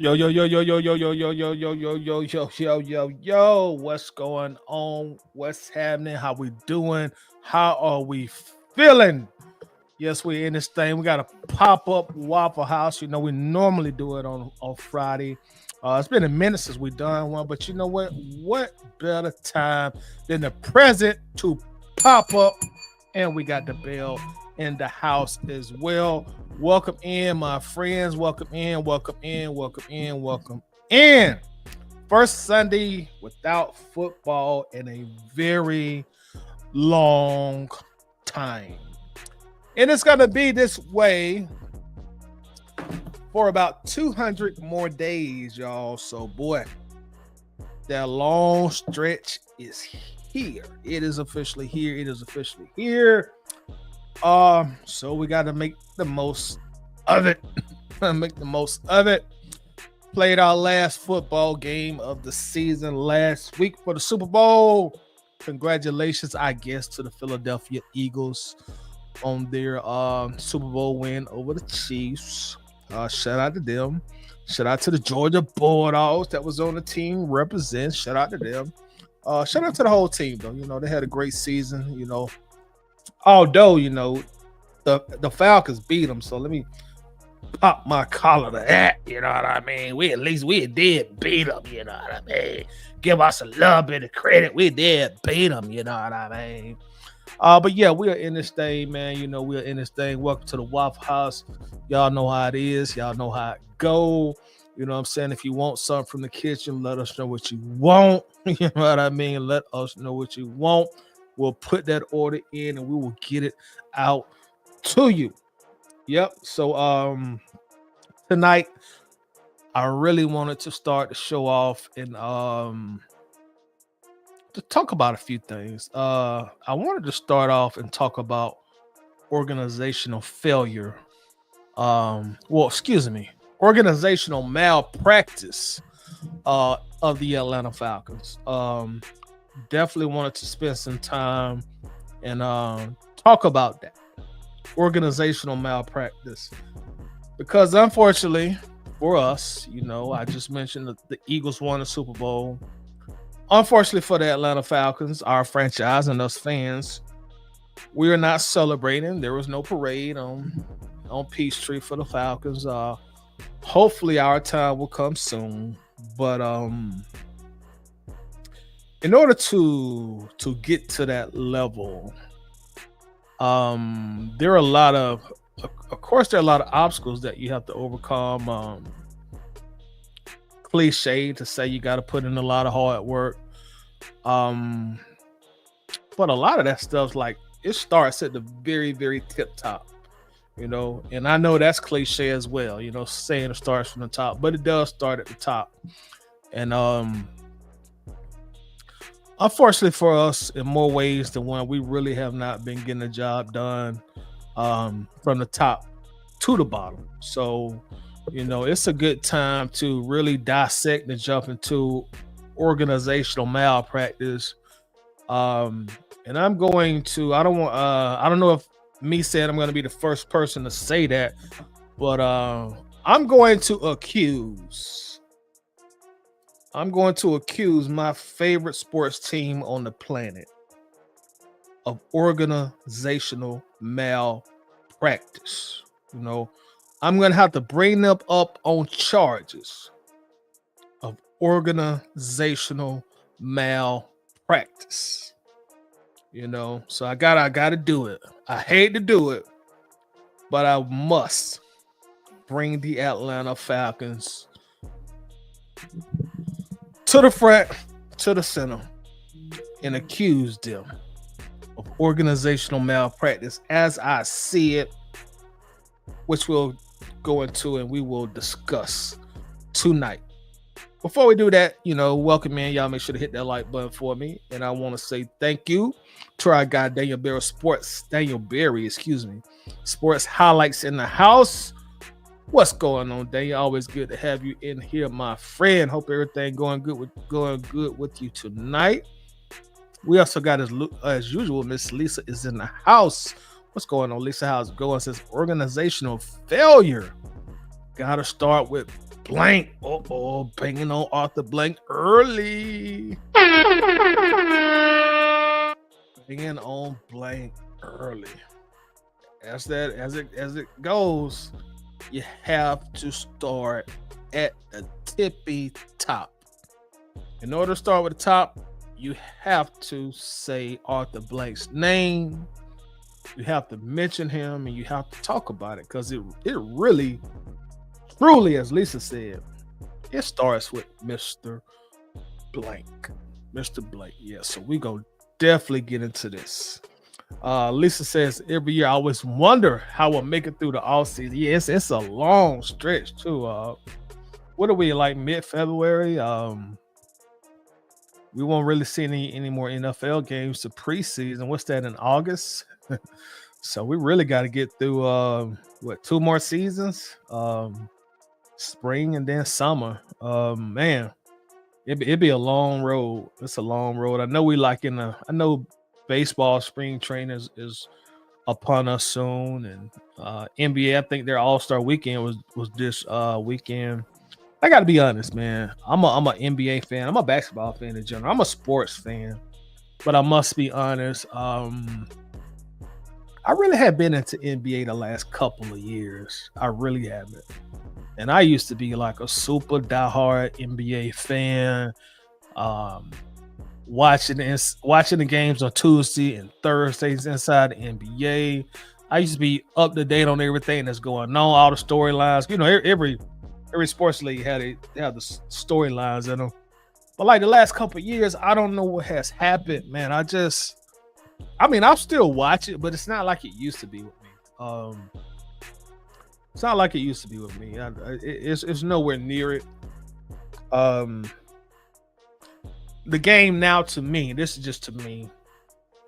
Yo, yo, yo, yo, yo, yo, yo, yo, yo, yo, yo, yo, yo, yo, yo, yo. What's going on? What's happening? How we doing? How are we feeling? Yes, we're in this thing. We got a pop-up Waffle House. You know, we normally do it on Friday. It's been a minute since we done one, but you know what? What better time than the present to pop up? And we got the bell in the house as well. Welcome in, my friends. Welcome in, welcome in, welcome in, welcome in. First Sunday without football in a very long time. And it's going to be this way for about 200 more days, y'all. So, boy, that long stretch is here. It is officially here. It is officially here. So we got to make the most of it. Make the most of it. Played our last football game of the season last week for the Super Bowl. Congratulations, I guess, to the Philadelphia Eagles on their Super Bowl win over the Chiefs. Shout out to them. Shout out to the Georgia Bulldogs that was on the team represent. Shout out to them. Shout out to the whole team, though. You know, they had a great season, you know. Although, you know, the Falcons beat them, so let me pop my collar to that, you know what I mean? We did beat them, you know what I mean? Give us a little bit of credit. We did beat them, you know what I mean? But yeah, we are in this thing, man. You know, we are in this thing. Welcome to the Waffle House. Y'all know how it is. Y'all know how it go. You know what I'm saying? If you want something from the kitchen, let us know what you want. You know what I mean? Let us know what you want. We'll put that order in and we will get it out to you. Yep. So tonight I really wanted to start the show off and to talk about a few things. I wanted to start off and talk about organizational failure. Organizational malpractice of the Atlanta Falcons. Definitely wanted to spend some time and talk about that organizational malpractice, because unfortunately for us, you know, I just mentioned that the Eagles won the Super Bowl. Unfortunately for the Atlanta Falcons, our franchise and us fans, we are not celebrating. There was no parade on Peachtree for the Falcons. Hopefully our time will come soon, but in order to get to that level, there are a lot of obstacles that you have to overcome. Cliche to say you got to put in a lot of hard work. But a lot of that stuff's like, it starts at the very, very tip top. And I know that's cliche as well, saying it starts from the top, but it does start at the top. And unfortunately for us, in more ways than one, we really have not been getting the job done from the top to the bottom. So, it's a good time to really dissect and jump into organizational malpractice. And I'm going to, I don't know if me said I'm going to be the first person to say that, but I'm going to accuse my favorite sports team on the planet of organizational malpractice. I'm going to have to bring them up on charges of organizational malpractice. So I gotta do it. I hate to do it, but I must bring the Atlanta Falcons to the front, to the center, and accuse them of organizational malpractice as I see it, which we'll go into and we will discuss tonight. Before we do that, welcome in. Y'all make sure to hit that like button for me. And I want to say thank you to our guy, Daniel Berry, Sports Highlights in the house. What's going on, Daniel? Always good to have you in here, my friend. Hope everything going good with you tonight. We also got, as usual, Miss Lisa is in the house. What's going on, Lisa? How's it going? Says organizational failure. Gotta start with blank. Banging on Arthur Blank early. Banging on blank early. As it goes, you have to start at the tippy top. In order to start with the top, you have to say Arthur Blank's name. You have to mention him and you have to talk about it, because it really, truly, as Lisa said, it starts with Mr. Blank. Mr. Blank. Yeah, so we go definitely get into this. Lisa says, every year I always wonder how we'll make it through the offseason. Yeah, it's a long stretch too. What are we, like mid-February? We won't really see any more NFL games to preseason. What's that, in August? So we really got to get through 2 more seasons, spring and then summer. Man, it'd be a long road. It's a long road. I know I know baseball spring training is upon us soon, and NBA, I think their All-Star weekend was this weekend. I got to be honest, man. I'm an NBA fan. I'm a basketball fan in general. I'm a sports fan, but I must be honest. I really have been into NBA the last couple of years. I really haven't. And I used to be like a super diehard NBA fan, watching the games on Tuesday and Thursdays inside the NBA. I used to be up to date on everything that's going on, all the storylines. Every sports league they have the storylines in them. But like the last couple of years, I don't know what has happened, man. I'll still watch it, but it's not like it used to be with me. It's not like it used to be with me. It's nowhere near it. The game now, to me, this is just to me,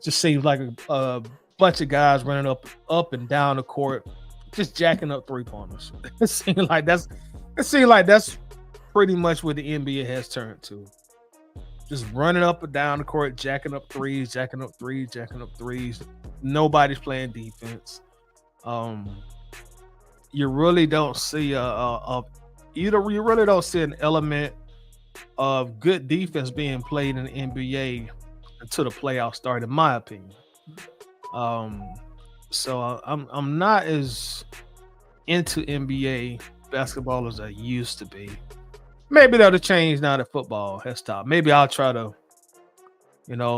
just seems like a bunch of guys running up and down the court, just jacking up 3-pointers. It seems like that's pretty much what the NBA has turned to. Just running up and down the court, jacking up threes. Nobody's playing defense. You really don't see you really don't see an element of good defense being played in the NBA until the playoffs start, in my opinion. So I'm not as into NBA basketball as I used to be. Maybe that'll change now that football has stopped. Maybe I'll try to,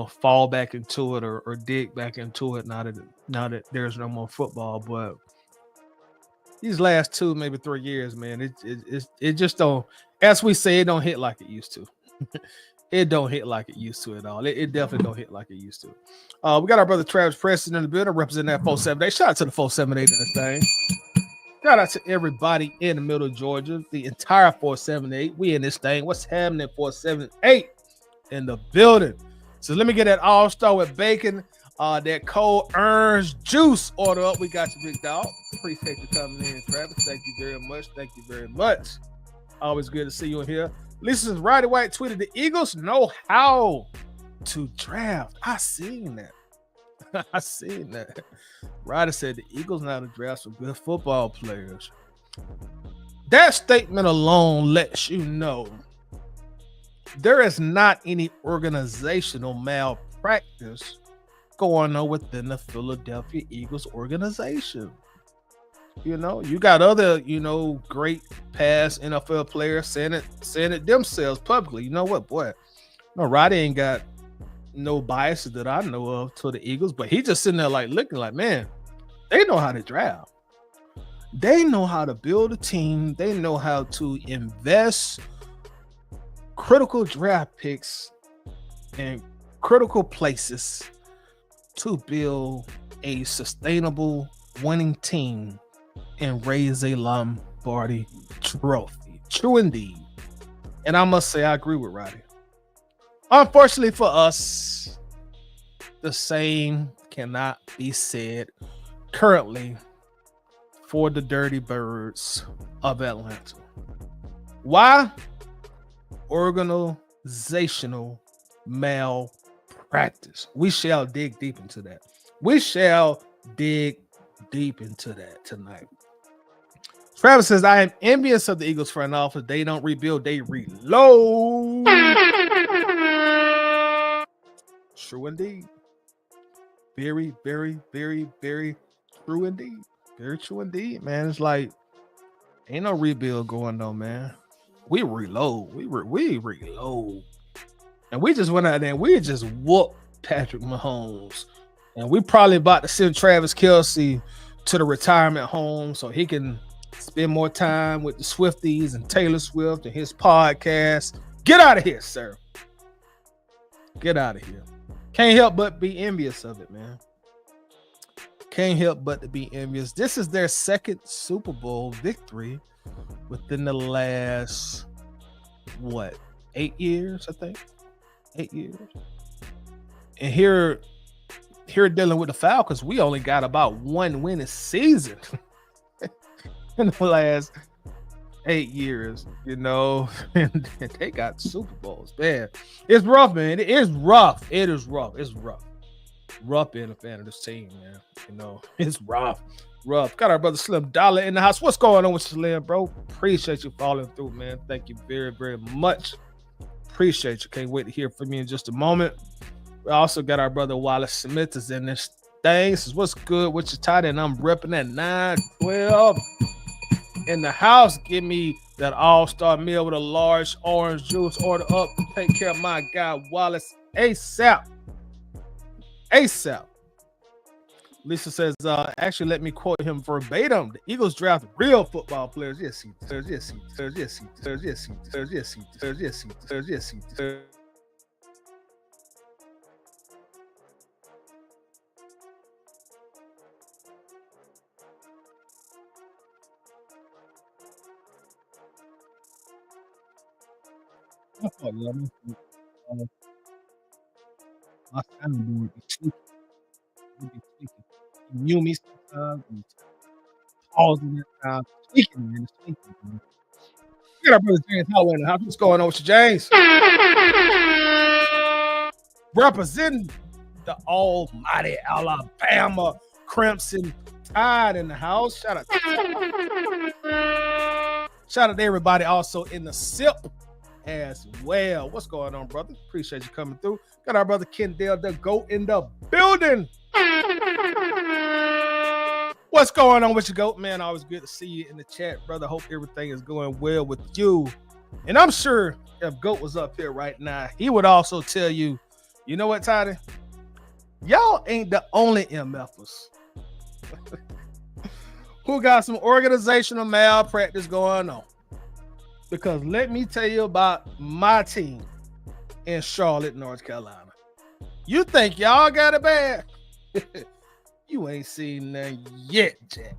fall back into it or dig back into it now that there's no more football. But these last 2, maybe 3 years, man, it just don't, as we say, it don't hit like it used to. it don't hit like it used to at all. It definitely don't hit like it used to. We got our brother Travis Preston in the building representing that 478. Shout out to the 478 in this thing. Shout out to everybody in the middle of Georgia, the entire 478. We in this thing. What's happening? 478 in the building. So let me get that all-star with bacon. That cold orange juice order up. We got you, big dog. Appreciate you coming in, Travis. Thank you very much. Thank you very much. Always good to see you in here. Lisa Roddy White tweeted, the Eagles know how to draft. I seen that. I seen that. Ryder said the Eagles know how to draft some good football players. That statement alone lets you know there is not any organizational malpractice going on within the Philadelphia Eagles organization. You know, you got other, great past NFL players saying it themselves publicly. You know what, boy? No, Roddy ain't got no biases that I know of to the Eagles, but he just sitting there like looking like, man, they know how to draft. They know how to build a team. They know how to invest critical draft picks in critical places to build a sustainable winning team and raise a Lombardi trophy. True indeed. And I must say, I agree with Roddy. Unfortunately for us, the same cannot be said currently for the Dirty Birds of Atlanta. Why? Organizational malpractice. We shall dig deep into that. We shall dig deep into that tonight. Travis says, I am envious of the Eagles front office. They don't rebuild, they reload. True indeed. Very, very, very, very true indeed. Very true indeed, man. It's like, ain't no rebuild going on, man. We reload. We reload. And we just went out there and we just whooped Patrick Mahomes. And we probably about to send Travis Kelce to the retirement home so he can spend more time with the Swifties and Taylor Swift and his podcast. Get out of here, sir. Get out of here. Can't help but be envious of it, man. Can't help but to be envious. This is their second Super Bowl victory within the last, 8 years, I think? 8 years. And here dealing with the Falcons, we only got about one win a season in the last 8 years, and they got Super Bowls, man. It's rough, man. It is rough. It is rough. It's rough. Rough being a fan of this team, man. It's rough. Got our brother Slim Dollar in the house. What's going on with Slim, bro? Appreciate you following through, man. Thank you very, very much. Appreciate you. Can't wait to hear from you in just a moment. We also got our brother Wallace Smith is in this thing. Says, what's good with your tight end? I'm repping that 912 in the house. Give me that all-star meal with a large orange juice. Order up. Take care of my guy Wallace ASAP. ASAP. Lisa says, actually, let me quote him verbatim. The Eagles draft real football players. Yes, he does. Yes, he does. Yes, he does. Yes, he does. Yes, he does. Yes, he does. Yes, he does. My soundboard be tweaking. You me sometimes. Pausing that time. Tweaking, man. It's tweaking, man. We got our brother James Howell in the house. What's going on with you, James? Representing the almighty Alabama Crimson Tide in the house. Shout out to everybody also in the SIP as well. What's going on, brother? Appreciate you coming through. Got our brother Kendall the GOAT in the building. What's going on with you, GOAT, man? Always good to see you in the chat, brother. Hope everything is going well with you. And I'm sure if GOAT was up here right now, he would also tell you, you know what, Toddy? Y'all ain't the only MFers who got some organizational malpractice going on. Because let me tell you about my team in Charlotte, North Carolina. You think y'all got it bad? You ain't seen nothing yet, Jack.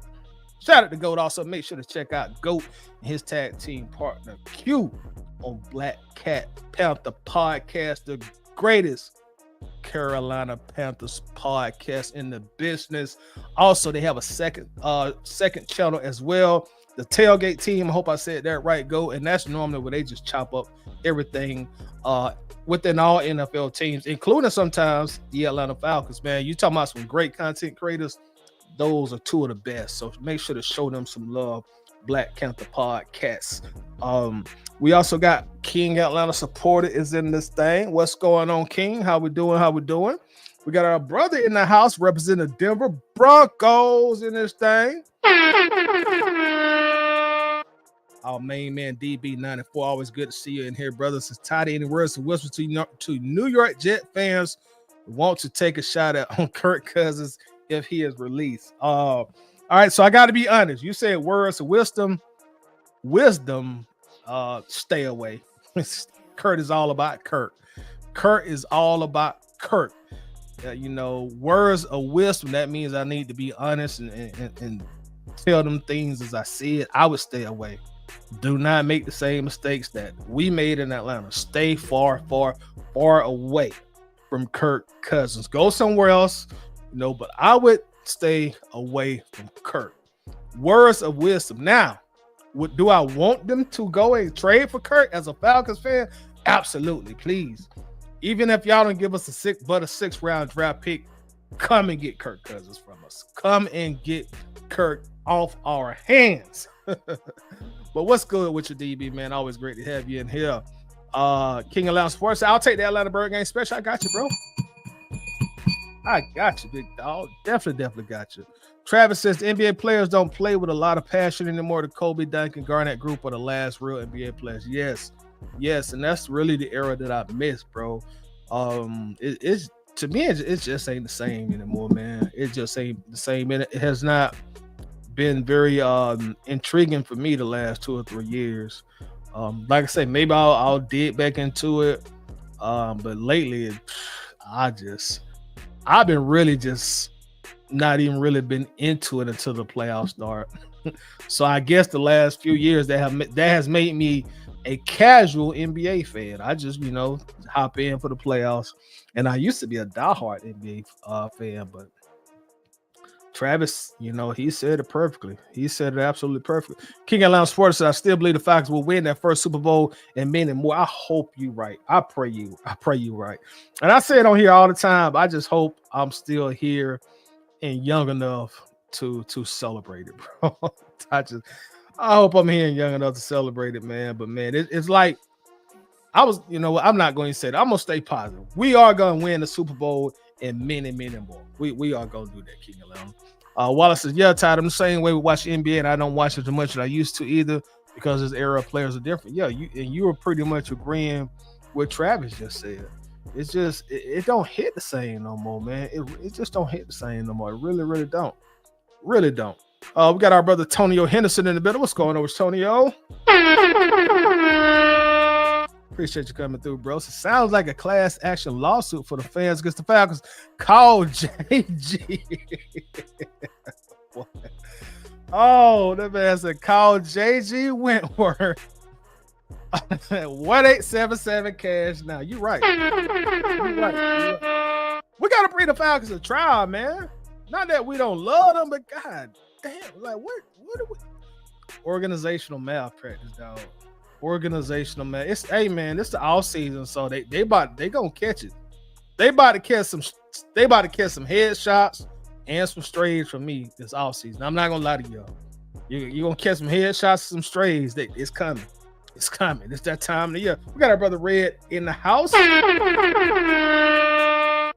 Shout out to GOAT. Also, make sure to check out GOAT and his tag team partner Q on Black Cat Panther Podcast, the greatest Carolina Panthers podcast in the business. Also, they have a second channel as well, the Tailgate Team. I hope I said that right, GOAT. And that's normally where they just chop up everything within all NFL teams, including sometimes the Atlanta Falcons. Man, you talking about some great content creators. Those are two of the best. So make sure to show them some love. Black Panther Podcast. We also got King Atlanta Supporter is in this thing. What's going on, King? How we doing? We got our brother in the house representing the Denver Broncos in this thing. Our main man, DB94. Always good to see you in here, brothers. It's Toddy. Any words of wisdom to New York Jet fans who want to take a shot at on Kirk Cousins if he is released? All right, so I got to be honest. You said words of wisdom. Stay away. Kurt is all about Kirk. Kurt is all about Kirk. Words of wisdom, that means I need to be honest and tell them things as I see it. I would stay away. Do not make the same mistakes that we made in Atlanta. Stay far away from Kirk Cousins. Go somewhere else, but I would stay away from Kirk. Words of wisdom. Now, do I want them to go and trade for Kirk as a Falcons fan? Absolutely, please. Even if y'all don't give us a 6th round draft pick, come and get Kirk Cousins from us. Come and get Kirk off our hands. But what's good with your DB, man? Always great to have you in here. King Atlanta Sports. I'll take the Atlanta Bird game special. I got you, bro. I got you, big dog. Definitely got you. Travis says the NBA players don't play with a lot of passion anymore. The Kobe, Duncan, Garnett group are the last real NBA players. Yes, and that's really the era that I miss, bro. It's to me, it just ain't the same anymore, man. It just ain't the same. And it has not been very intriguing for me the last 2 or 3 years. Like I say, maybe I'll dig back into it. But lately, I've been really just not even really been into it until the playoffs start. So I guess the last few years that has made me a casual NBA fan. I just hop in for the playoffs, and I used to be a diehard NBA fan, but Travis, he said it perfectly. He said it absolutely perfectly. King Atlanta Sports said, I still believe the Falcons will win that first Super Bowl and many more. I hope you right. I pray you right. And I say it on here all the time. I just hope I'm still here and young enough to celebrate it, bro. I hope I'm here and young enough to celebrate it, man. But man, it's like I'm not going to say that. I'm gonna stay positive. We are gonna win the Super Bowl and many more. We are gonna do that, King Atlanta. Wallace says, yeah, Todd, I'm the same way we watch the NBA, and I don't watch it as much as I used to either because this era of players are different. Yeah, you were pretty much agreeing with Travis just said. It's just it don't hit the same no more, man. It just don't hit the same no more. It really don't. Really don't. We got our brother Tonio Henderson in the middle. What's going on with Tonio? Appreciate you coming through, bro. So it sounds like a class action lawsuit for the fans against the Falcons. Call JG. Oh, that man said call JG Wentworth. 1877 cash now. You're right. We gotta bring the Falcons to trial, man. Not that we don't love them, but god damn, like what are we? Organizational malpractice, dog. Organizational man. It's it's the off season, so they gonna catch it. They about to catch some headshots and some strays from me this off season. I'm not gonna lie to y'all. You're gonna catch some headshots, some strays. It's coming. It's coming. It's that time of the year. We got our brother Red in the house.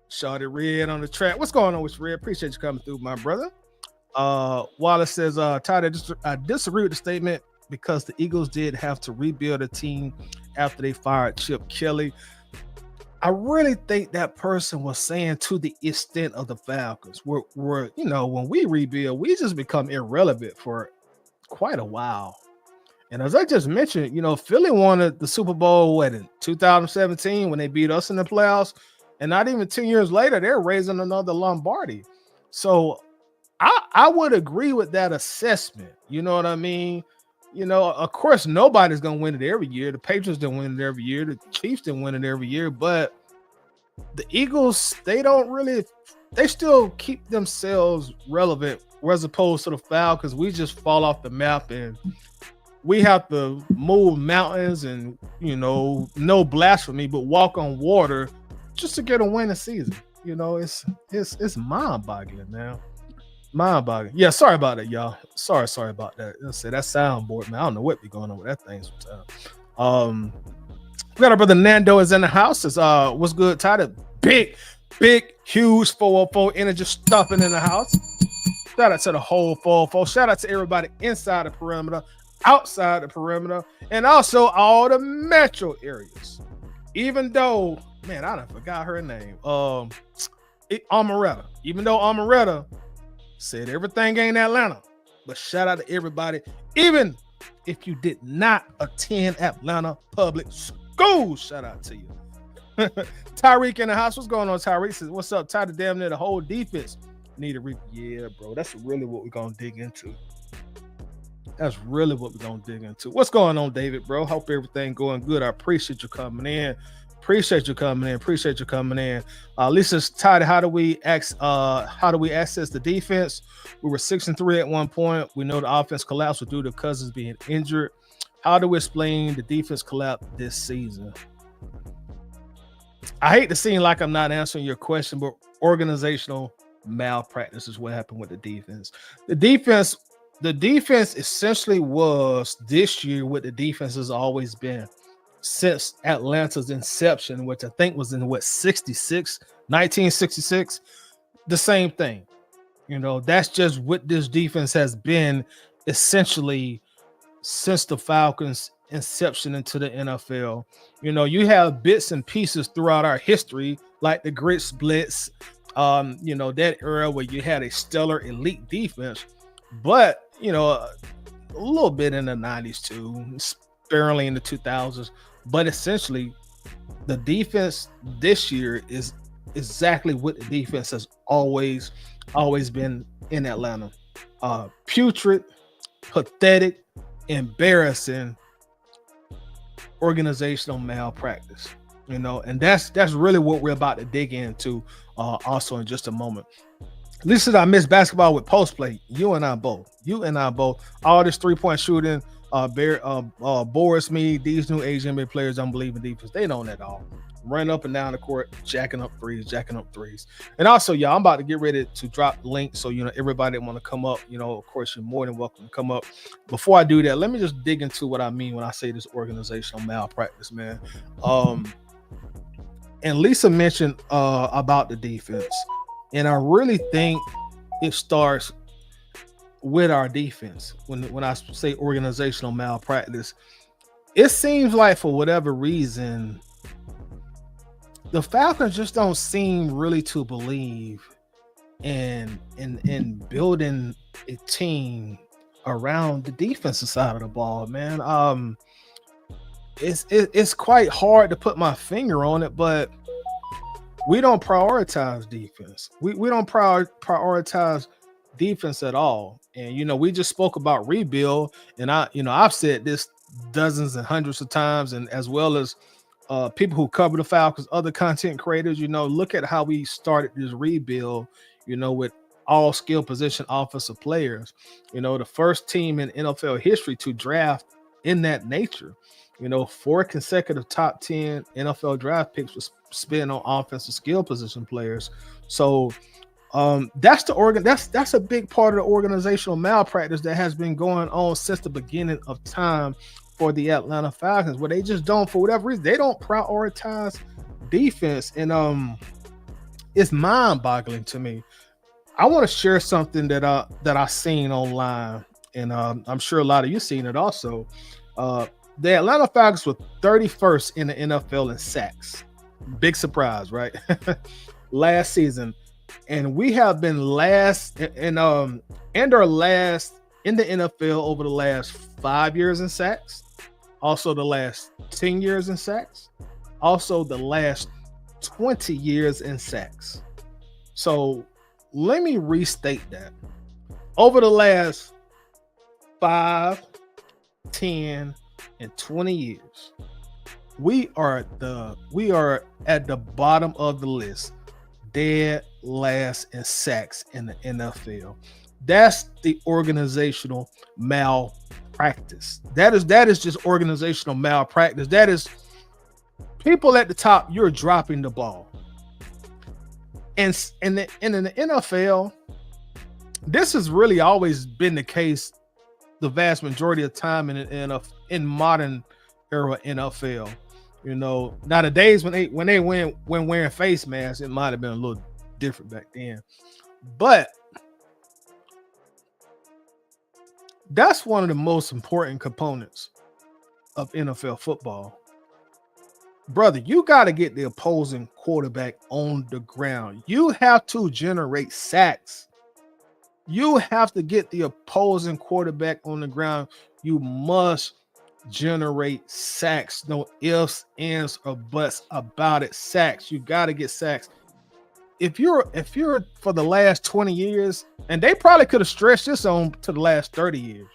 Shawty Red on the track. What's going on with Red? Appreciate you coming through, my brother. Wallace says, Todd, I disagree with the statement because the Eagles did have to rebuild a team after they fired Chip Kelly. I really think that person was saying to the extent of the Falcons, where when we rebuild, we just become irrelevant for quite a while. And as I just mentioned, Philly wanted the Super Bowl in 2017 when they beat us in the playoffs. And not even 10 years later, they're raising another Lombardi. So I would agree with that assessment. You know what I mean? Of course, nobody's going to win it every year. The Patriots didn't win it every year. The Chiefs didn't win it every year. But the Eagles, they still keep themselves relevant, as opposed to the Falcons. We just fall off the map and we have to move mountains and, no blasphemy, but walk on water just to get a winning season. It's mind-boggling, man. Mind-boggling. Yeah, sorry about it, y'all. Sorry about that. I said that soundboard, man. I don't know what be going on with that thing sometimes. We got our brother Nando is in the house. What's good, Ty? Big, huge 404 energy stuffing in the house. Shout out to the whole 404. Shout out to everybody inside the perimeter, outside the perimeter, and also all the metro areas. Even though, man, I done forgot her name. Amaretta. Even though Amaretta said everything ain't Atlanta, but shout out to everybody. Even if you did not attend Atlanta public school, shout out to you. Tyreek in the house. What's going on, Tyreek? Says, what's up, Ty? The damn near the whole defense need a yeah, bro. That's really what we're gonna dig into. What's going on, David, bro? Hope everything going good. I appreciate you coming in. Appreciate you coming in. Lisa's Ty, how do we access the defense? We were 6-3 at one point. We know the offense collapsed due to Cousins being injured. How do we explain the defense collapse this season? I hate to seem like I'm not answering your question, but organizational malpractice is what happened with the defense. The defense essentially was this year what the defense has always been since Atlanta's inception, which I think was in 1966, the same thing. That's just what this defense has been essentially since the Falcons' inception into the NFL. You have bits and pieces throughout our history, like the Grit Splits, that era where you had a stellar elite defense, but a little bit in the 90s too, sparingly in the 2000s. But essentially, the defense this year is exactly what the defense has always been in Atlanta. Putrid, pathetic, embarrassing organizational malpractice. And that's really what we're about to dig into also in just a moment. Listen, I miss basketball with post play. You and I both. All this 3-point shooting, Boris, me, these new Asian NBA players don't believe in defense. They don't at all. Run up and down the court, jacking up threes. And also, y'all, I'm about to get ready to drop links. So, everybody that want to come up, of course, you're more than welcome to come up. Before I do that, let me just dig into what I mean when I say this organizational malpractice, man. And Lisa mentioned about the defense. And I really think it starts with our defense. When I say organizational malpractice, it seems like for whatever reason, the Falcons just don't seem really to believe in building a team around the defensive side of the ball, man. It's quite hard to put my finger on it, but we don't prioritize defense. We don't prioritize defense at all. And we just spoke about rebuild, and I've said this dozens and hundreds of times, and as well as people who cover the Falcons, other content creators, look at how we started this rebuild, with all skill position offensive players. The first team in NFL history to draft in that nature. 4 consecutive top 10 NFL draft picks was spent on offensive skill position players. So that's a big part of the organizational malpractice that has been going on since the beginning of time for the Atlanta Falcons, where they just don't, for whatever reason, they don't prioritize defense. And it's mind-boggling to me. I want to share something that I seen online, and I'm sure a lot of you seen it also. The Atlanta Falcons were 31st in the NFL in sacks. Big surprise, right? Last season. And we have been last and our last in the NFL over the last 5 years in sacks, also the last 10 years in sacks, also the last 20 years in sacks. So let me restate that. Over the last 5, 10, and 20 years, we are at the bottom of the list, dead last in sacks in the NFL. That's the organizational malpractice. That is just organizational malpractice. That is people at the top. You're dropping the ball, and in the NFL, this has really always been the case. The vast majority of time in modern era NFL, you know, now the days when they went when wearing face masks, it might have been a little different back then, but that's one of the most important components of NFL football. Brother, you got to get the opposing quarterback on the ground. You have to generate sacks. You have to get the opposing quarterback on the ground. You must generate sacks. No ifs, ands, or buts about it. Sacks. You got to get sacks. If you're for the last 20 years, and they probably could have stretched this on to the last 30 years,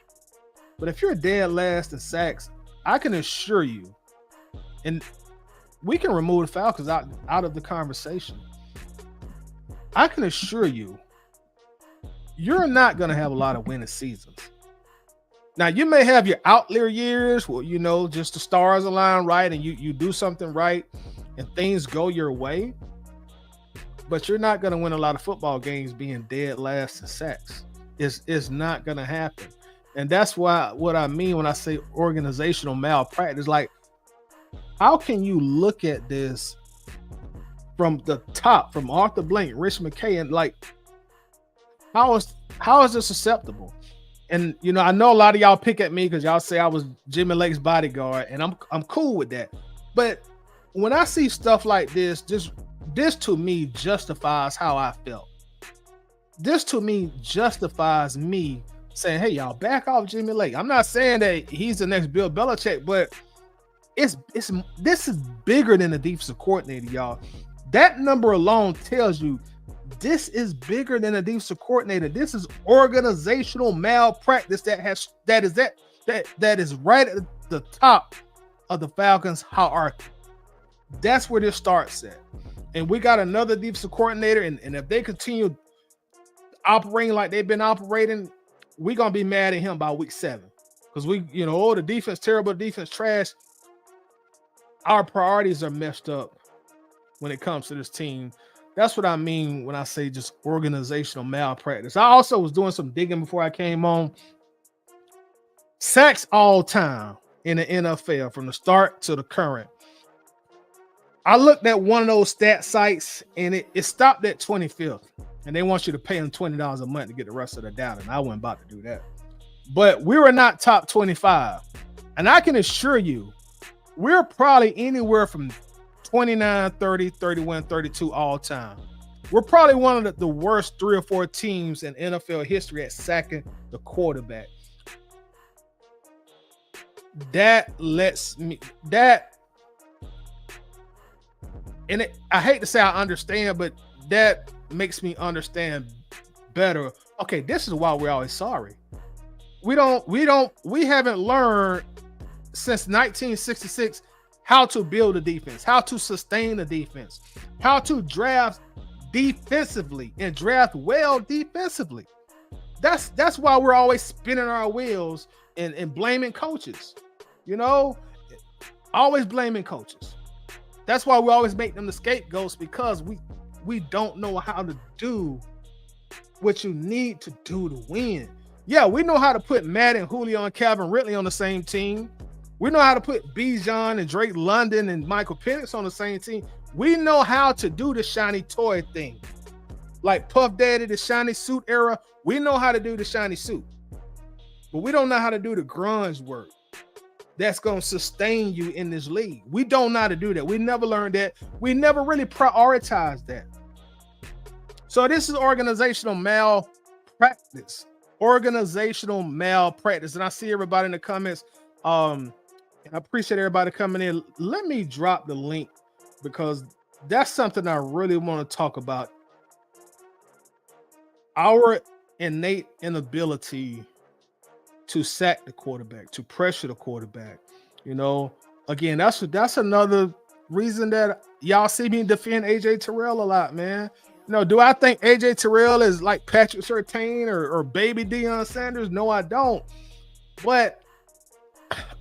but if you're dead last in sacks, I can assure you, and we can remove the Falcons out of the conversation. I can assure you, you're not going to have a lot of winning seasons. Now, you may have your outlier years where, you know, just the stars align right and you do something right and things go your way, but you're not going to win a lot of football games being dead last in sacks. It's not going to happen. And that's what I mean when I say organizational malpractice. Like, how can you look at this from the top, from Arthur Blank, Rich McKay, and like, how is this acceptable? And you know, I know a lot of y'all pick at me because y'all say I was Jimmy Lake's bodyguard, and I'm cool with that. But when I see stuff like this to me justifies how I felt. This to me justifies me saying, "Hey, y'all, back off Jimmy Lake." I'm not saying that he's the next Bill Belichick, but this is bigger than the defensive coordinator, y'all. That number alone tells you this is bigger than a defensive coordinator. This is organizational malpractice that is right at the top of the Falcons hierarchy. That's where this starts at. And we got another defensive coordinator, and if they continue operating like they've been operating, we're gonna be mad at him by week 7. Because the defense terrible, defense trash. Our priorities are messed up when it comes to this team. That's what I mean when I say just organizational malpractice. I also was doing some digging before I came on. Sacks all time in the NFL from the start to the current. I looked at one of those stat sites and it stopped at 25th. And they want you to pay them $20 a month to get the rest of the data. And I wasn't about to do that. But we were not top 25. And I can assure you, we're probably anywhere from 29, 30, 31, 32 all time. We're probably one of the worst 3 or 4 teams in NFL history at sacking the quarterback. I hate to say I understand, but that makes me understand better. Okay, this is why we're always sorry. We haven't learned since 1966 how to build a defense, how to sustain a defense, how to draft defensively and draft well defensively. That's why we're always spinning our wheels and blaming coaches. You know, always blaming coaches. That's why we always make them the scapegoats, because we don't know how to do what you need to do to win. Yeah, we know how to put Matt and Julio and Calvin Ridley on the same team. We know how to put Bijan and Drake London and Michael Penix on the same team. We know how to do the shiny toy thing. Like Puff Daddy, the shiny suit era, we know how to do the shiny suit. But we don't know how to do the grunge work that's going to sustain you in this league. We don't know how to do that. We never learned that. We never really prioritized that. So this is organizational malpractice. organizational malpractice. And I see everybody in the comments. I appreciate everybody coming in. Let me drop the link because that's something I really want to talk about. Our innate inability to sack the quarterback, to pressure the quarterback. Again, that's another reason that y'all see me defend AJ Terrell a lot, man. Do I think AJ Terrell is like Patrick Surtain or baby Deion Sanders? No, I don't. But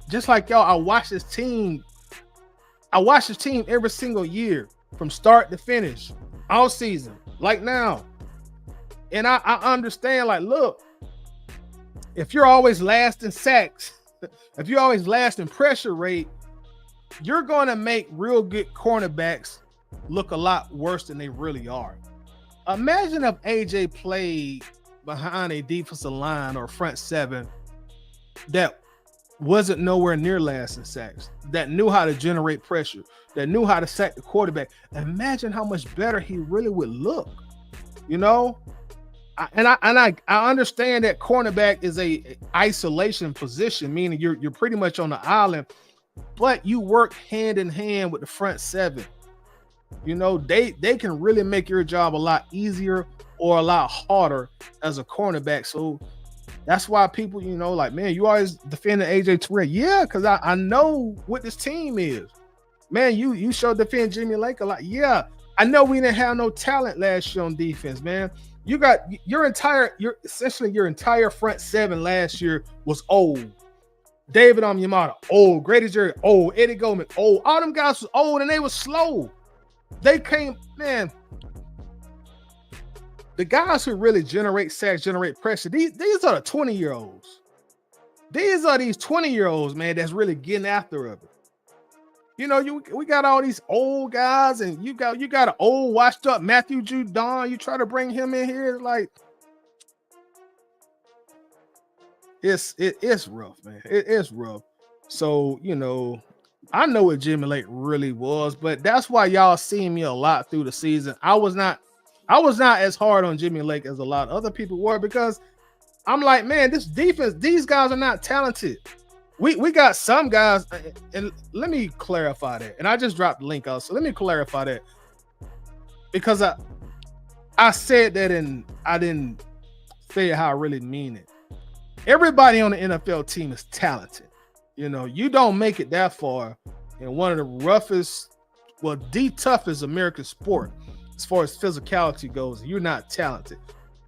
just like y'all, I watch this team every single year from start to finish, all season, like now. And I understand, like, look, if you're always last in sacks, if you're always last in pressure rate, you're going to make real good cornerbacks look a lot worse than they really are. Imagine if AJ played behind a defensive line or front seven that wasn't nowhere near last in sacks, that knew how to generate pressure, that knew how to sack the quarterback. Imagine how much better he really would look. I understand that cornerback is a isolation position, meaning you're pretty much on the island, but you work hand in hand with the front seven. They can really make your job a lot easier or a lot harder as a cornerback. So that's why people, like, man, you always defending AJ Terrell. Yeah, because I know what this team is. Man, you should defend Jimmy Lake a lot. Yeah, I know we didn't have no talent last year on defense, man. You got your entire front seven last year was old. David Onyemata, old. Grady Jarrett, old. Eddie Goldman, old. All them guys was old and they were slow. They came, man. The guys who really generate sacks, generate pressure, these are the 20-year-olds. These are these 20-year-olds, man, that's really getting after it. We got all these old guys, and you got an old washed up Matthew Judon. You try to bring him in here, like it's rough, man. It's rough. So I know what Jimmy Lake really was, but that's why y'all see me a lot through the season. I was not as hard on Jimmy Lake as a lot of other people were, because I'm like, man, this defense, these guys are not talented. We got some guys, and let me clarify that. And I just dropped the link out, so let me clarify that, because I said that and I didn't say it how I really mean it. Everybody on the NFL team is talented. You don't make it that far in one of the roughest, well, the toughest American sport as far as physicality goes. You're not talented.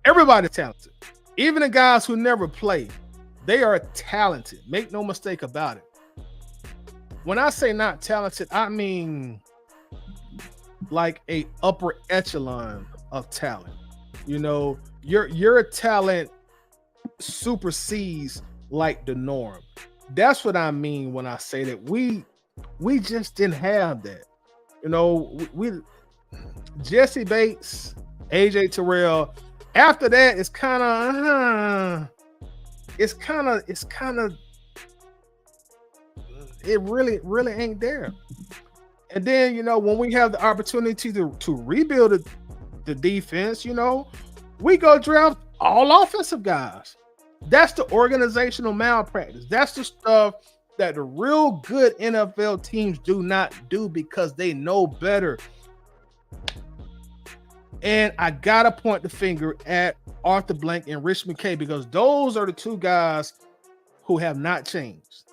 Everybody's talented. Even the guys who never play, they are talented. Make no mistake about it. When I say not talented, I mean like a upper echelon of talent. Your talent supersedes like the norm. That's what I mean when I say that we just didn't have that. We Jesse Bates, AJ Terrell. After that, it's kind of it really ain't there. And then when we have the opportunity to rebuild the defense, we go draft all offensive guys. That's the organizational malpractice. That's the stuff that the real good NFL teams do not do because they know better. And I gotta point the finger at Arthur Blank and Rich McKay, because those are the two guys who have not changed.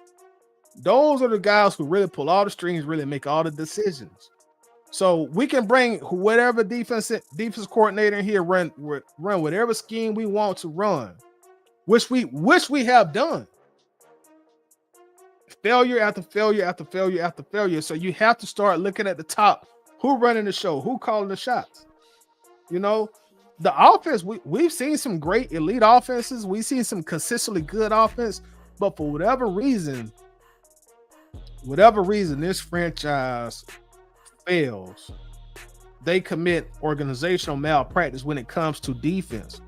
Those are the guys who really pull all the strings, really make all the decisions. So we can bring whatever defense coordinator in here, run whatever scheme we want to run, which we have done. Failure after failure after failure after failure. So you have to start looking at the top. Who running the show? Who calling the shots? The offense, we've seen some great elite offenses. We've seen some consistently good offense, but for whatever reason, this franchise fails. They commit organizational malpractice when it comes to defense.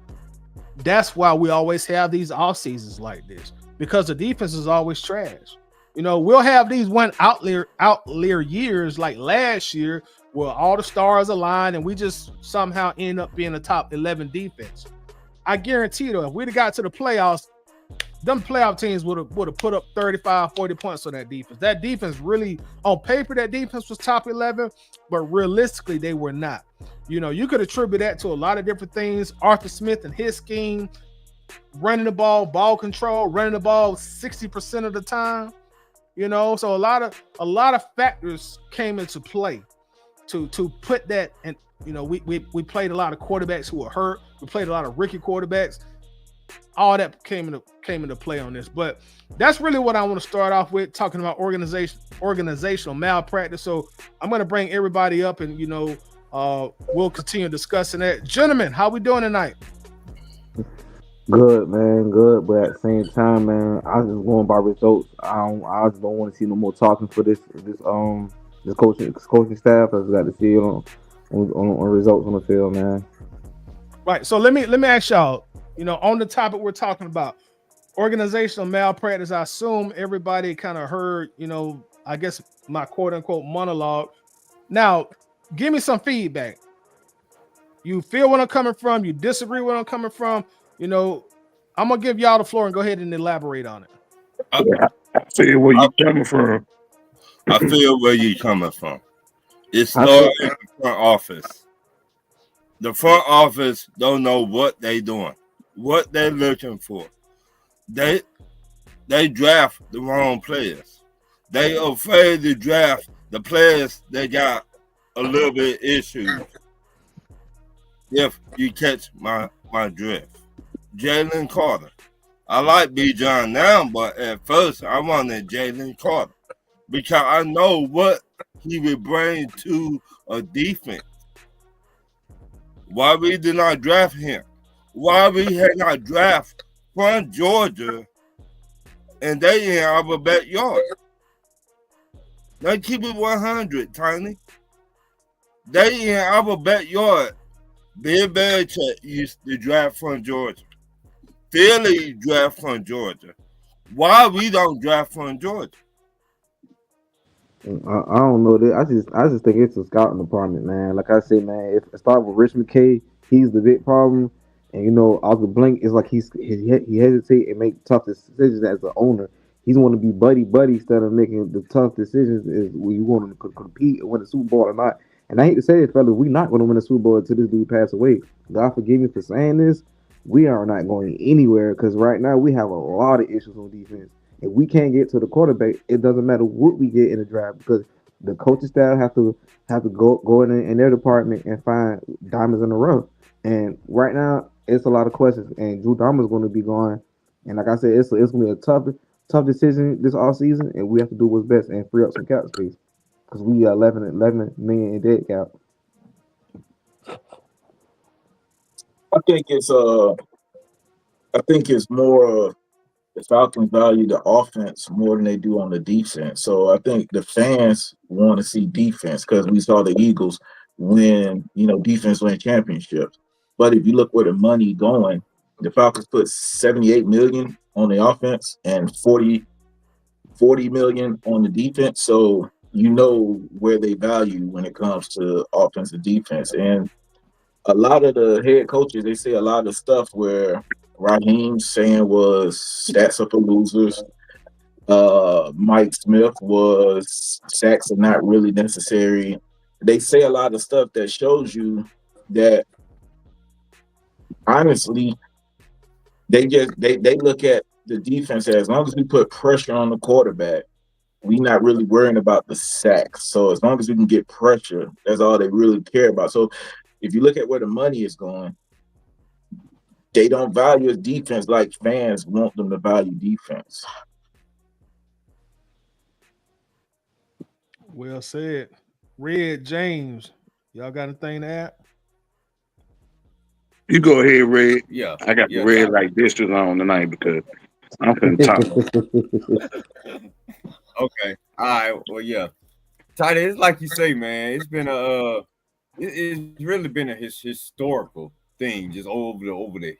That's why we always have these off seasons like this, because the defense is always trash. We'll have these one outlier years like last year where all the stars align and we just somehow end up being a top 11 defense. I guarantee you, if we'd have got to the playoffs, them playoff teams would have put up 35, 40 points on that defense. That defense really, on paper, that defense was top 11, but realistically, they were not. You could attribute that to a lot of different things. Arthur Smith and his scheme, running the ball control, running the ball 60% of the time. So a lot of factors came into play to put that. And we played a lot of quarterbacks who were hurt. We played a lot of rookie quarterbacks. All that came into play on this, but that's really what I want to start off with, talking about organizational malpractice. So I'm going to bring everybody up, and we'll continue discussing that. Gentlemen, how we doing tonight? Good, man, good. But at the same time, man, I was just going by results. I just don't want to see no more talking for this coaching staff. I just got to see it on results on the field, man. Right. So let me ask y'all. On the topic we're talking about, organizational malpractice. I assume everybody kind of heard, I guess my quote unquote monologue. Now, give me some feedback. You feel what I'm coming from? You disagree with what I'm coming from? I'm gonna give y'all the floor and go ahead and elaborate on it. I feel where you're coming from. I feel where you're coming from. It started in the front office. The front office don't know what they doing, what they're looking for. They draft the wrong players. They afraid to draft the players that got a little bit issues. If you catch my drift. Jalen Carter. I like B. John now, but at first I wanted Jalen Carter because I know what he would bring to a defense. Why we did not draft him? Why we had not draft from Georgia and they in our backyard? They keep it 100, Tiny. They in our backyard. Bill Belichick used to draft from Georgia. Philly draft from Georgia. Why we don't draft from Georgia? I don't know that. I just think it's a scouting department, man. Like I said, man, if it start with Rich McKay, he's the big problem. And Arthur Blank is like he hesitate and make tough decisions as an owner. He's want to be buddy instead of making the tough decisions. Is when you want to compete and win the Super Bowl or not. And I hate to say it, fellas, we're not going to win the Super Bowl until this dude pass away. God forgive me for saying this. We are not going anywhere because right now we have a lot of issues on defense. If we can't get to the quarterback, it doesn't matter what we get in the draft because the coaching staff have to go in their department and find diamonds in the rough. And right now, it's a lot of questions. And Drew Dahmer's going to be gone. And like I said, it's going to be a tough decision this offseason, and we have to do what's best and free up some cap space because we are 11 million in dead cap. I think it's more the Falcons value the offense more than they do on the defense. So I think the fans want to see defense because we saw the Eagles win, defense win championships. But if you look where the money going, the Falcons put $78 million on the offense and $40 million on the defense. So where they value when it comes to offensive defense. And a lot of the head coaches, they say a lot of stuff where Raheem's saying was stats are for losers. Mike Smith was sacks are not really necessary. They say a lot of stuff that shows you that honestly, they look at the defense as long as we put pressure on the quarterback, we're not really worrying about the sacks. So as long as we can get pressure, that's all they really care about. So if you look at where the money is going, they don't value defense like fans want them to value defense. Well said. Red James, y'all got anything to add? You go ahead, Red. Yeah. I got the red light district on tonight because I'm finna talk. Okay. All right. Well, yeah. Tight, it's like you say, man. It's been it's really been a historical thing just over the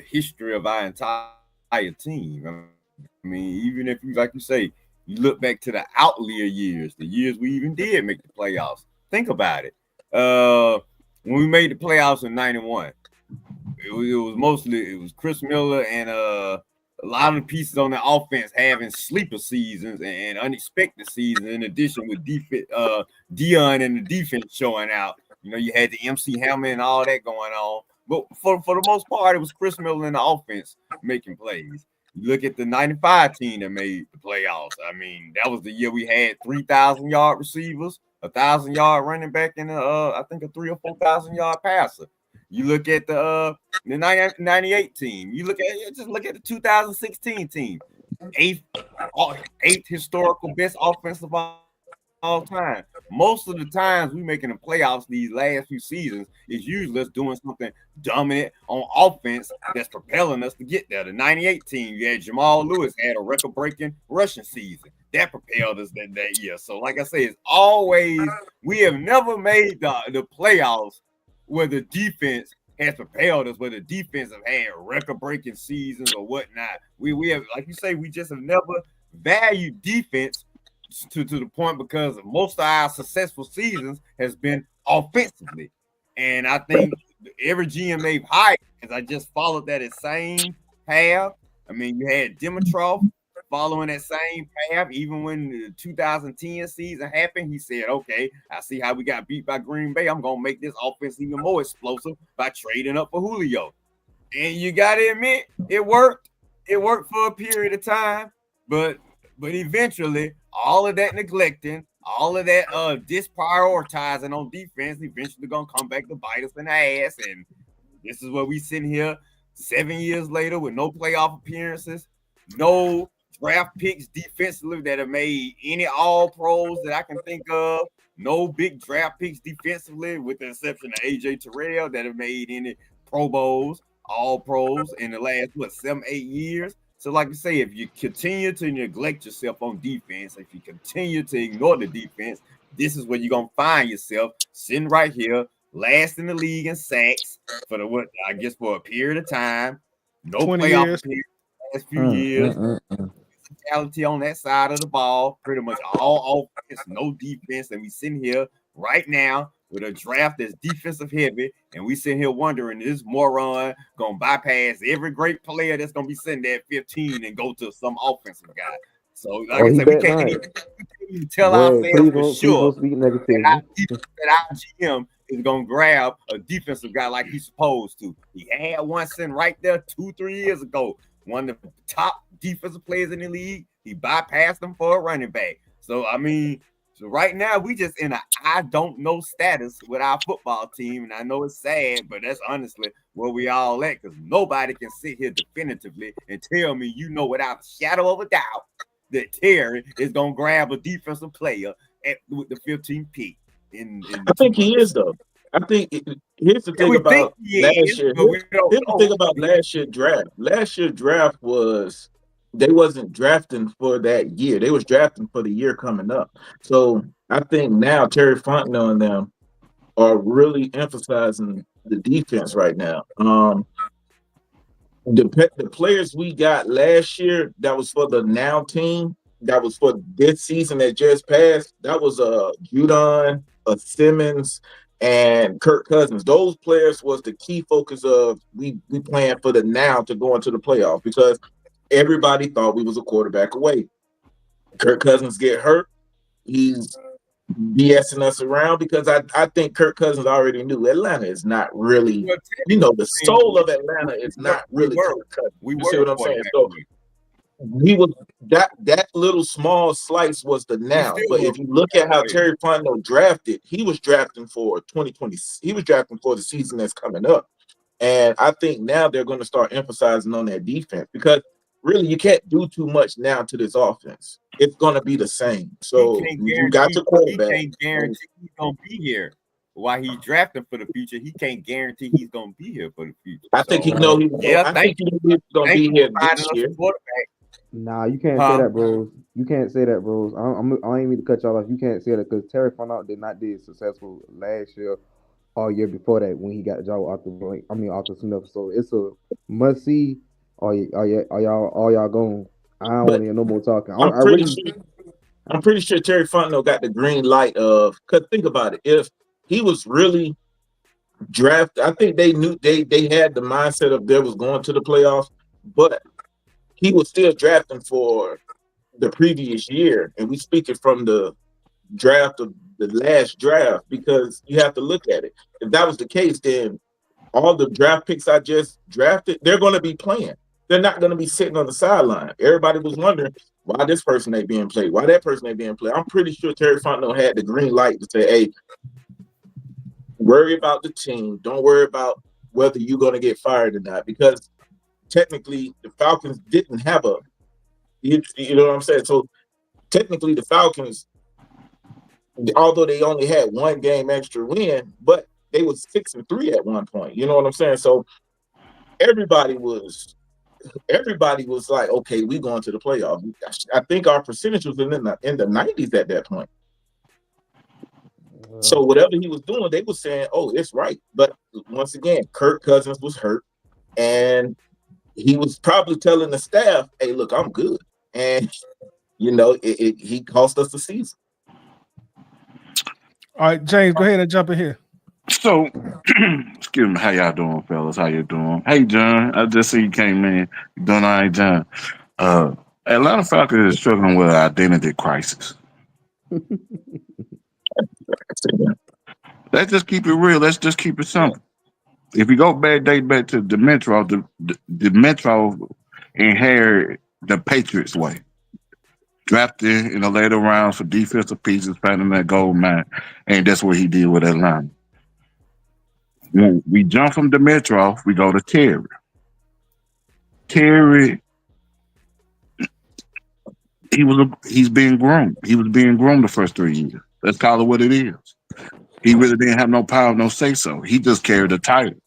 history of our entire team. I mean, even if you, like you say, you look back to the outlier years, the years we even did make the playoffs. Think about it. When we made the playoffs in '91, It was Chris Miller and a lot of the pieces on the offense having sleeper seasons and unexpected seasons. In addition, with Dion and the defense showing out, you had the MC Hammer and all that going on. But for the most part, it was Chris Miller and the offense making plays. You look at the 95 team that made the playoffs. I mean, that was the year we had 3,000-yard receivers, 1,000-yard running back, and I think a 3,000 or 4,000-yard passer. You look at the 98 team. You look at the 2016 team. Eighth historical best offensive all time. Most of the times we making the playoffs these last few seasons is usually us doing something dominant on offense that's propelling us to get there. The 98 team, you had Jamal Lewis had a record-breaking rushing season. That propelled us that year. So like I say, it's always, we have never made the playoffs where the defense has propelled us, where the defense have had record-breaking seasons or whatnot. We have, like you say, we just have never valued defense to the point because most of our successful seasons has been offensively. And I think every GM they've hired, because I just followed that same path. I mean, you had Dimitrov following that same path. Even when the 2010 season happened, he said, okay, I see how we got beat by Green Bay. I'm going to make this offense even more explosive by trading up for Julio. And you got to admit, it worked. It worked for a period of time, but eventually, all of that neglecting, all of that disprioritizing on defense, eventually gonna come back to bite us in the ass. And this is where we sitting here 7 years later with no playoff appearances, no draft picks defensively that have made any all pros that I can think of, no big draft picks defensively, with the exception of AJ Terrell, that have made any Pro Bowls, all pros in the last 7-8 years. So like I say, if you continue to neglect yourself on defense, if you continue to ignore the defense, this is where you're going to find yourself sitting right here, last in the league in sacks for for a period of time. No playoff appearance the last few years. Mentality on that side of the ball, pretty much all offense, no defense. And we sitting here right now with a draft that's defensive heavy, and we sitting here wondering, is this moron gonna bypass every great player that's gonna be sitting there at 15 and go to some offensive guy? So, like I said, we can't even tell ourselves for sure that our GM is gonna grab a defensive guy like he's supposed to. He had one sitting right there 2-3 years ago, one of the top defensive players in the league. He bypassed him for a running back. So, I mean, so right now, we just in a I don't know status with our football team. And I know it's sad, but that's honestly where we all at, because nobody can sit here definitively and tell me, without a shadow of a doubt, that Terry is going to grab a defensive player with the 15th pick. I think he is, though. I think here's the thing about last year. Here's the thing about last year's draft. Last year's draft was, they wasn't drafting for that year. They was drafting for the year coming up. So I think now Terry Fontenot and them are really emphasizing the defense right now. The players we got last year, that was for the now team, that was for this season that just passed, that was Judon, Simmons, and Kirk Cousins. Those players was the key focus of we playing for the now to go into the playoffs, because everybody thought we was a quarterback away. Kirk Cousins get hurt. He's BSing us around, because I think Kirk Cousins already knew Atlanta is not really, the soul of Atlanta is not really Kirk Cousins. You see what I'm saying? So he was that little small slice was the now. But if you look at how Terry Fontenot drafted, he was drafting for 2020. He was drafting for the season that's coming up. And I think now they're going to start emphasizing on that defense, because really, you can't do too much now to this offense. It's going to be the same. So you got your quarterback. He can't guarantee he's going to be here while he's drafting for the future. He can't guarantee he's going to be here for the future. I think he know he's going to be here this year. Nah, you can't say that, bros. You can't say that, bros. I ain't mean to cut y'all off. You can't say that, because Terry Fontenot did not do successful last year or year before that when he got the job off the Smith. So it's a must see. Are y'all going? I don't want to hear no more talking. I'm pretty sure Terry Fontenot got the green light of, because think about it. If he was really draft. I think they knew they had the mindset of they was going to the playoffs, but he was still drafting for the previous year, and we speaking from the draft of the last draft because you have to look at it. If that was the case, then all the draft picks I just drafted, they're going to be playing. They're not going to be sitting on the sideline. Everybody was wondering why this person ain't being played, why that person ain't being played. I'm pretty sure Terry Fontenot had the green light to say, "Hey, worry about the team. Don't worry about whether you're going to get fired or not," because technically the Falcons didn't have a, you know what I'm saying? So technically the Falcons, although they only had one game extra win, but they was 6-3 at one point. You know what I'm saying? So everybody was like, okay, we going to the playoffs. I think our percentage was in the 90s at that point. So whatever he was doing, they were saying, oh, it's right. But once again, Kirk Cousins was hurt, and he was probably telling the staff, hey, look, I'm good. And, you know, he cost us the season. All right, James, go ahead and jump in here. So, excuse me, how y'all doing, fellas? How you doing? Hey, John, I just see you came in. You doing all right, John? Atlanta Falcons is struggling with an identity crisis. Let's just keep it real. Let's just keep it simple. If you go date back to the Metro, the Metro inherited the Patriots way. Drafted in the later rounds for defensive pieces, finding that gold mine, and that's what he did with Atlanta. When we jump from the Metro, we go to Terry. Terry, he's being groomed. He was being groomed the first 3 years. Let's call it what it is. He really didn't have no power, no say so. He just carried the title.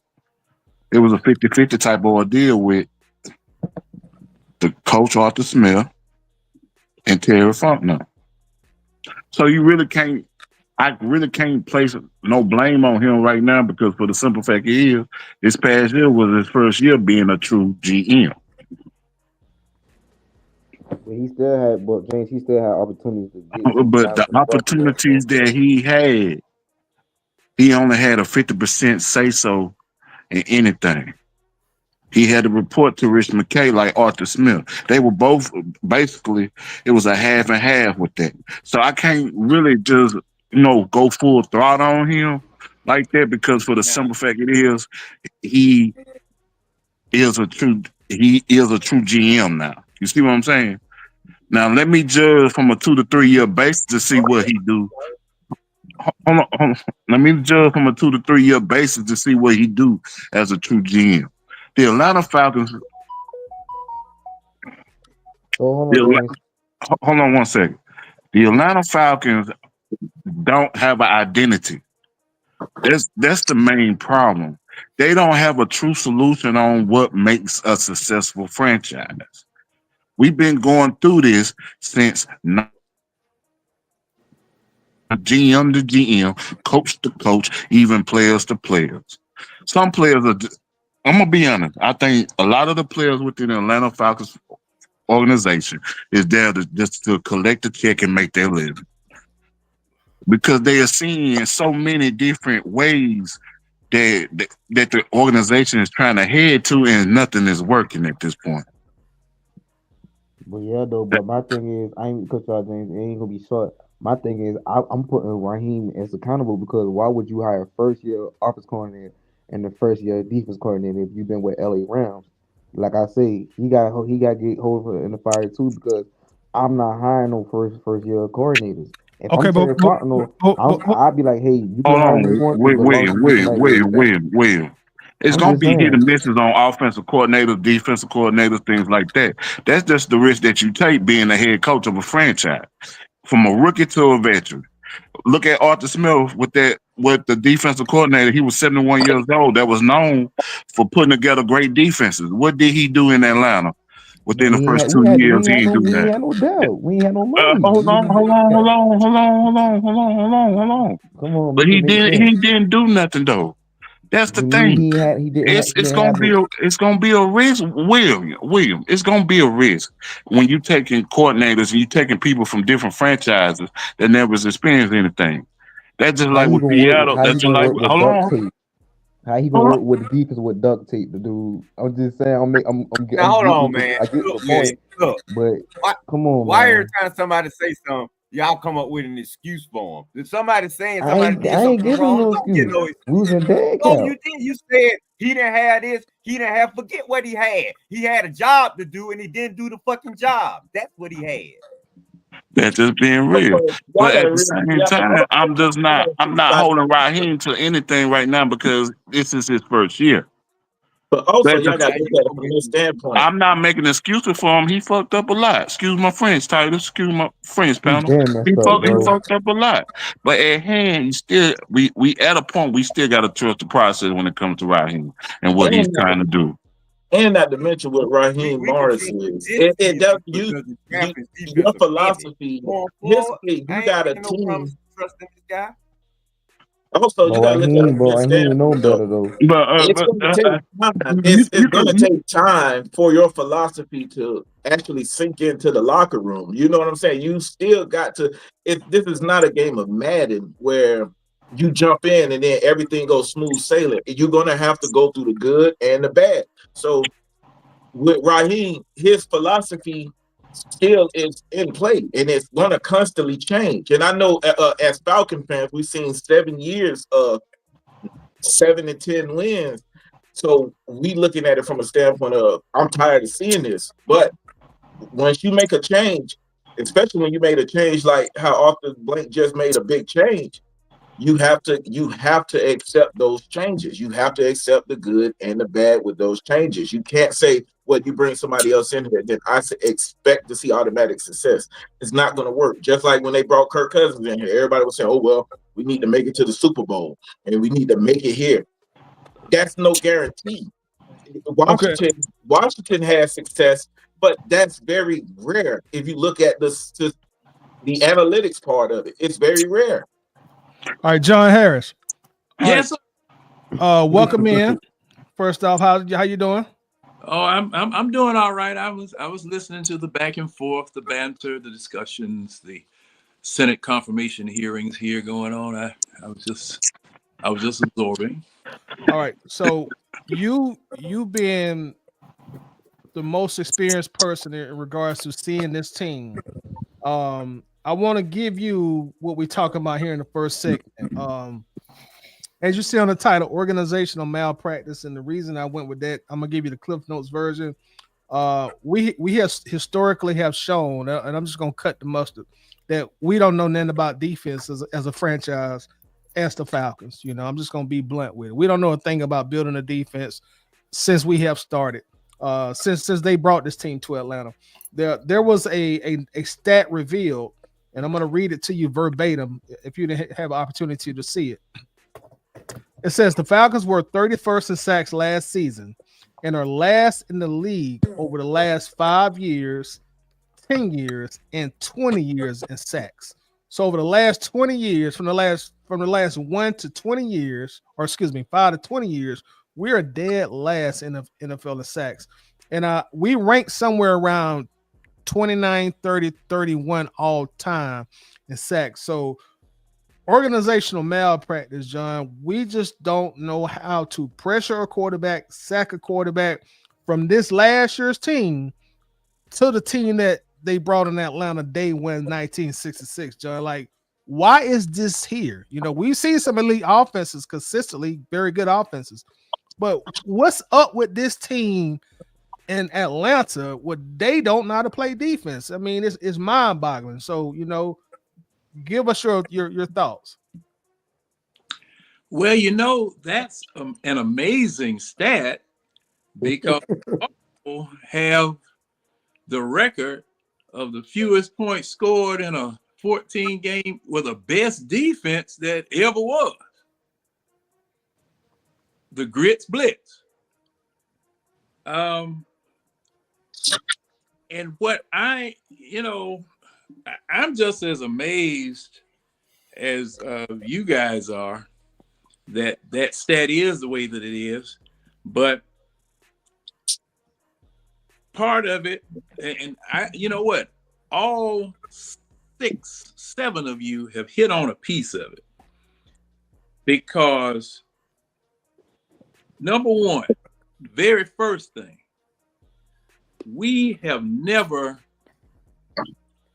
It was a 50-50 type of ordeal with the coach Arthur Smith and Terry Fontenot. So you really can't. I really can't place no blame on him right now because for the simple fact is, this past year was his first year being a true GM. But James, he still had opportunities to get. But the opportunities that he had, he only had a 50% say so in anything. He had to report to Rich McKay like Arthur Smith. They were both basically, it was a half and half with that. So I can't really just, go full throttle on him like that because for the simple fact it is, he is a true GM now. You see what I'm saying? Now let me judge from a 2 to 3 year basis to see what he do. Hold on. Let me judge from a 2 to 3 year basis to see what he do as a true GM. The Atlanta Falcons. Hold on 1 second. The Atlanta Falcons don't have an identity. That's the main problem. They don't have a true solution on what makes a successful franchise. We've been going through this since GM to GM, coach to coach, even players to players. Some players are. I'm gonna be honest. I think a lot of the players within the Atlanta Falcons organization is there just to collect a check and make their living. Because they are seeing in so many different ways that the organization is trying to head to, and nothing is working at this point. But yeah, though. But my thing is, I ain't because y'all James. It ain't gonna be short. My thing is, I'm putting Raheem as accountable because why would you hire a first year offense coordinator and the first year defense coordinator if you've been with LA Rams? Like I say, he got to get hold in the fire too because I'm not hiring no first year coordinators. If Okay, I'm Terry Fontenot, I'd be like, hey, you can hire me for William. It's going to be hit and misses on offensive coordinators, defensive coordinators, things like that. That's just the risk that you take being the head coach of a franchise. From a rookie to a veteran. Look at Arthur Smith with the defensive coordinator. He was 71 years old. That was known for putting together great defenses. What did he do in Atlanta within the first 2 years? He didn't do that. We ain't had no doubt. We ain't had no money. Hold on. Come on, but he didn't do nothing though. That's the thing. It's gonna be a risk, William. It's gonna be a risk when you taking coordinators and you taking people from different franchises that never experienced anything. That's just like with Seattle. That's just like hold on. How he been working with the defense with duct tape, the dude. I'm just saying, I'm Now hold on, getting, man. I get the Look, man, point, look. but Why, come on, why man. every time somebody say something, y'all come up with an excuse for him? If somebody saying I somebody ain't did something giving wrong, no don't get excuse. no excuse. We was in dead No, cap. you did. You said he didn't have this. He didn't have. Forget what he had. He had a job to do, and he didn't do the fucking job. That's what he had. That's just being real. Y'all But at gotta the realize, same time, I'm not holding Raheem to anything right now because this is his first year. but also That's y'all just, got to look at it from this standpoint. I'm not making excuses for him. He fucked up a lot. Excuse my French, Titus. Excuse my French, He panel. damn messed up, He bro. fucked up a lot. But at hand, he still we at a point we still got to trust the process when it comes to Raheem and what he's trying to do. And not to mention what Raheem We can Morris see is. this It does because the draft is your defensive philosophy. Going His forward, you I ain't got a making no promise team. to trust in this guy. Also, you got to look at it from this Raheem know standpoint. better though. It's going to take time. It's going to take time for your philosophy to actually sink into the locker room. You know what I'm saying? You still got to. This is not a game of Madden where you jump in and then everything goes smooth sailing. You're going to have to go through the good and the bad. So with Raheem, his philosophy still is in play and it's going to constantly change. And I know as Falcon fans, we've seen 7 years of 7 and 10 wins. So we looking at it from a standpoint of I'm tired of seeing this. But once you make a change, especially when you made a change like how Arthur Blank just made a big change, you have to accept those changes. You have to accept the good and the bad with those changes. You can't say, well, you bring somebody else in here, then I expect to see automatic success. It's not going to work. Just like when they brought Kirk Cousins in here, everybody was saying, oh, well, we need to make it to the Super Bowl and we need to make it here. That's no guarantee. Washington has success, but that's very rare. If you look at the analytics part of it, it's very rare. All right, John Harris. Yes. Welcome in. First off, how you doing? Oh, I'm doing all right. I was listening to the back and forth, the banter, the discussions, the Senate confirmation hearings here going on. I was just absorbing. All right. So you being the most experienced person in regards to seeing this team, I want to give you what we're talking about here in the first segment. As you see on the title, organizational malpractice, and the reason I went with that, I'm gonna give you the Cliff Notes version. We have historically have shown, and I'm just gonna cut the mustard, that we don't know nothing about defense as a franchise, as the Falcons. You know, I'm just gonna be blunt with it. We don't know a thing about building a defense since we have started. Since they brought this team to Atlanta, there was a stat revealed, and I'm gonna read it to you verbatim if you didn't have an opportunity to see it. It says the Falcons were 31st in sacks last season and are last in the league over the last 5 years, 10 years, and 20 years in sacks. So over the last 20 years, from the last 1 to 20 years, or excuse me, 5 to 20 years, we are dead last in the NFL in sacks. And we rank somewhere around 29, 30, 31 all time in sacks. So organizational malpractice, John. We just don't know how to pressure a quarterback, sack a quarterback from this last year's team to the team that they brought in Atlanta day one, 1966, John. Like, why is this here? You know, we've seen some elite offenses consistently, very good offenses. But what's up with this team in Atlanta where they don't know how to play defense? I mean, it's mind-boggling. So, you know, give us your thoughts. Well, you know, that's an amazing stat because people have the record of the fewest points scored in a 14 game with the best defense that ever was. The Grits Blitz. And what I'm just as amazed as you guys are that stat is the way that it is, but part of it, and you know what, all 6, 7 of you have hit on a piece of it, because Number one, the very first thing, we have never,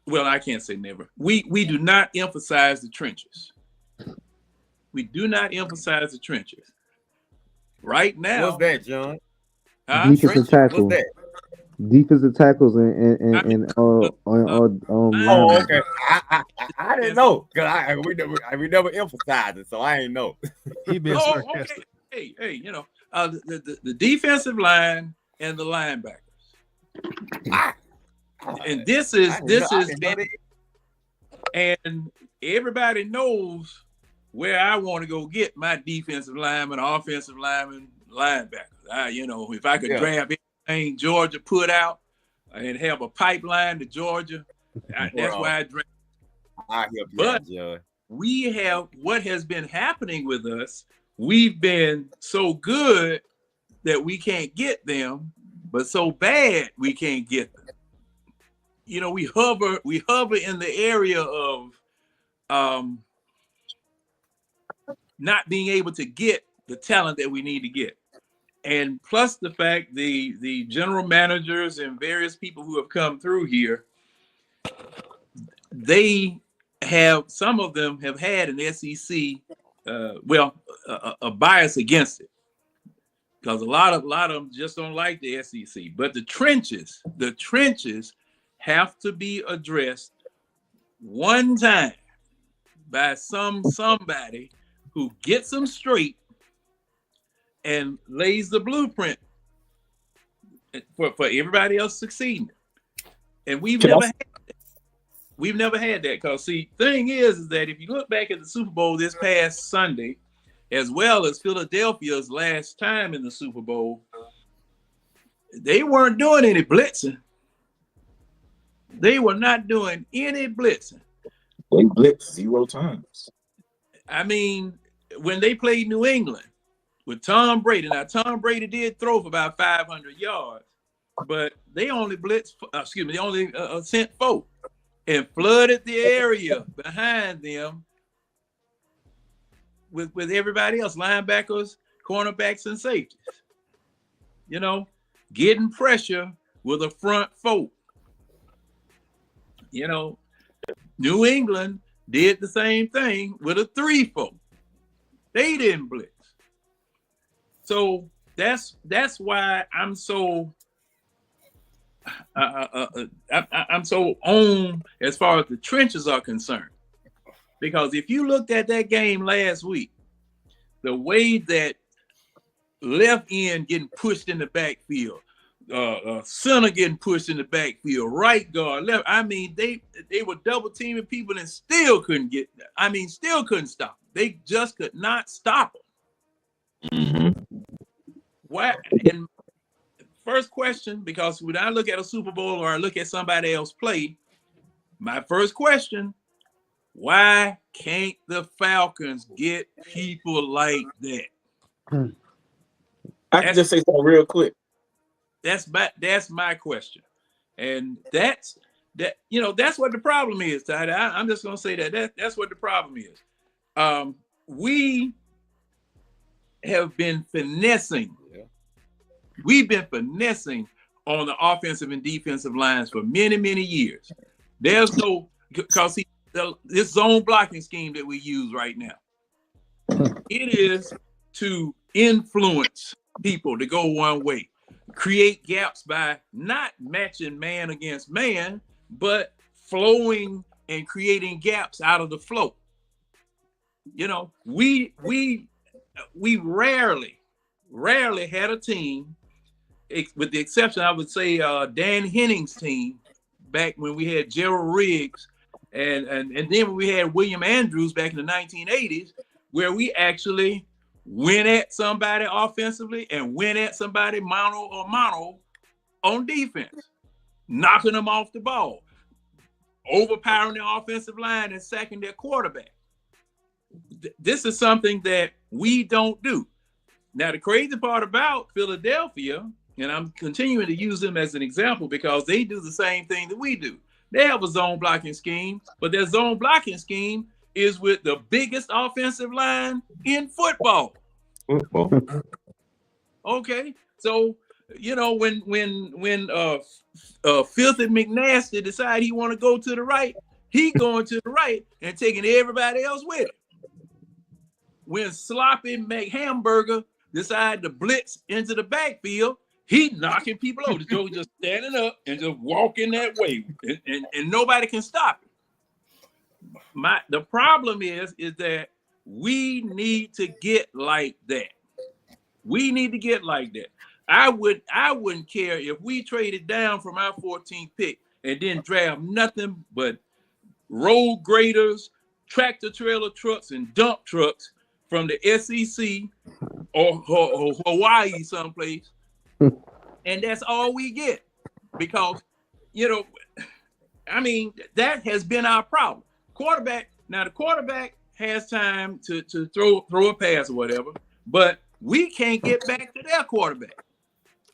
well, I can't say never. We do not emphasize the trenches. We do not emphasize the trenches. Right now. What's that, John? Defensive tackle. What's that? Defensive tackles and okay. I didn't know because we never emphasized it, so I ain't know. He been sarcastic. Okay. Hey, the defensive line and the linebackers. And this is and everybody knows where I want to go get my defensive lineman, offensive lineman, linebackers. If I could grab anything Georgia put out and have a pipeline to Georgia, that's why I draft. But we have what has been happening with us. We've been so good that we can't get them, but so bad we can't get them. We hover in the area of not being able to get the talent that we need to get. And plus the fact the general managers and various people who have come through here, some of them have had an SEC, a bias against it. Because a lot of them just don't like the SEC. But the trenches have to be addressed one time by somebody who gets them straight and lays the blueprint for everybody else succeeding. And we've never had that. Because thing is that if you look back at the Super Bowl this past Sunday, as well as Philadelphia's last time in the Super Bowl, they weren't doing any blitzing. They were not doing any blitzing. They blitzed 0 times. I mean, when they played New England with Tom Brady, now Tom Brady did throw for about 500 yards, but they only sent 4 and flooded the area behind them with everybody else, linebackers, cornerbacks, and safeties. Getting pressure with a front 4. New England did the same thing with a 3-4. They didn't blitz. So that's why I'm so I'm so on as far as the trenches are concerned. Because if you looked at that game last week, the way that left end getting pushed in the backfield, center getting pushed in the backfield, right guard, left. I mean, they were double teaming people and still couldn't stop them. They just could not stop them. Mm-hmm. Why? And first question, because when I look at a Super Bowl or I look at somebody else play, my first question: why can't the Falcons get people like that? I can just say something real quick. That's my question, and that's what the problem is, Ty. I'm just gonna say that's what the problem is. We have been finessing. We've been finessing on the offensive and defensive lines for many, many years. There's no, because this zone blocking scheme that we use right now, it is to influence people to go one way, create gaps by not matching man against man, but flowing and creating gaps out of the flow. We rarely had a team, with the exception, I would say, Dan Henning's team back when we had Gerald Riggs, and then when we had William Andrews back in the 1980s, where we actually went at somebody offensively and went at somebody mono on defense, knocking them off the ball, overpowering their offensive line and sacking their quarterback. This is something that we don't do. Now, the crazy part about Philadelphia, and I'm continuing to use them as an example because they do the same thing that we do. They have a zone blocking scheme, but their zone blocking scheme is with the biggest offensive line in football. Okay, so when Filthy McNasty decide he want to go to the right, he going to the right and taking everybody else with him. When Sloppy McHamburger decide to blitz into the backfield, he knocking people over. The Joker just standing up and just walking that way, and nobody can stop him. The problem is that we need to get like that. We need to get like that. I wouldn't care if we traded down from our 14th pick and didn't draft nothing but road graders, tractor trailer trucks, and dump trucks from the SEC or Hawaii someplace. And that's all we get. Because, that has been our problem. The quarterback has time to throw a pass or whatever, but we can't get back to their quarterback.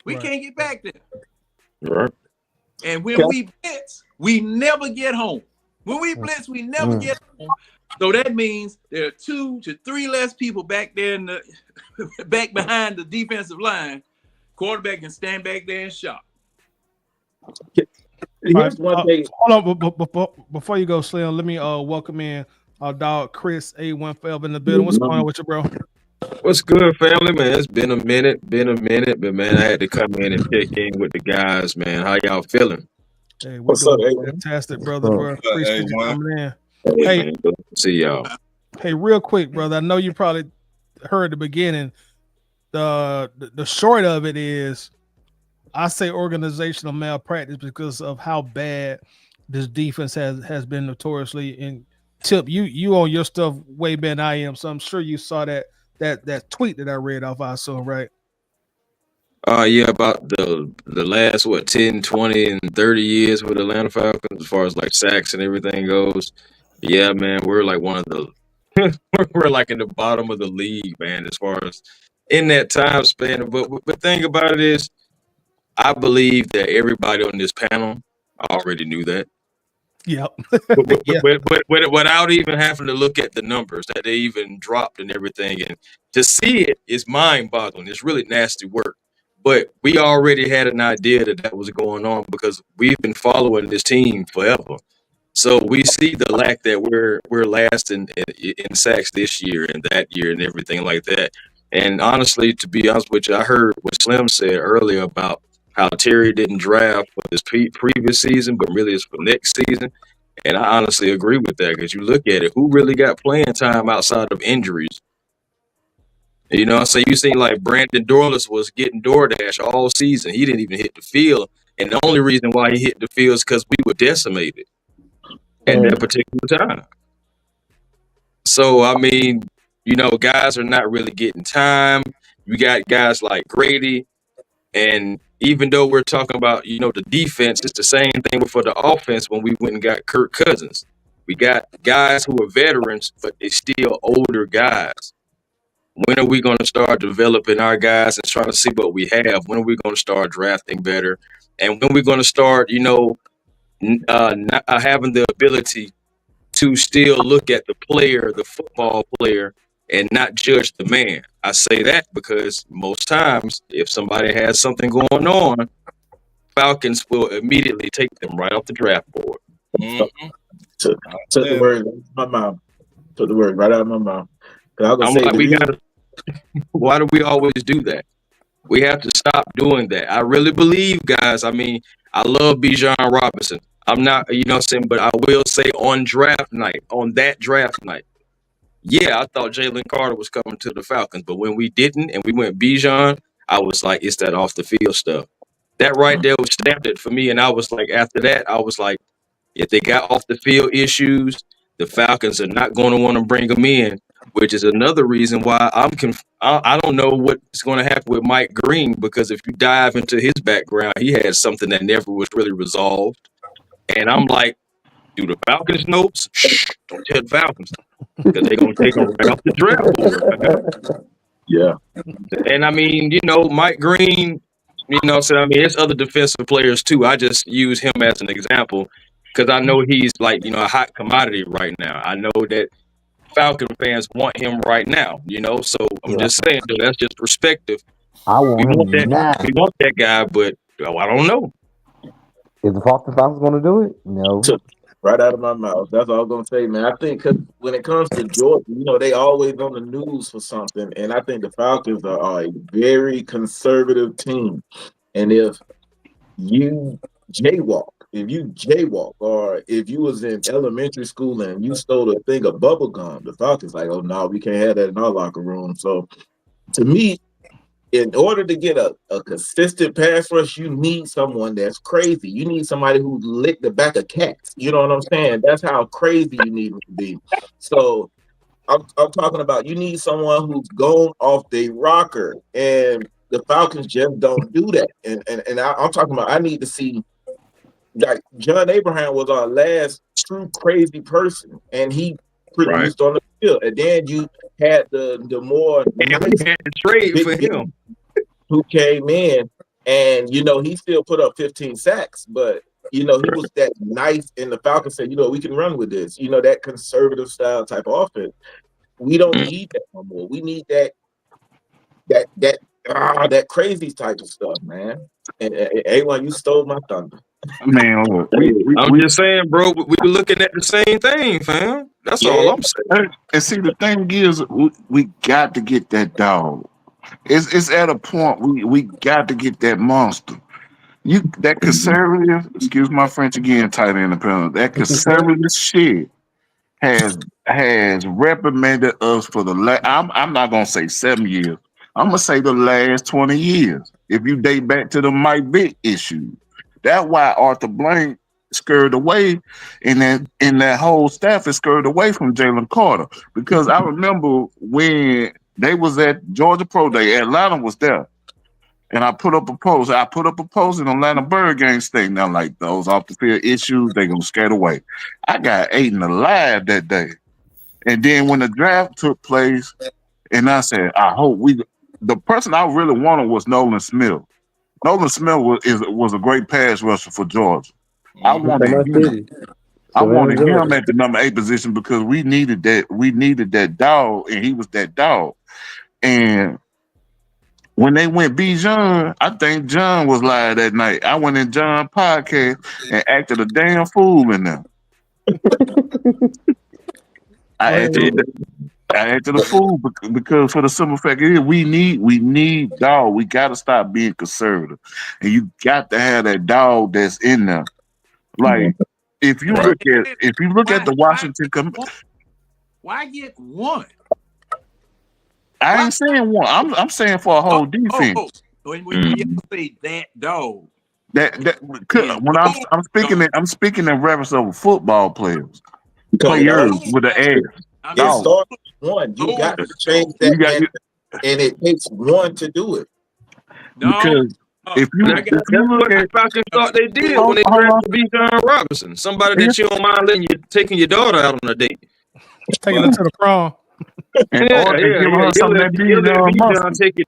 We can't get back there. Right. And when we blitz, we never get home. When we blitz, we never get home. So that means there are 2 to 3 less people back there back behind the defensive line. Quarterback can stand back there and shot. Here's one thing. Hold on, before you go, Slim, let me welcome in our dog Chris A112 in the building. What's going on with you, bro? What's good, family, man? It's been a minute, but man, I had to come in and check in with the guys, man. How y'all feeling? Hey, we're What's up, doing A1? fantastic, brother, bro. Appreciate you coming in. Hey, man, good to see y'all. Hey, real quick, brother. I know you probably heard the beginning. The short of it is, I say organizational malpractice because of how bad this defense has been notoriously. In Tip, you on your stuff way better than I am, so I'm sure you saw that tweet that I read off. I assume, right? Yeah, about the last 10, 20, and 30 years with Atlanta Falcons, as far as like sacks and everything goes. Yeah, man, we're like one of the we're like in the bottom of the league, man, as far as in that time span. But the thing about it is, I believe that everybody on this panel already knew that. Yep. but without even having to look at the numbers that they even dropped and everything, and to see it is mind-boggling. It's really nasty work. But we already had an idea that was going on because we've been following this team forever. So we see the lack that we're last in sacks this year and that year and everything like that. And honestly, to be honest with you, I heard what Slim said earlier about how Terry didn't draft for this previous season, but really it's for next season. And I honestly agree with that because you look at it, who really got playing time outside of injuries? So you seen like Brandon Dorless was getting DoorDash all season. He didn't even hit the field. And the only reason why he hit the field is because we were decimated at that particular time. So, guys are not really getting time. You got guys like Grady. And even though we're talking about, the defense, it's the same thing for the offense when we went and got Kirk Cousins. We got guys who are veterans, but they're still older guys. When are we going to start developing our guys and trying to see what we have? When are we going to start drafting better? And when we're going to start, not having the ability to still look at the player, the football player, and not judge the man. I say that because most times, if somebody has something going on, Falcons will immediately take them right off the draft board. Mm-hmm. Took the word out of my mouth. Took the word right out of my mouth. Why do we always do that? We have to stop doing that. I really believe, guys. I love Bijan Robinson. I'm not, but I will say on that draft night, yeah, I thought Jalen Carter was coming to the Falcons, but when we didn't and we went Bijan, I was like, it's that off the field stuff. That right there was stamped it for me, and I was like, after that, I was like, if they got off the field issues, the Falcons are not going to want to bring them in, which is another reason why I don't know what's going to happen with Mike Green, because if you dive into his background, he had something that never was really resolved. And I'm like, do the Falcons notes? Shh, don't tell the Falcons, because they're going to take them right off the draft board. Yeah. And Mike Green, there's other defensive players too. I just use him as an example because I know he's like, a hot commodity right now. I know that Falcon fans want him right now, so I'm just saying, that's just perspective. I We want want him now. that. We want that guy, but I don't know. Is the Falcons going to do it? No. Took right out of my mouth. That's all I'm gonna say, man. I think 'cause when it comes to Georgia, they always on the news for something, and I think the Falcons are a very conservative team. And if you jaywalk, or if you was in elementary school and you stole a thing of bubble gum, the Falcons like, oh no, we can't have that in our locker room. So to me, in order to get a consistent pass rush, you need someone that's crazy. You need somebody who licked the back of cats. You know what I'm saying? That's how crazy you need them to be. So I'm talking about you need someone who's gone off the rocker, and the Falcons just don't do that. And I'm talking about I need to see, like, John Abraham was our last true crazy person, and he produced on the field. And then you had the more and we had to trade for him, who came in, and he still put up 15 sacks, but he was that nice, and the Falcons said, we can run with this, that conservative style type of offense. We don't need that no more. We need that crazy type of stuff, man. And A1, you stole my thunder. Man, look, I'm just saying, bro, we were looking at the same thing, fam. That's all I'm saying. And see, the thing is, we got to get that dog. It's at a point we got to get that monster. That conservative, excuse my French again, tight end apparently. That conservative shit has reprimanded us for the I'm not gonna say 7 years. I'm gonna say the last 20 years. If you date back to the Mike Vick issue, that's why Arthur Blank scurried away, and that whole staff is scurried away from Jalen Carter. Because I remember when they was at Georgia Pro Day, Atlanta was there, and I put up a post. I put up a post in Atlanta Bird Games thing. Now, like, those off the field issues, they gonna skate away. I got eaten alive that day, and then when the draft took place, and I said, I hope the person I really wanted was Nolan Smith. Nolan Smith was a great pass rusher for Georgia. I wanted him at the number 8 position because we needed that. We needed that dog, and he was that dog. And when they went Bijan, I think John was live that night. I went in John's podcast and acted a damn fool in there. I acted a fool because for the simple fact is we need dog. We got to stop being conservative, and you got to have that dog that's in there. Like if you look at the Washington, why get one? I ain't saying one. I'm saying for a whole defense. When you say that dog, when I'm speaking in reference of football players with the ass. It starts with one. You got to change that, and it takes one to do it. Because if you look at Falcons thought they did when they drafted Bijan Robinson, somebody that you don't mind letting you taking your daughter out on a date, taking her to the prom. Take your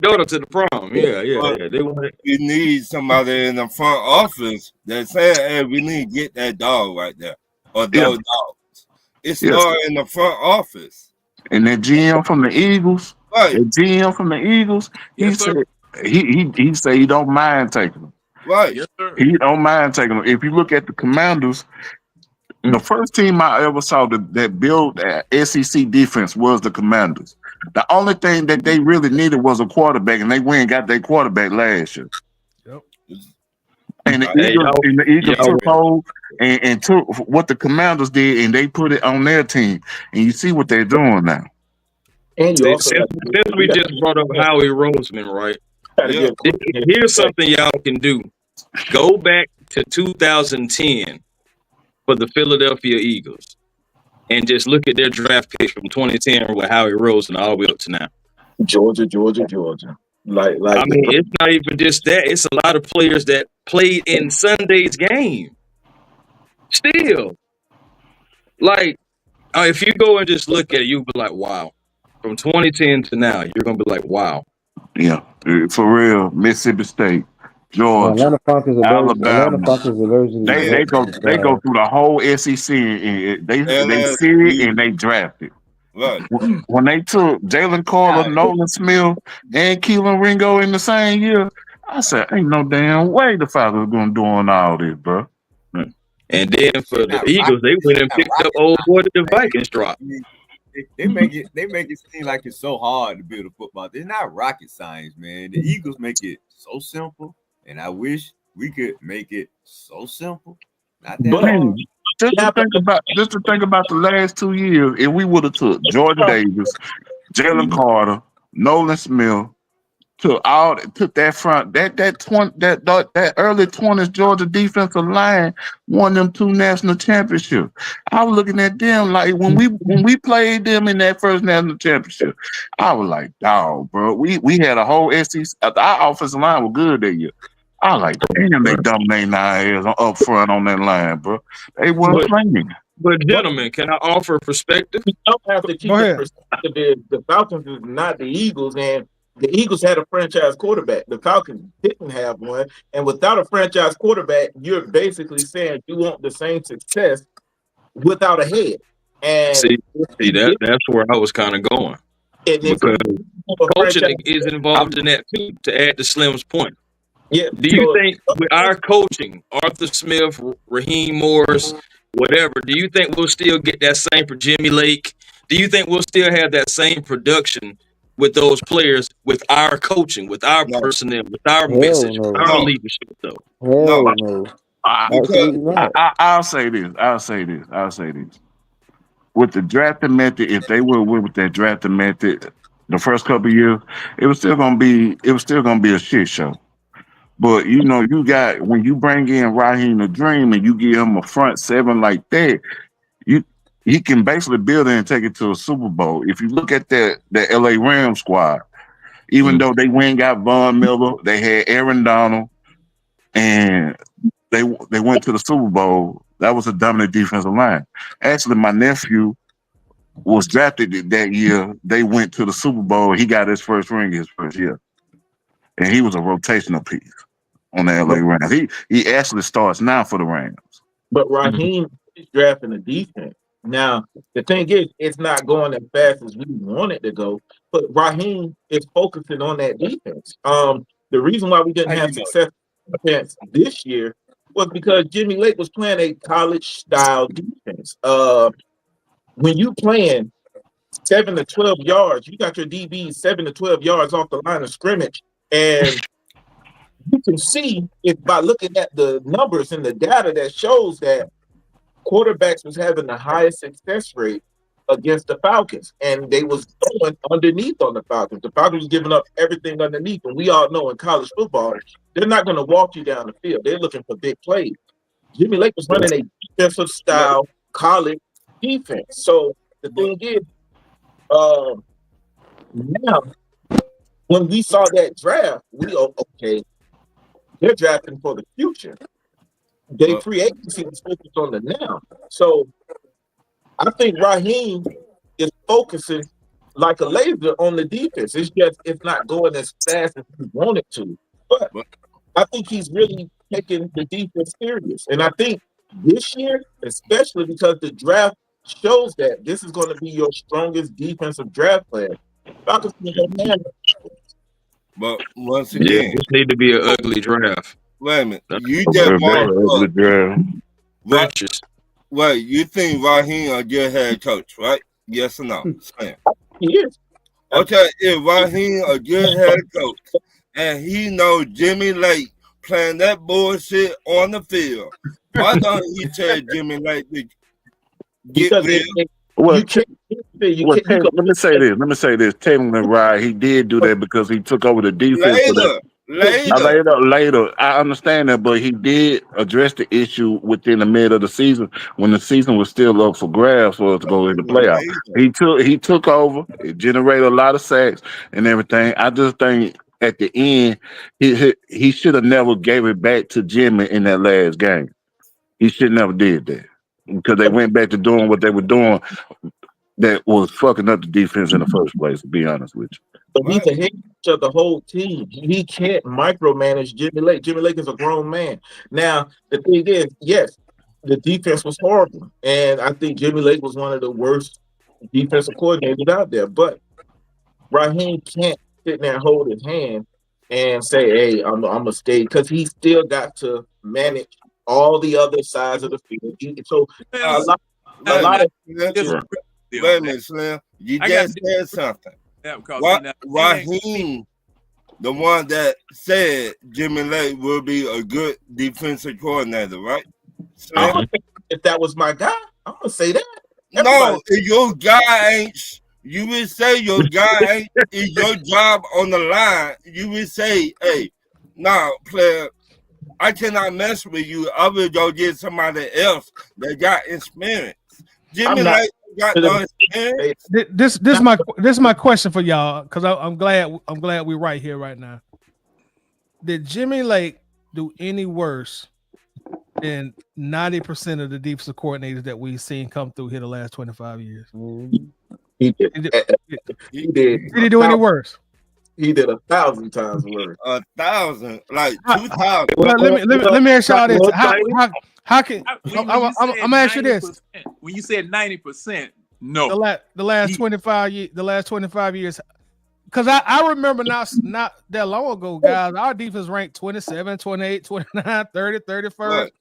daughter to the prom. Yeah. They want it. You need somebody in the front office that said, "Hey, we need to get that dog right there," or those dogs. It started in the front office. And that GM from the Eagles, he said he said he don't mind taking them. Right. Yes, sir. He don't mind taking them. If you look at the Commanders, the first team I ever saw that built that SEC defense was the Commanders. The only thing that they really needed was a quarterback, and they went and got their quarterback last year. Yep. And the Eagles took hold and took what the Commanders did, and they put it on their team. And you see what they're doing now. And you also since we just brought up Howie Roseman, right? Yeah. Here's something y'all can do. Go back to 2010 for the Philadelphia Eagles and just look at their draft pick from 2010 with Howie Roseman all the way up to now. Georgia. Like I mean, it's not even just that. It's a lot of players that played in Sunday's game. Still, like, if you go and just look at it, you'll be like, wow. From 2010 to now, you're going to be like, wow. Yeah, for real. Mississippi State, Georgia, Alabama. They go through the whole SEC, and they see it and they draft it. Right. When they took Jalen Carter, Nolan Smith, and Keelan Ringo in the same year, I said, ain't no damn way the Falcons gonna doing all this, bro. And then for the Not Eagles, they went and not picked up rocket old boy that the science, man. Vikings dropped. I mean, they make it seem like it's so hard to build a football. It's not rocket science, man. The Eagles make it so simple, and I wish we could make it so simple. Not that But hard. Just to think about the last 2 years, if we would have took Jordan Davis, Jalen Carter, Nolan Smith, took that front that early 20s Georgia defensive line won them 2 national championships. I was looking at them like when we played them in that first national championship, I was like, dog, bro. We had a whole SEC. Our offensive line was good that year. I was like, damn, they dominating our ass up front on that line, bro. They weren't playing. But gentlemen, can I offer a perspective? you don't have to keep the perspective is the Falcons is not the Eagles, and the Eagles had a franchise quarterback. The Falcons didn't have one, and without a franchise quarterback, you're basically saying you want the same success without a head. And see that's where I was kind of going, because coaching is involved in that too. To add to Slim's point, yeah. Do you think with our coaching, Arthur Smith, Raheem Morris, whatever, do you think we'll still get that same for Jimmy Lake? Do you think we'll still have that same production with those players, with our coaching, with our personnel, with our message, with our leadership, though? No. I'll say this. With the drafting method, if they would went with that drafting method the first couple of years, it was still gonna be a shit show. But you got, when you bring in Raheem the Dream and you give him a front seven like that, he can basically build it and take it to a Super Bowl. If you look at the LA Rams squad, even though they went and got Von Miller, they had Aaron Donald, and they went to the Super Bowl. That was a dominant defensive line. Actually, my nephew was drafted that year. They went to the Super Bowl. He got his first ring his first year, and he was a rotational piece on the LA Rams. He actually starts now for the Rams. But Raheem is drafting a defense. Now, the thing is, it's not going as fast as we want it to go, but Raheem is focusing on that defense. The reason why we didn't have success defense this year was because Jimmy Lake was playing a college-style defense. When you playing 7 to 12 yards, you got your DBs 7 to 12 yards off the line of scrimmage, and you can see it by looking at the numbers and the data that shows that quarterbacks was having the highest success rate against the Falcons, and they was going underneath on the Falcons. The Falcons was giving up everything underneath, and we all know in college football, they're not going to walk you down the field. They're looking for big plays. Jimmy Lake was running a defensive style college defense. So the thing is, now when we saw that draft, they're drafting for the future. They free agency was focused on the now. So I think Raheem is focusing like a laser on the defense. It's not going as fast as we want it to. But I think he's really taking the defense serious. And I think this year, especially because the draft shows that this is going to be your strongest defensive draft player. But once again, this need to be an ugly draft. Wait a minute. You just ugly draft. Righteous. Wait, you think Raheem a good head coach, right? Yes or no? He is. Okay, if Raheem a good head coach and he knows Jimmy Lake playing that bullshit on the field, why don't he tell Jimmy Lake to get rid let me say this. Technically, right, he did do that because he took over the defense. Later. I understand that, but he did address the issue within the middle of the season when the season was still up for grabs for us to go into the playoffs. He took over. It generated a lot of sacks and everything. I just think at the end, he should have never gave it back to Jimmy in that last game. He should never did that because they went back to doing what they were doing that was fucking up the defense in the first place, to be honest with you. But he's the head coach of the whole team. He can't micromanage Jimmy Lake. Jimmy Lake is a grown man. Now, the thing is, yes, the defense was horrible. And I think Jimmy Lake was one of the worst defensive coordinators out there, but Raheem can't sit there and hold his hand and say, "Hey, I'm gonna stay," because he still got to manage all the other sides of the field. So a lot of Wait a minute, Slim. You just said something. Raheem, the one that said Jimmy Lake will be a good defensive coordinator, right? Slim? If that was my guy, I'm gonna say that. No, if your guy ain't. You would say your guy ain't. Is your job on the line? You would say, "Hey, nah, player, I cannot mess with you. I will go get somebody else that got experience." Jimmy Lake got no experience. This is my question for y'all, because I'm glad we're right here right now. Did Jimmy Lake do any worse than 90% of the defensive coordinators that we've seen come through here the last 25 years? He did. He did. Did he do any worse? He did 1,000 times worse. 1,000, like 2,000. Well, let me ask y'all this: How can I'm gonna ask you this? When you said 90%, no. The last 25 years, because I remember not that long ago, guys, our defense ranked 27, 28, 29, 30, 31st. Right.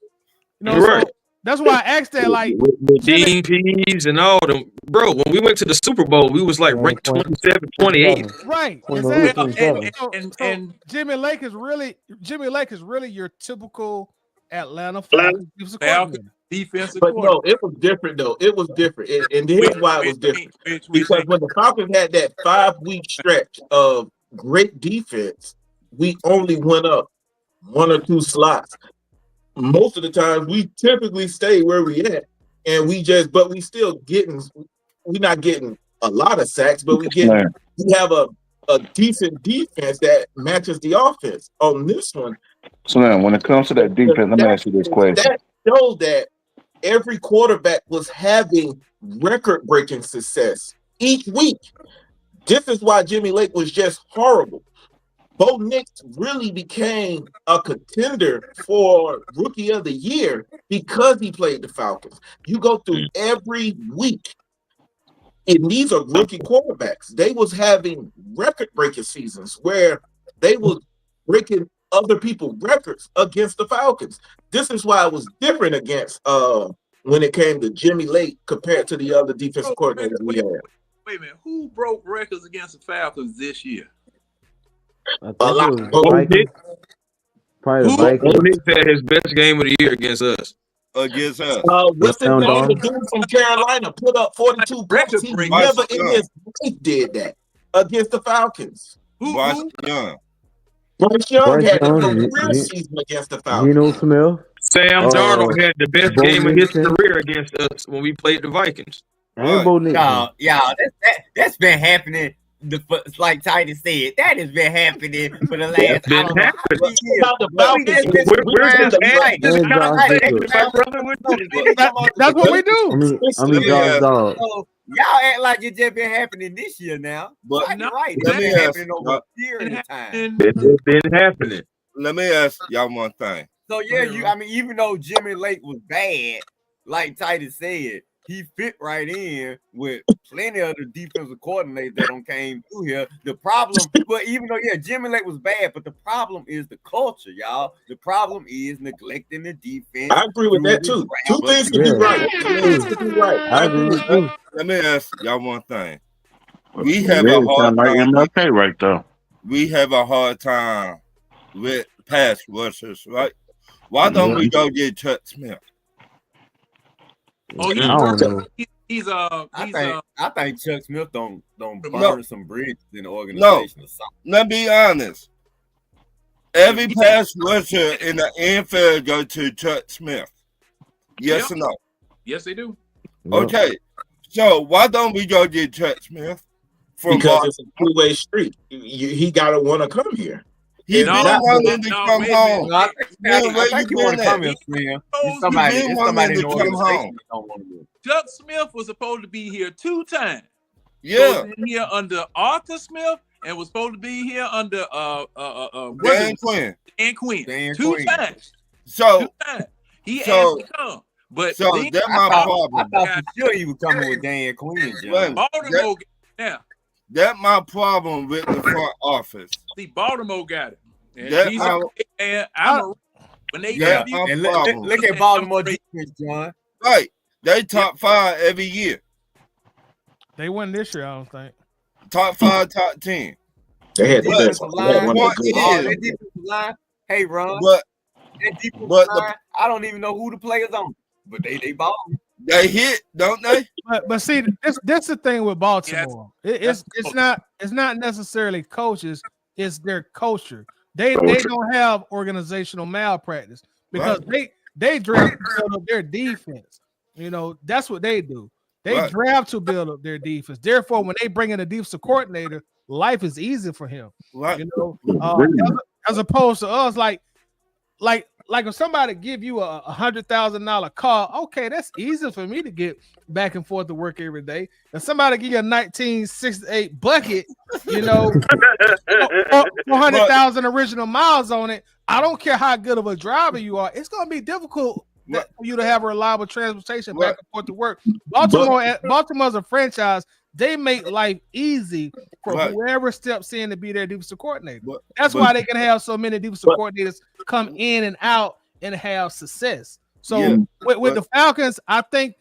You know, so that's why I asked that. Like Gene Pease and all them, bro. When we went to the Super Bowl, we was like ranked 27, 28. Right. And Jimmy Lake is really your typical Atlanta Falcons defensive but no, it was different though. It was different, and here's why it was different. Because when the Falcons had that 5-week stretch of great defense, we only went up 1 or 2 slots. Most of the time, we typically stay where we at, and we're not getting a lot of sacks, but we have a decent defense that matches the offense. On this one, so now when it comes to that defense, let me ask you this question. That shows that every quarterback was having record-breaking success each week. This is why Jimmy Lake was just horrible. Bo Nix really became a contender for Rookie of the Year because he played the Falcons. You go through every week, and these are rookie quarterbacks. They was having record-breaking seasons where they was breaking other people's records against the Falcons. This is why it was different against when it came to Jimmy Lake compared to the other defensive coordinators we had. Wait a minute, who broke records against the Falcons this year? A lot. Probably the Vikings. Bo Nix had his best game of the year against us. What's his name? The dude from Carolina put up 42 points. He never in his life did that against the Falcons. Bryce Young. Bryce Young had a career season against the Falcons. Geno Smith. Sam Darnold had the best game of his career against us when we played the Vikings. That's been happening. Like Titus said, that has been happening for the last. That's what we do. I mean, dog. Y'all act like it just been happening this year now. But right, it's been happening over a period of time. It's been happening. Let me ask y'all one thing. So yeah, even though Jimmy Lake was bad, like Titus said, he fit right in with plenty of the defensive coordinators that came through here. The problem, but even though Jimmy Lake was bad, but the problem is the culture, y'all. The problem is neglecting the defense. I agree with that too. Two things to be right. I agree with you. Let me ask y'all one thing. We have a hard like time. MLK right though. We have a hard time with pass rushers, right? Why don't we go get Chuck Smith? Oh, I think Chuck Smith don't burn some bridges in the organization. No, let's be honest. Every pass rusher in the NFL go to Chuck Smith. Yes or no? Yes, they do. Okay, so why don't we go get Chuck Smith? Because it's a two-way street. He gotta want to come here. He's not wanting to come home. I think you want to come here, Slim. Somebody in the organization don't want to do it. Chuck Smith was supposed to be here 2 times. Yeah. Here under Arthur Smith and was supposed to be here under Dan Quinn. Dan Quinn. 2 times. So 2 times. He asked to come. But So then that's I my thought problem. for sure he was coming with Dan Quinn, John. Wait, Baltimore got it now. That's my problem with the front office. See, Baltimore got it. And That he's my- and I'm a when they Yeah, give you I'm And problem. look at Baltimore defense, John. Right. They top 5 every year. They won this year, I don't think. Top 5, top 10. They had the But best. the They had one of point the good Oh, is- that defensive line. Hey, Ron. But That defensive but the- line, I don't even know who the players on, but they ball. they hit, don't they? But see, this the thing with Baltimore. It's not necessarily coaches, it's their culture. They don't have organizational malpractice because they draft to build up their defense. You know, that's what they do. They Right. draft to build up their defense. Therefore, when they bring in a defensive coordinator, life is easy for him. Right. You know, as opposed to us, like if somebody give you a $100,000 car, okay, that's easy for me to get back and forth to work every day. If somebody give you a 1968 bucket, you know, 400,000 original miles on it, I don't care how good of a driver you are, it's going to be difficult for you to have a reliable transportation back and forth to work. Baltimore's a franchise. They make life easy for whoever steps in to be their defensive coordinator. That's why they can have so many defensive coordinators come in and out and have success. So with the Falcons, I think,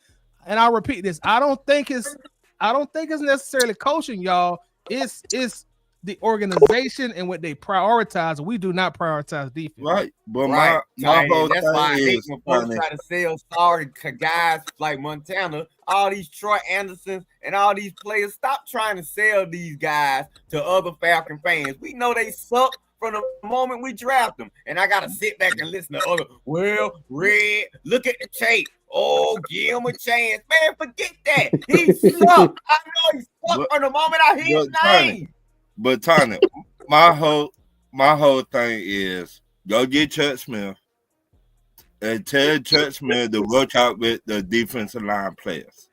and I'll repeat this, I don't think it's necessarily coaching, y'all. It's the organization and what they prioritize. We do not prioritize defense. Right. But Right. my whole That's why I thing hate is when folks try to sell sorry guys like Montana, all these Troy Andersons and all these players. Stop trying to sell these guys to other Falcon fans. We know they suck from the moment we draft them. And I got to sit back and listen to other, Red, look at the tape. Oh, give him a chance. Man, forget that. He sucked. I know he sucked from the moment I hear his name. But Tony, my whole thing is go get Chuck Smith and tell Chuck Smith to work out with the defensive line players.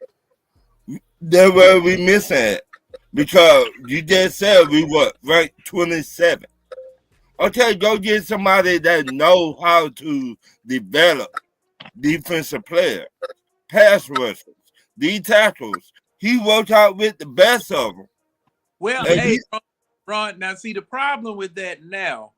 That's where we miss at. Because you just said we were ranked 27. Okay, go get somebody that knows how to develop defensive players, pass rushers, D tackles. He worked out with the best of them. Well, And hey, Ron, now see the problem with that now,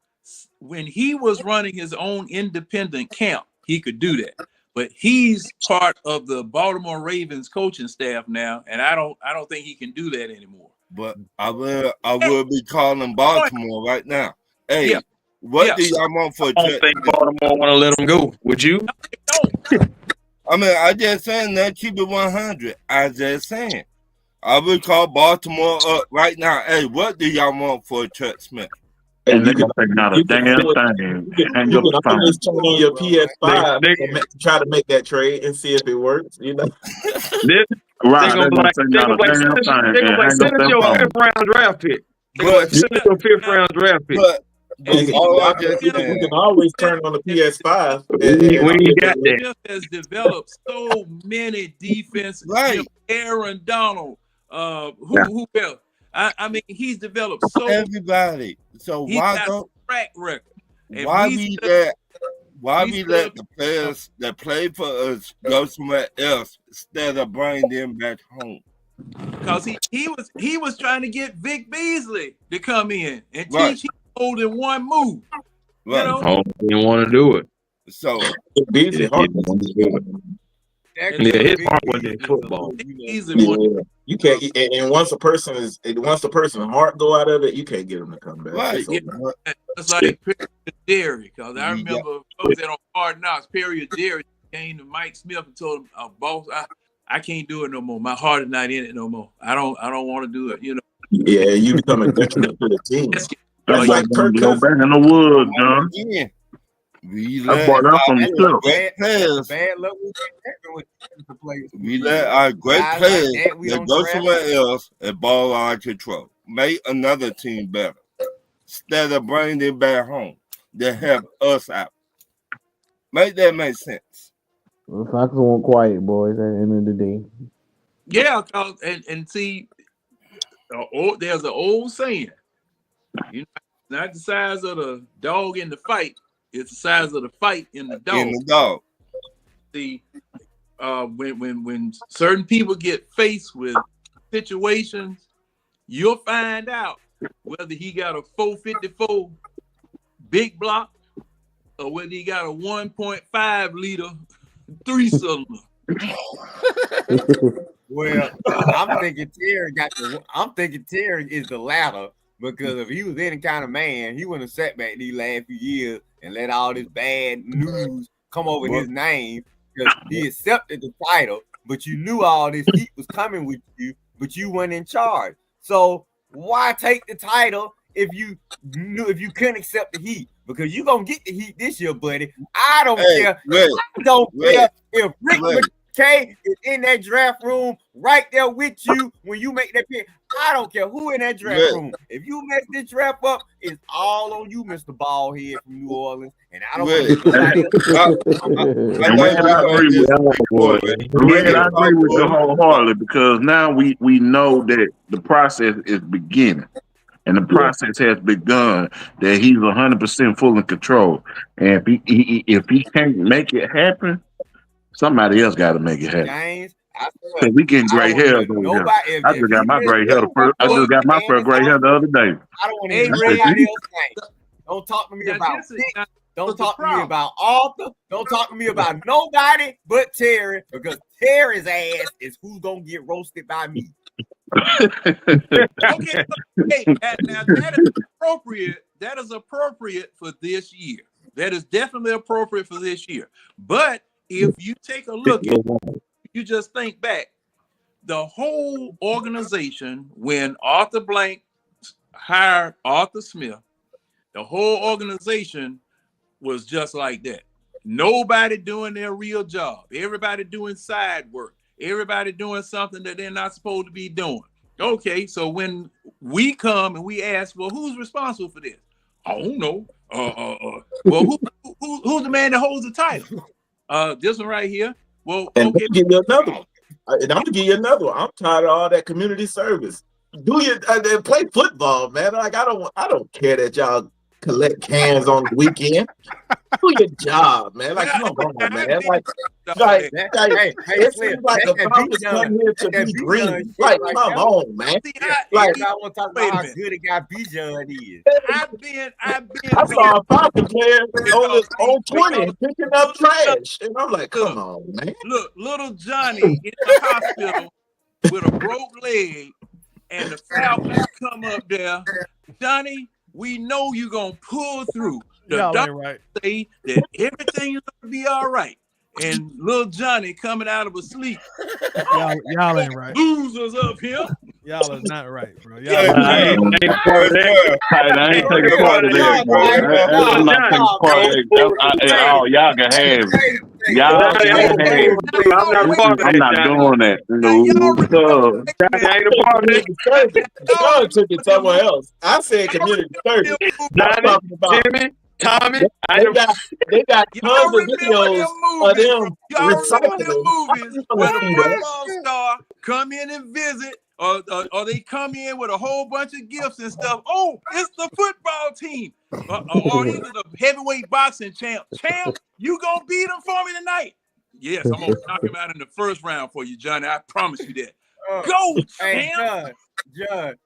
when he was running his own independent camp, he could do that. But he's part of the Baltimore Ravens coaching staff now, and I don't think he can do that anymore. But I will be calling Baltimore right now. Hey, what do y'all want for? I don't think Baltimore want to let him go. Would you? I mean, I just saying that keep it 100. I just saying. I will call Baltimore up right now. Hey, what do y'all want for Chuck Smith? And they can take out a damn thing. And You your can always turn on your PS5 and try to make that trade and see if it works. You know, Right, They're gonna send us your 5th round draft pick. Send us your 5th round draft pick. and you can always turn on the PS5 when you got that. Smith has developed so many defenses. Right. Aaron Donald. Who else? I mean, he's developed so everybody. So he's why got don't a track record. And why we we still- let the players that play for us go somewhere else instead of bring them back home? Because he was trying to get Vic Beasley to come in and Right. teach him more than one move. Right. You know? Oh, he didn't want to do it. So busy. His heart wasn't in football. You can't. And once a person's heart go out of it, you can't get them to come back. right. It's like Perry, because I remember folks that on Hard Knocks, Perry Derry came to Mike Smith and told him, boss, I can't do it no more. My heart is not in it no more. I don't want to do it, you know. Yeah, you become a detriment to the team. That's like Kirk go Cousins. back in the woods, John. Yeah. We I let brought up our from the great players. Bad luck with the players. We let our great Guys players like that, we that don't go draft. somewhere else and ball out of control. Make another team better instead of bringing them back home. They help us out. Make that make sense. The Falcons want quiet, boys. At the end of the day, Yeah, cause and see, there's an old saying, you know, not the size of the dog in the fight, it's the size of the fight in the dog. In the dog. See, when certain people get faced with situations, you'll find out whether he got a 454 big block or whether he got a 1.5 liter 3-cylinder. Well, I'm thinking Terry is the latter, because if he was any kind of man, he wouldn't have sat back these last few years and let all this bad news come over his name, because he accepted the title, but you knew all this heat was coming with you, but you weren't in charge. So why take the title if you couldn't accept the heat? Because you're gonna get the heat this year, buddy. I don't care. I don't care if Rick McKay is in that draft room right there with you when you make that pick. I don't care who in that draft room. If you mess this draft up, it's all on you, Mr. Ballhead from New Orleans. And I don't I agree with you wholeheartedly, because now we know that the process is beginning. And the process has begun, that he's 100% full in control. And if he can't make it happen, somebody else got to make it happen. James, So we getting gray hair. I just got my gray hair. I just got my first gray hair the other day. I don't want to hear nobody else think. Don't talk to me about Dick. Don't talk to me about Arthur. Don't talk to me about nobody but Terry, because Terry's ass is who's gonna get roasted by me. Okay, now that is appropriate. That is appropriate for this year. That is definitely appropriate for this year. But if you take a look at, you just think back, the whole organization, when Arthur Blank hired Arthur Smith, the whole organization was just like that. Nobody doing their real job. Everybody doing side work. Everybody doing something that they're not supposed to be doing. Okay, so when we come and we ask, well, who's responsible for this? I don't know. Well, who's the man that holds the title? This one right here. Well, and okay. give you another one. And I'm gonna give you another one. I'm tired of all that community service. Do you play football, man? Like I don't care that y'all collect cans on the weekend. Do your job, man. Like come on, man. It seems like the Falcons come here to be green. Like come on, man. Like I want to talk about how good a guy Bijan is. I saw a Falcon player on 20 picking up trash, and I'm like, come on, man. Look, little Johnny in the hospital with a broke leg, and the Falcons come up there. Johnny, we know you're gonna pull through. The doctor say that everything is gonna be all right. And little Johnny coming out of a sleep. Y'all ain't right. Losers up here. Y'all is not right, bro. I ain't taking part of that, bro. I'm not taking part of that. Oh, y'all can have it. Y'all can have it. I'm not doing that. Y'all took it somewhere else. I said community service. Tommy, they got tons of videos of them recycling. Movies where the football star come in and visit, or they come in with a whole bunch of gifts and stuff. Oh, it's the football team, or either the heavyweight boxing champ. Champ, you gonna beat them for me tonight? Yes, I'm gonna knock him out in the first round for you, Johnny. I promise you that. Go, champ. Judge,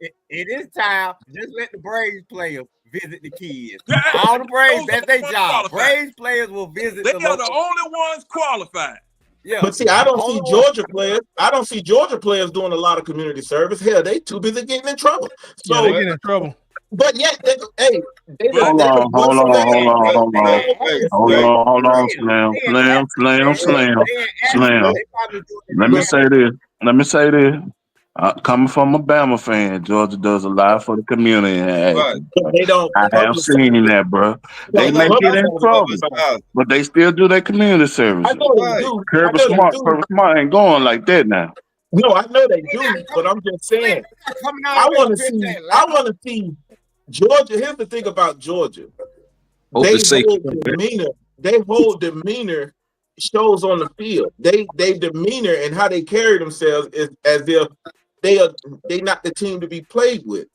it is time. Just let the Braves players visit the kids. All the Braves, that's their job. Braves players will visit. They are the only ones qualified. Yeah, but see, I don't see Georgia players. I don't see Georgia players doing a lot of community service. Hell, they too busy getting in trouble. So they get in trouble. But yet, hold on, Slam. Let me say this. Coming from a Bama fan, Georgia does a lot for the community. They don't. I have seen that, bro. They may get in trouble, but they still do their community service. I know they do. Kirby Smart ain't going like that now. No, I know they do, but I'm just saying. I want to see Georgia. Here's the thing about Georgia. They hold demeanor shows on the field. They demeanor and how they carry themselves is as if they not the team to be played with.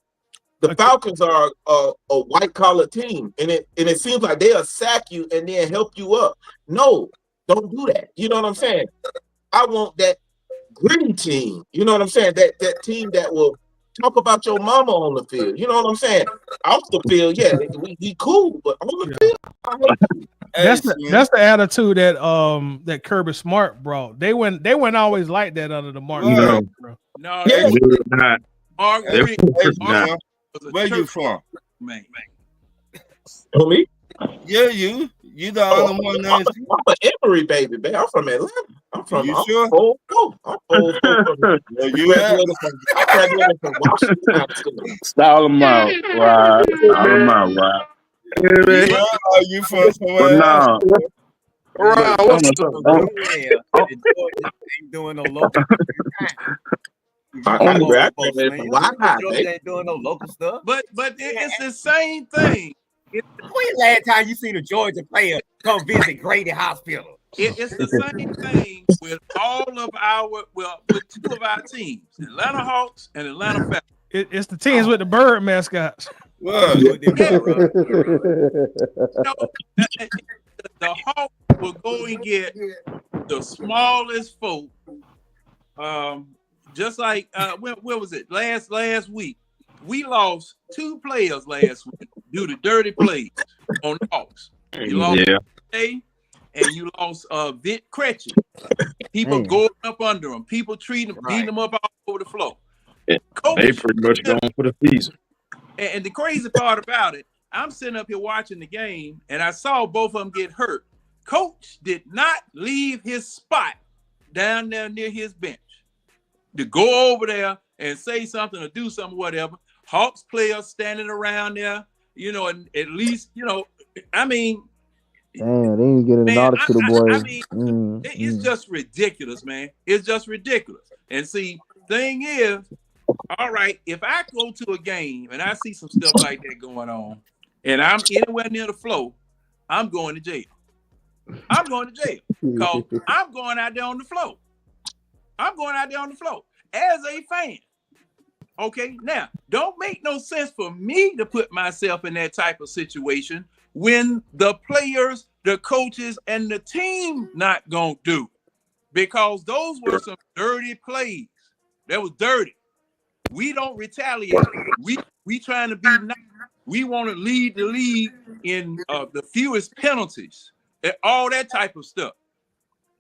The Falcons are a white collar team, and it seems like they'll sack you and then help you up. No, Don't do that. You know what I'm saying? I want that gritty team. You know what I'm saying? That team that will talk about your mama on the field. You know what I'm saying? Off the field, yeah, we cool, but on the field, I hate you. That's the attitude that that Kirby Smart brought. They went always like that under the Mark. No. Bro. No, Yeah. it's Not. Mark They're Richt not. was a Where you church from? man. For me, Yeah, you the only one that's I'm an Emory baby, man. I'm from Atlanta. I'm sure? full. I'm full. Where you at? I graduated from Washington High School. Style them out, right? Style them out, right? Yeah, are you from But somewhere else? no, Right, but what's on up, the- on- yeah. And Georgia ain't doing no local. I graduated from Washington, Georgia baby. ain't doing no local stuff. But it's the same thing. When the last time you seen a Georgia player come visit Grady Hospital? It's the same thing with with two of our teams, Atlanta Hawks and Atlanta Falcons. It's the teams with the bird mascots. What? The Hawks will go and get the smallest folk. Just like when was it? Last week. We lost 2 players last week due to dirty plays on the Hawks. You lost Jay and you lost Vic Cretchy. People going up under them, people treating them, beating them up all over the floor. Coach, They pretty much gone for the season. and the crazy part about it, I'm sitting up here watching the game and I saw both of them get hurt. Coach did not leave his spot down there near his bench to go over there and say something or do something, whatever. Hawks players standing around there, and at least, I mean, Damn, they ain't getting an man, order to the boy. I mean, it's just ridiculous, man. It's just ridiculous. And see, thing is, all right, if I go to a game and I see some stuff like that going on, and I'm anywhere near the floor, I'm going to jail. I'm going to jail because I'm going out there on the floor. I'm going out there on the floor as a fan. Okay, now don't make no sense for me to put myself in that type of situation when the players, the coaches, and the team not gonna do, because those were some dirty plays. That was dirty. We don't retaliate. We trying to be nice. We want to lead the league in the fewest penalties, and all that type of stuff.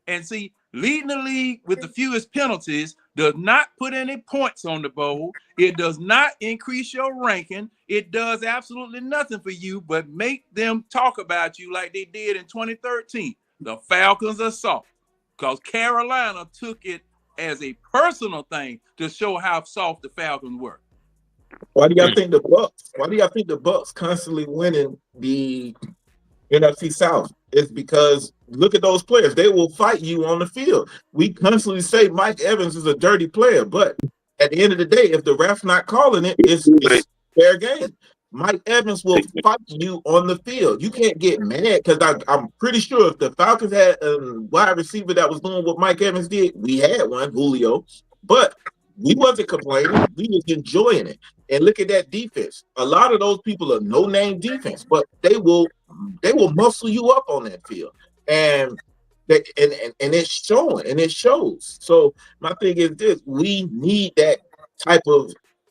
And see, leading the league with the fewest penalties does not put any points on the board. It does not increase your ranking. It does absolutely nothing for you but make them talk about you like they did in 2013. The Falcons are soft because Carolina took it as a personal thing to show how soft the Falcons were. Why do y'all think the Bucks? Why do y'all think the Bucks constantly winning the NFC South? It's because look at those players. They will fight you on the field. We constantly say Mike Evans is a dirty player, but at the end of the day, if the ref's not calling it, it's fair game. Mike Evans will fight you on the field. You can't get mad because I'm pretty sure if the Falcons had a wide receiver that was doing what Mike Evans did, we had one, Julio, but we wasn't complaining. We was enjoying it. And look at that defense. A lot of those people are no-name defense, but they will muscle you up on that field. And it's showing and it shows. So my thing is this: we need that type of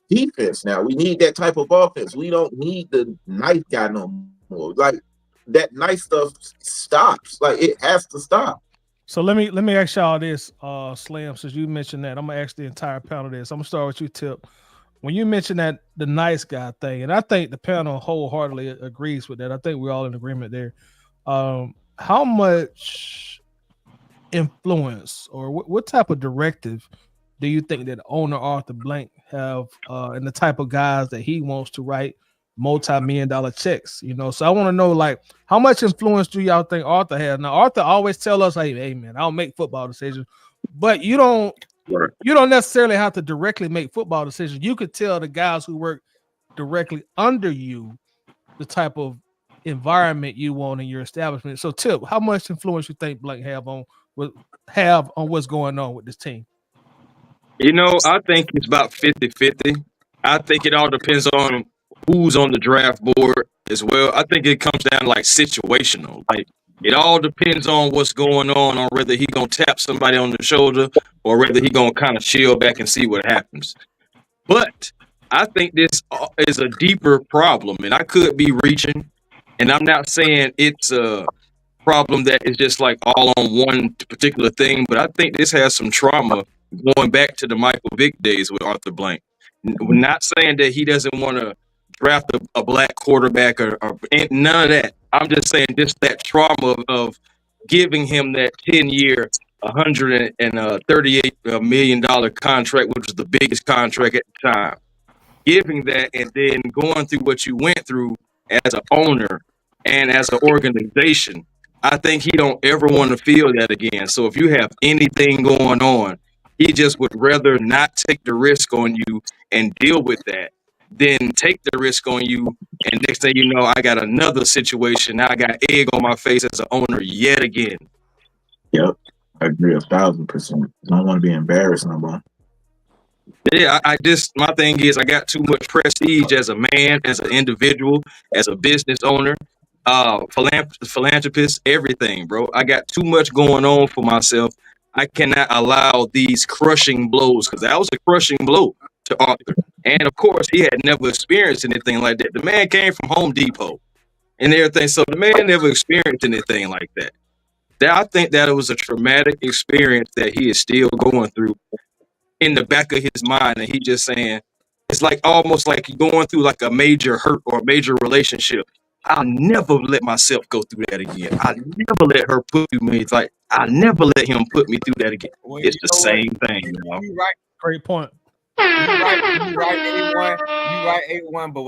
defense now. We need that type of offense. We don't need the nice guy no more. Like that nice stuff stops. Like it has to stop. So let me ask y'all this, Slim, since you mentioned that. I'm gonna ask the entire panel this. I'm gonna start with you, Tip. When you mentioned that the nice guy thing, and I think the panel wholeheartedly agrees with that. I think we're all in agreement there. How much influence or what type of directive do you think that owner Arthur Blank have and the type of guys that he wants to write multi-million-dollar checks? So I want to know, like, how much influence do y'all think Arthur has? Now, Arthur always tell us, hey man, I don't make football decisions, but you don't necessarily have to directly make football decisions. You could tell the guys who work directly under you the type of environment you want in your establishment. So, Tip, how much influence you think Blank have on what's going on with this team? I think it's about 50-50. I think it all depends on who's on the draft board as well. I think it comes down like situational. Like It all depends on what's going on whether he gonna tap somebody on the shoulder or whether he gonna kind of chill back and see what happens. But I think this is a deeper problem, and I could be reaching. And I'm not saying it's a problem that is just like all on one particular thing, but I think this has some trauma going back to the Michael Vick days with Arthur Blank. We're not saying that he doesn't want to draft a black quarterback or none of that. I'm just saying just that trauma of giving him that 10-year, $138 million contract, which was the biggest contract at the time. Giving that and then going through what you went through as an owner and as an organization, I think he don't ever want to feel that again. So if you have anything going on, he just would rather not take the risk on you and deal with that than take the risk on you. And next thing you know, I got another situation. Now I got egg on my face as an owner yet again. Yep, I agree 1,000%. Don't want to be embarrassed no more. Yeah, I just, my thing is I got too much prestige as a man, as an individual, as a business owner, philanthropist, everything, bro. I got too much going on for myself. I cannot allow these crushing blows, because that was a crushing blow to Arthur. And of course, he had never experienced anything like that. The man came from Home Depot and everything. So the man never experienced anything like that. I think that it was a traumatic experience that he is still going through in the back of his mind, and he just saying it's like almost like going through like a major hurt or a major relationship. I'll never let myself go through that again. I'll never let her put me. It's like I'll never let him put me through that again. Well, it's the same thing, you know. You right. Great point. You right, A1. But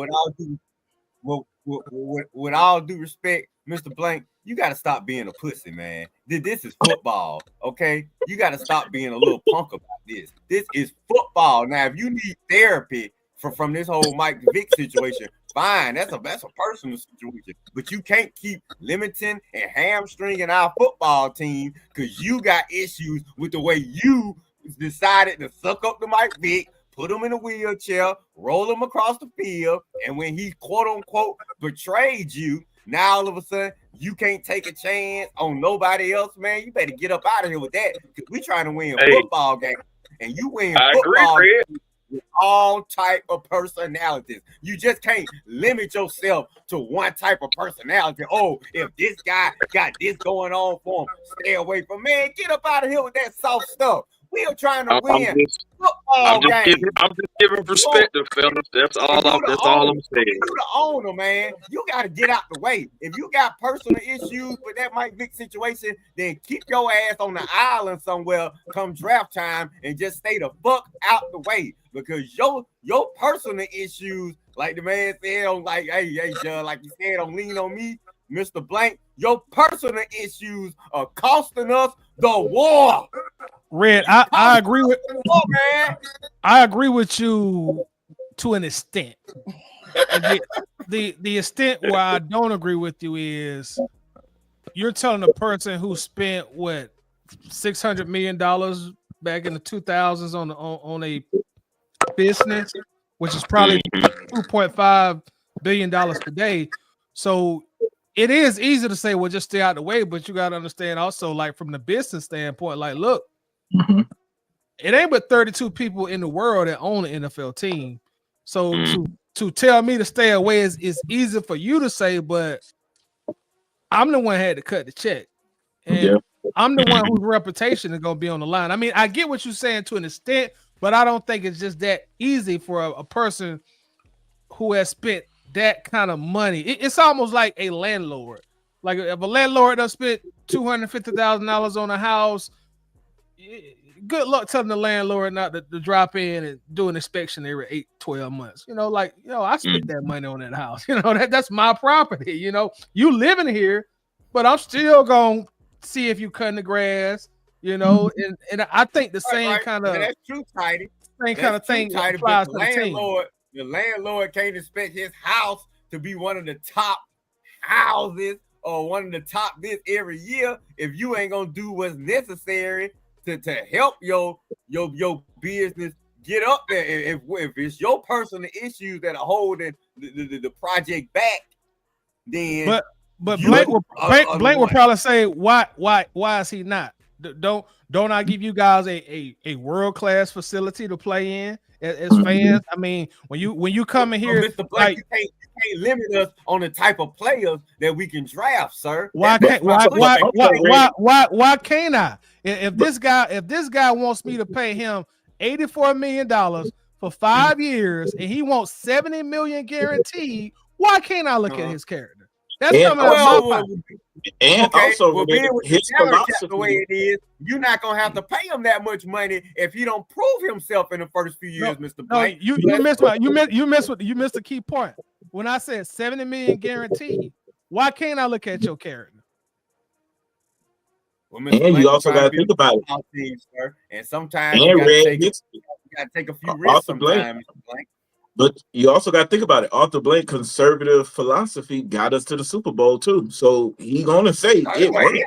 with all due respect, Mr. Blank, you got to stop being a pussy, man. This is football, okay? You got to stop being a little punk about this. This is football. Now, if you need therapy from this whole Mike Vick situation, fine. That's a personal situation. But you can't keep limiting and hamstringing our football team because you got issues with the way you decided to suck up to Mike Vick, put him in a wheelchair, roll him across the field, and when he quote-unquote betrayed you, now all of a sudden you can't take a chance on nobody else, man. You better get up out of here with that because we trying to win football games, and you win football games with all type of personalities. You just can't limit yourself to one type of personality. Oh, if this guy got this going on for him, stay away from, man. Get up out of here with that soft stuff. We are trying to win football games. I'm just giving perspective, fellas. That's all I'm saying. You're the owner, man. You got to get out the way. If you got personal issues with that Mike Vick situation, then keep your ass on the island somewhere come draft time and just stay the fuck out the way. Because your personal issues, like the man said, on like, hey, John, like you said, don't lean on me, Mr. Blank. Your personal issues are costing us the war. Red, I agree with I agree with you to an extent. The extent where I don't agree with you is you're telling a person who spent what $600 million back in the 2000s on a business, which is probably $2.5 billion today. So it is easy to say, well, just stay out of the way, but you got to understand also, like from the business standpoint, like, look, it ain't but 32 people in the world that own an NFL team. So to tell me to stay away is easy for you to say, but I'm the one who had to cut the check. And I'm the one whose reputation is going to be on the line. I mean, I get what you're saying to an extent, but I don't think it's just that easy for a person who has spent that kind of money. It's almost like a landlord. Like if a landlord does spent $250,000 on a house, good luck telling the landlord not to drop in and do an inspection every 8-12 months. You know, like, I spent that money on that house. That's my property. You living here, but I'm still going to see if you cutting the grass, and I think the same kind of that's true, Tidy. Same kind of thing applies to the team. The landlord can't expect his house to be one of the top houses or one of the top this every year if you ain't gonna do what's necessary to help your business get up there. If it's your personal issues that are holding the project back, then But Blank will probably say, why is he not? Don't I give you guys a world class facility to play in as fans? I mean, when you come in here, Mr. Blank, you can't limit us on the type of players that we can draft, sir. Why can't I? If this guy wants me to pay him $84 million for 5 years and he wants $70 million guaranteed, why can't I look at his character? That's coming out of my pocket. And also, being with his the philosophy, the way it is, you're not gonna have to pay him that much money if he don't prove himself in the first few years, Mr. Blank. You missed a key point. When I said $70 million guaranteed, why can't I look at your character? Well, and you also got to think about it. Team, sir. And sometimes you got to take a few risks sometimes. But you also got to think about it. Arthur Blank conservative philosophy got us to the Super Bowl too. So he gonna say it worked.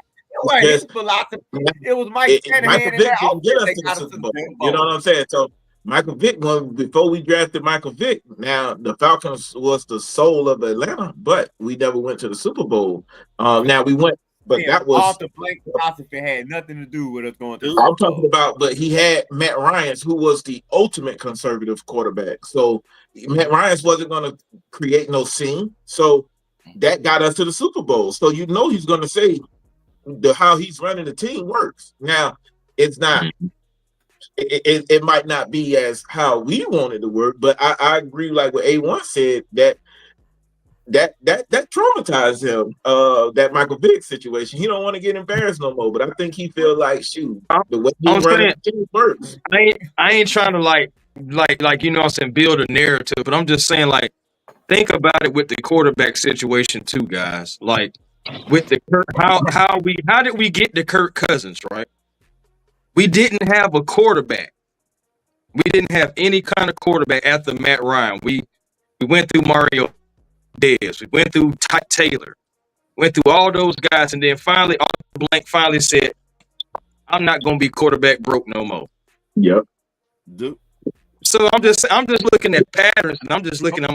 His philosophy. It was Mike Michael Vick didn't get us to the Super Bowl. You know what I'm saying? So Michael Vick, before we drafted Michael Vick, now the Falcons was the soul of Atlanta, but we never went to the Super Bowl. Now we went. But that was Arthur Blank philosophy had nothing to do with us going to. I'm talking about, but he had Matt Ryan's, who was the ultimate conservative quarterback. So Matt Ryan's wasn't going to create no scene. So that got us to the Super Bowl. So you know he's going to say how he's running the team works. Now it's not. It might not be as how we want it to work, but I agree. Like what A1 said, that traumatized him. That Michael Vick situation. He don't want to get embarrassed no more. But I think he feel like shoot, the way he running the team works. I ain't trying to like you know what I'm saying, build a narrative, but I'm just saying, like, think about it with the quarterback situation too, guys. Like with the how did we get to Kirk Cousins, right? We didn't have a quarterback. We didn't have any kind of quarterback after Matt Ryan. We went through Mario Dez. We went through Ty Taylor. Went through all those guys, and then finally, Arthur Blank finally said, "I'm not going to be quarterback broke no more." Yep. So I'm just looking at patterns, and I'm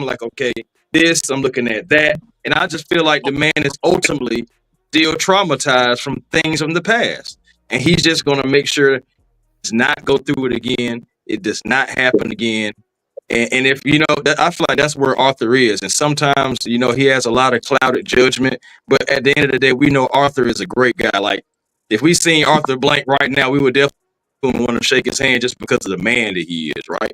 like, okay, this. I'm looking at that, and I just feel like the man is ultimately still traumatized from things from the past, and he's just going to make sure does not go through it again. It does not happen again. And if, you know, I feel like that's where Arthur is. And sometimes, you know, he has a lot of clouded judgment. But at the end of the day, we know Arthur is a great guy. Like, if we seen Arthur Blank right now, we would definitely want to shake his hand just because of the man that he is, right?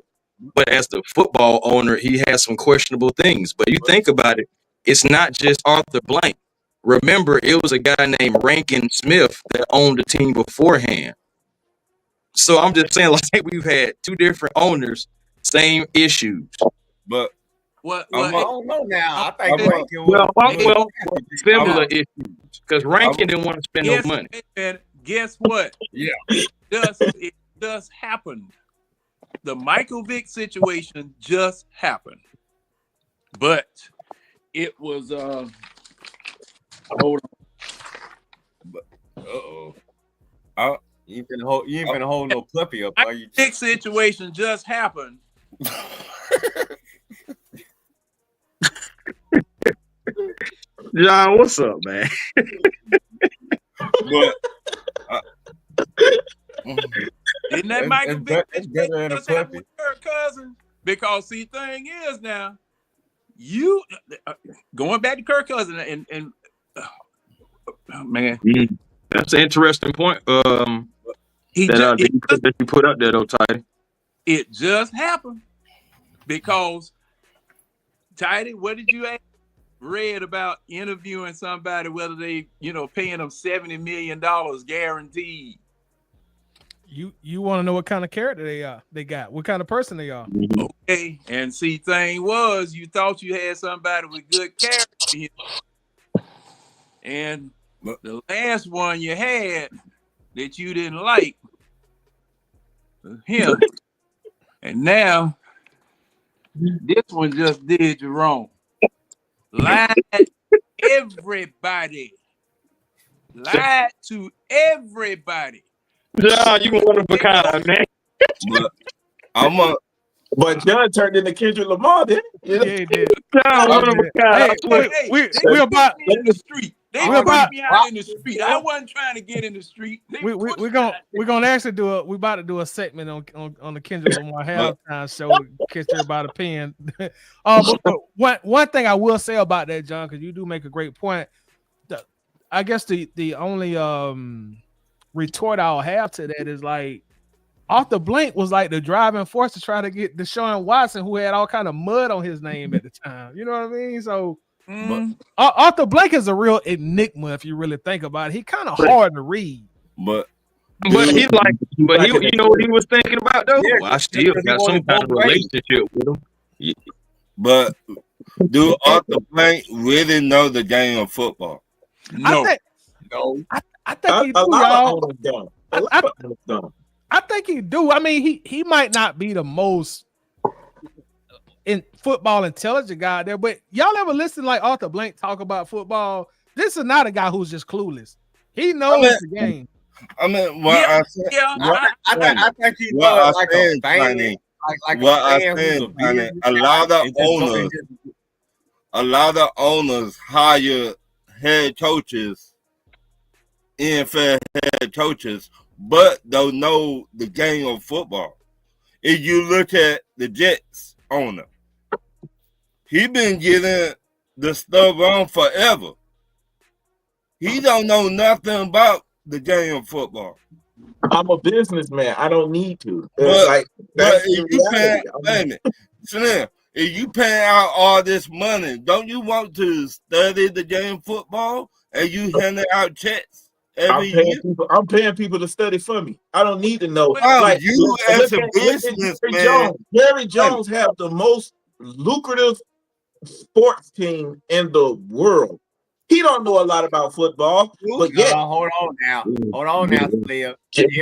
But as the football owner, he has some questionable things. But you think about it, it's not just Arthur Blank. Remember, it was a guy named Rankin Smith that owned the team beforehand. So I'm just saying, like, we've had two different owners, same issues. But I don't know now. I think Rankin well, similar issues, because Rankin didn't want to spend no money. And guess what? Yeah, it does happen. The Michael Vick situation just happened, but it was hold on. You ain't gonna hold no puppy up, are you? Vick situation just happened. John, what's up, man? but Isn't that Michael Vick? It's better than a puppy. With Kirk Cousins? Because see, thing is now, you going back to Kirk Cousins and man, that's an interesting point. That you put up there, though, Tidy. It just happened because Tidy, what did you read about interviewing somebody whether they, you know, paying them $70 million guaranteed? You want to know what kind of character they got, what kind of person they are. Okay, and see, thing was, you thought you had somebody with good character, and the last one you had that you didn't like was him, and now this one just did you wrong. Lied everybody. Lied to everybody. Yeah, you one of a kind, man. But John turned into Kendrick Lamar, didn't he? Yeah, he did. One of a kind. Hey, I swear. we about me in the street. They we about pushed me out in the street. I wasn't trying to get in the street. we're gonna actually do we about to do a segment on the Kendrick Lamar halftime show. Catch everybody pen. But one thing I will say about that, John, because you do make a great point. I guess the only retort I'll have to that is like Arthur Blank was like the driving force to try to get Deshaun Watson, who had all kind of mud on his name at the time. You know what I mean? So Arthur Blank is a real enigma if you really think about it. He kind of hard to read. But he you know what he was thinking about though? Yeah, I still got some kind of relationship with him. Yeah. But do Arthur Blank really know the game of football? No. I think he do, y'all. I think he do. I mean, he might not be the most in football intelligent guy there, but y'all ever listen like Arthur Blank talk about football? This is not a guy who's just clueless. He knows the game. I mean, I think he was like a fan. A lot of owners hire head coaches, NFL head coaches, but don't know the game of football. If you look at the Jets owner, he been getting the stuff wrong forever. He don't know nothing about the game of football. I'm a businessman. I don't need to. But if you paying out all this money, don't you want to study the game of football and you handing out checks every year? I'm paying people to study for me. I don't need to know. You as a businessman, Jerry Jones have the most lucrative sports team in the world. He don't know a lot about football, but yet. Hold on now, Leah.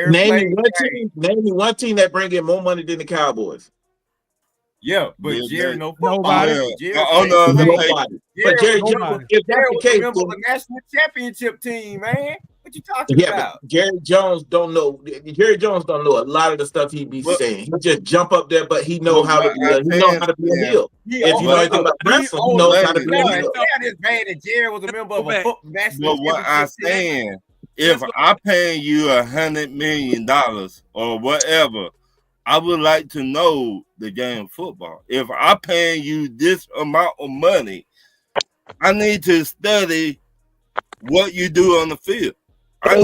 Name me one team that bring in more money than the Cowboys. Yeah, but Jerry no football. Nobody. But Jerry Jones, if that's the case, remember the national championship team, man. What you talking about? Jerry Jones don't know. Jerry Jones don't know a lot of the stuff he be saying. He just jump up there, but he know how to be. He know how to be a heel. If you know anything about wrestling, he knows how to be a heel. This man that Jerry was a member of a national. But what I'm saying, if I pay you $100 million or whatever, I would like to know the game of football. If I'm paying you this amount of money, I need to study what you do on the field. I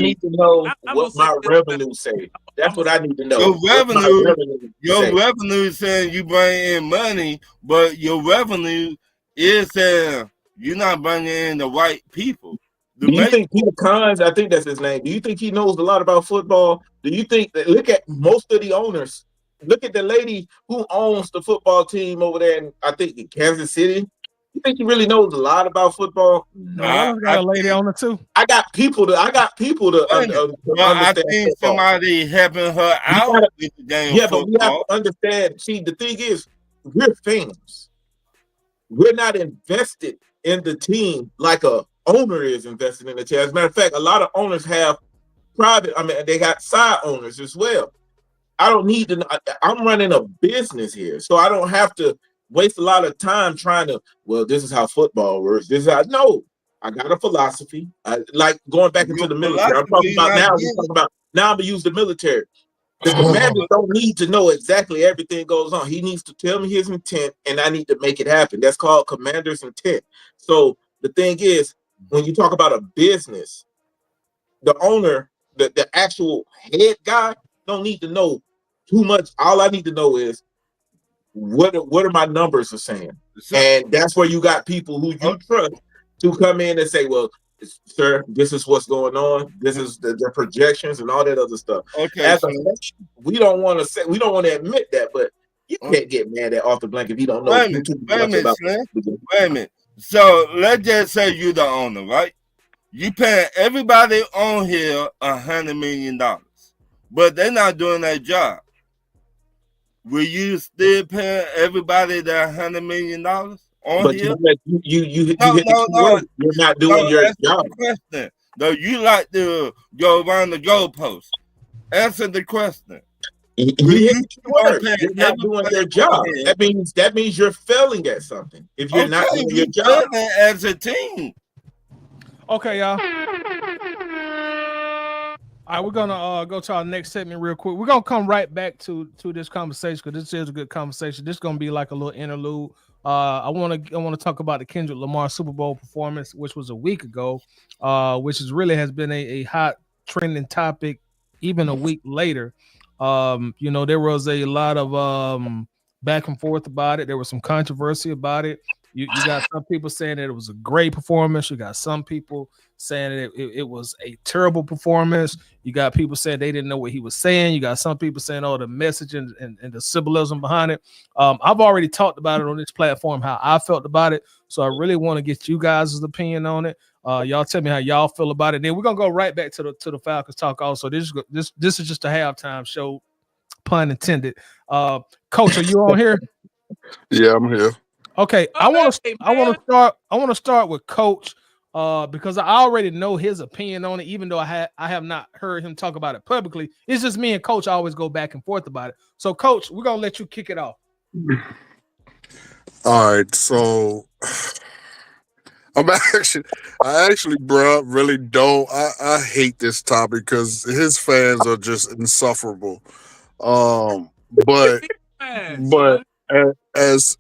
need to know what my revenue say. That's what I need to know. Your revenue is saying you bring in money, but your revenue is saying you're not bringing in the right people. Do you think Peter Cousins, I think that's his name, do you think he knows a lot about football? Do you think that, look at most of the owners, look at the lady who owns the football team over there in, I think, in Kansas City. You think he really knows a lot about football? No, I got a lady on it too. I got people to understand. I think somebody helping her out with the game. Yeah, but we have to understand. See, the thing is, we're fans. We're not invested in the team like a owner is invested in the team. As a matter of fact, a lot of owners have private. I mean, they got side owners as well. I don't need to. I'm running a business here, so I don't have to waste a lot of time trying to, well, this is how football works. This is how, no, I got a philosophy. Like going back into the military. I'm talking about now I'm gonna use the military. The commander don't need to know exactly everything goes on. He needs to tell me his intent and I need to make it happen. That's called commander's intent. So the thing is, when you talk about a business, the owner, the actual head guy don't need to know too much. All I need to know is what are my numbers are saying, and that's where you got people who you trust to come in and say, well, sir, this is what's going on, this is the projections and all that other stuff. Okay, we don't want to admit that, but you can't get mad at Arthur Blank if he don't know. Wait a minute. So let's just say you're the owner, right? You paying everybody on here $100 million, but they're not doing their job. Will you still pay everybody that $100 million on here? You're not doing your job. No, you like to go around the goalpost. Answer the question. You You hit the keep on word. paying You're not doing your everybody job. overhead. That means you're failing at something if you're not Okay, doing your we job. failing as a team. Okay, y'all. All right, we're gonna go to our next segment real quick. We're gonna come right back to this conversation because this is a good conversation. This is gonna be like a little interlude. I want to talk about the Kendrick Lamar Super Bowl performance, which was a week ago, which is really has been a hot trending topic even a week later. You know, there was a lot of back and forth about it. There was some controversy about it. You got some people saying that it was a great performance. You got some people saying that it was a terrible performance. You got people saying they didn't know what he was saying. You got some people saying, oh, the message and the symbolism behind it. I've already talked about it on this platform, how I felt about it. So I really want to get you guys' opinion on it. Y'all tell me how y'all feel about it. Then we're gonna go right back to the Falcons talk. Also, this is just a halftime show, pun intended. Coach, are you on here? Yeah, I'm here. Okay, I want to start with Coach because I already know his opinion on it, even though I have not heard him talk about it publicly. It's just me and Coach always go back and forth about it. So, Coach, we're gonna let you kick it off. All right, so I actually, bro, really don't. I hate this topic because his fans are just insufferable. But as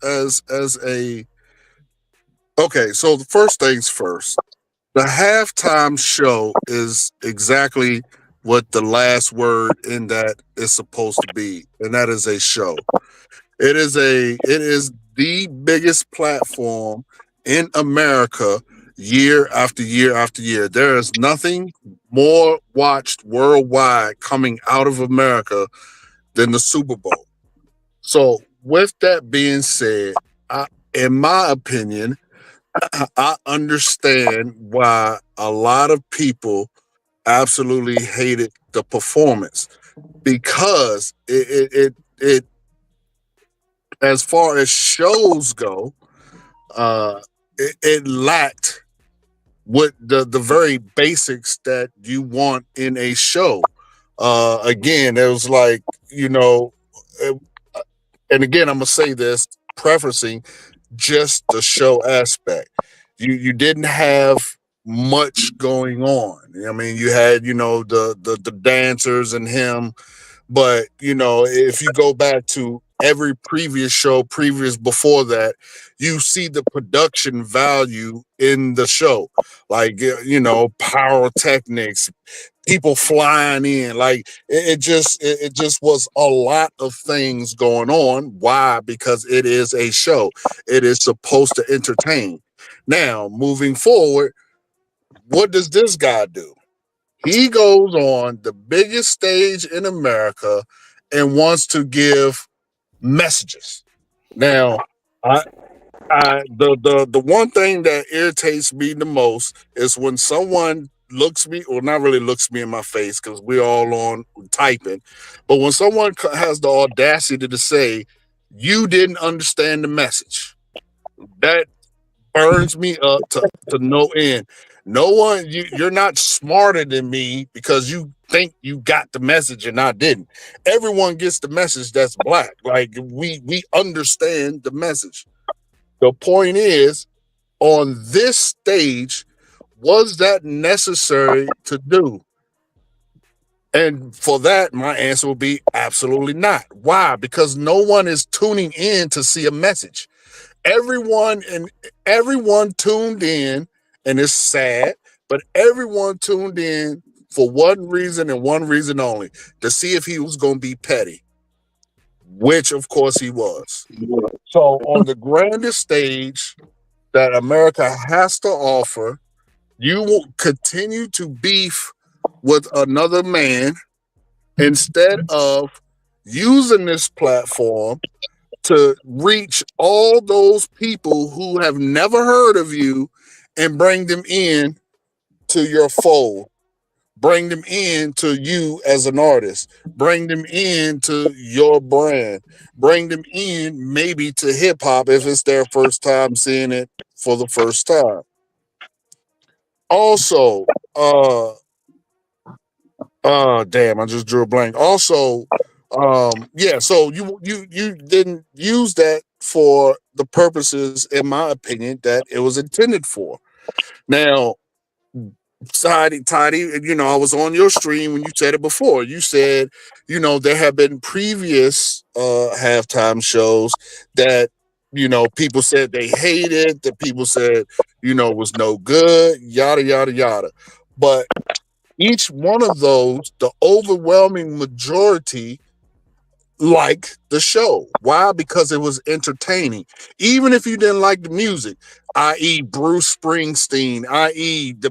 a okay, so the first things first. The halftime show is exactly what the last word in that is supposed to be, and that is a show. It is the biggest platform in America year after year after year. There is nothing more watched worldwide coming out of America than the Super Bowl. So with that being said, in my opinion, I understand why a lot of people absolutely hated the performance because it as far as shows go, it lacked what the very basics that you want in a show. Again, it was like, and again, I'm gonna say this, prefacing just the show aspect. You didn't have much going on. I mean, you had, the dancers and him, but if you go back to every previous show, previous before that, you see the production value in the show, like pyrotechnics, people flying in, like it just was a lot of things going on. Why? Because it is a show. It is supposed to entertain. Now, moving forward, what does this guy do? He goes on the biggest stage in America and wants to give messages. Now, the one thing that irritates me the most is when someone looks me, or not really looks me in my face, because we're all on typing, but when someone has the audacity to say, you didn't understand the message, that burns me up to no end. No one, you're not smarter than me because you think you got the message and I didn't. Everyone gets the message that's black. Like we understand the message. The point is, on this stage, was that necessary to do? And for that, my answer would be absolutely not. Why? Because no one is tuning in to see a message. Everyone tuned in, and it's sad, but everyone tuned in for one reason and one reason only, to see if he was going to be petty, which of course he was. So on the grandest stage that America has to offer, you will continue to beef with another man instead of using this platform to reach all those people who have never heard of you and bring them in to your fold. Bring them in to you as an artist. Bring them in to your brand. Bring them in maybe to hip hop if it's their first time seeing it for the first time. Also, damn, I just drew a blank. Also, Yeah, so you didn't use that for the purposes, in my opinion, that it was intended for. Now, Tidy, I was on your stream when you said it before. You said, there have been previous halftime shows that, people said they hated, that people said, was no good, yada, yada, yada. But each one of those, the overwhelming majority like the show. Why? Because it was entertaining. Even if you didn't like the music, i.e. Bruce Springsteen, i.e. the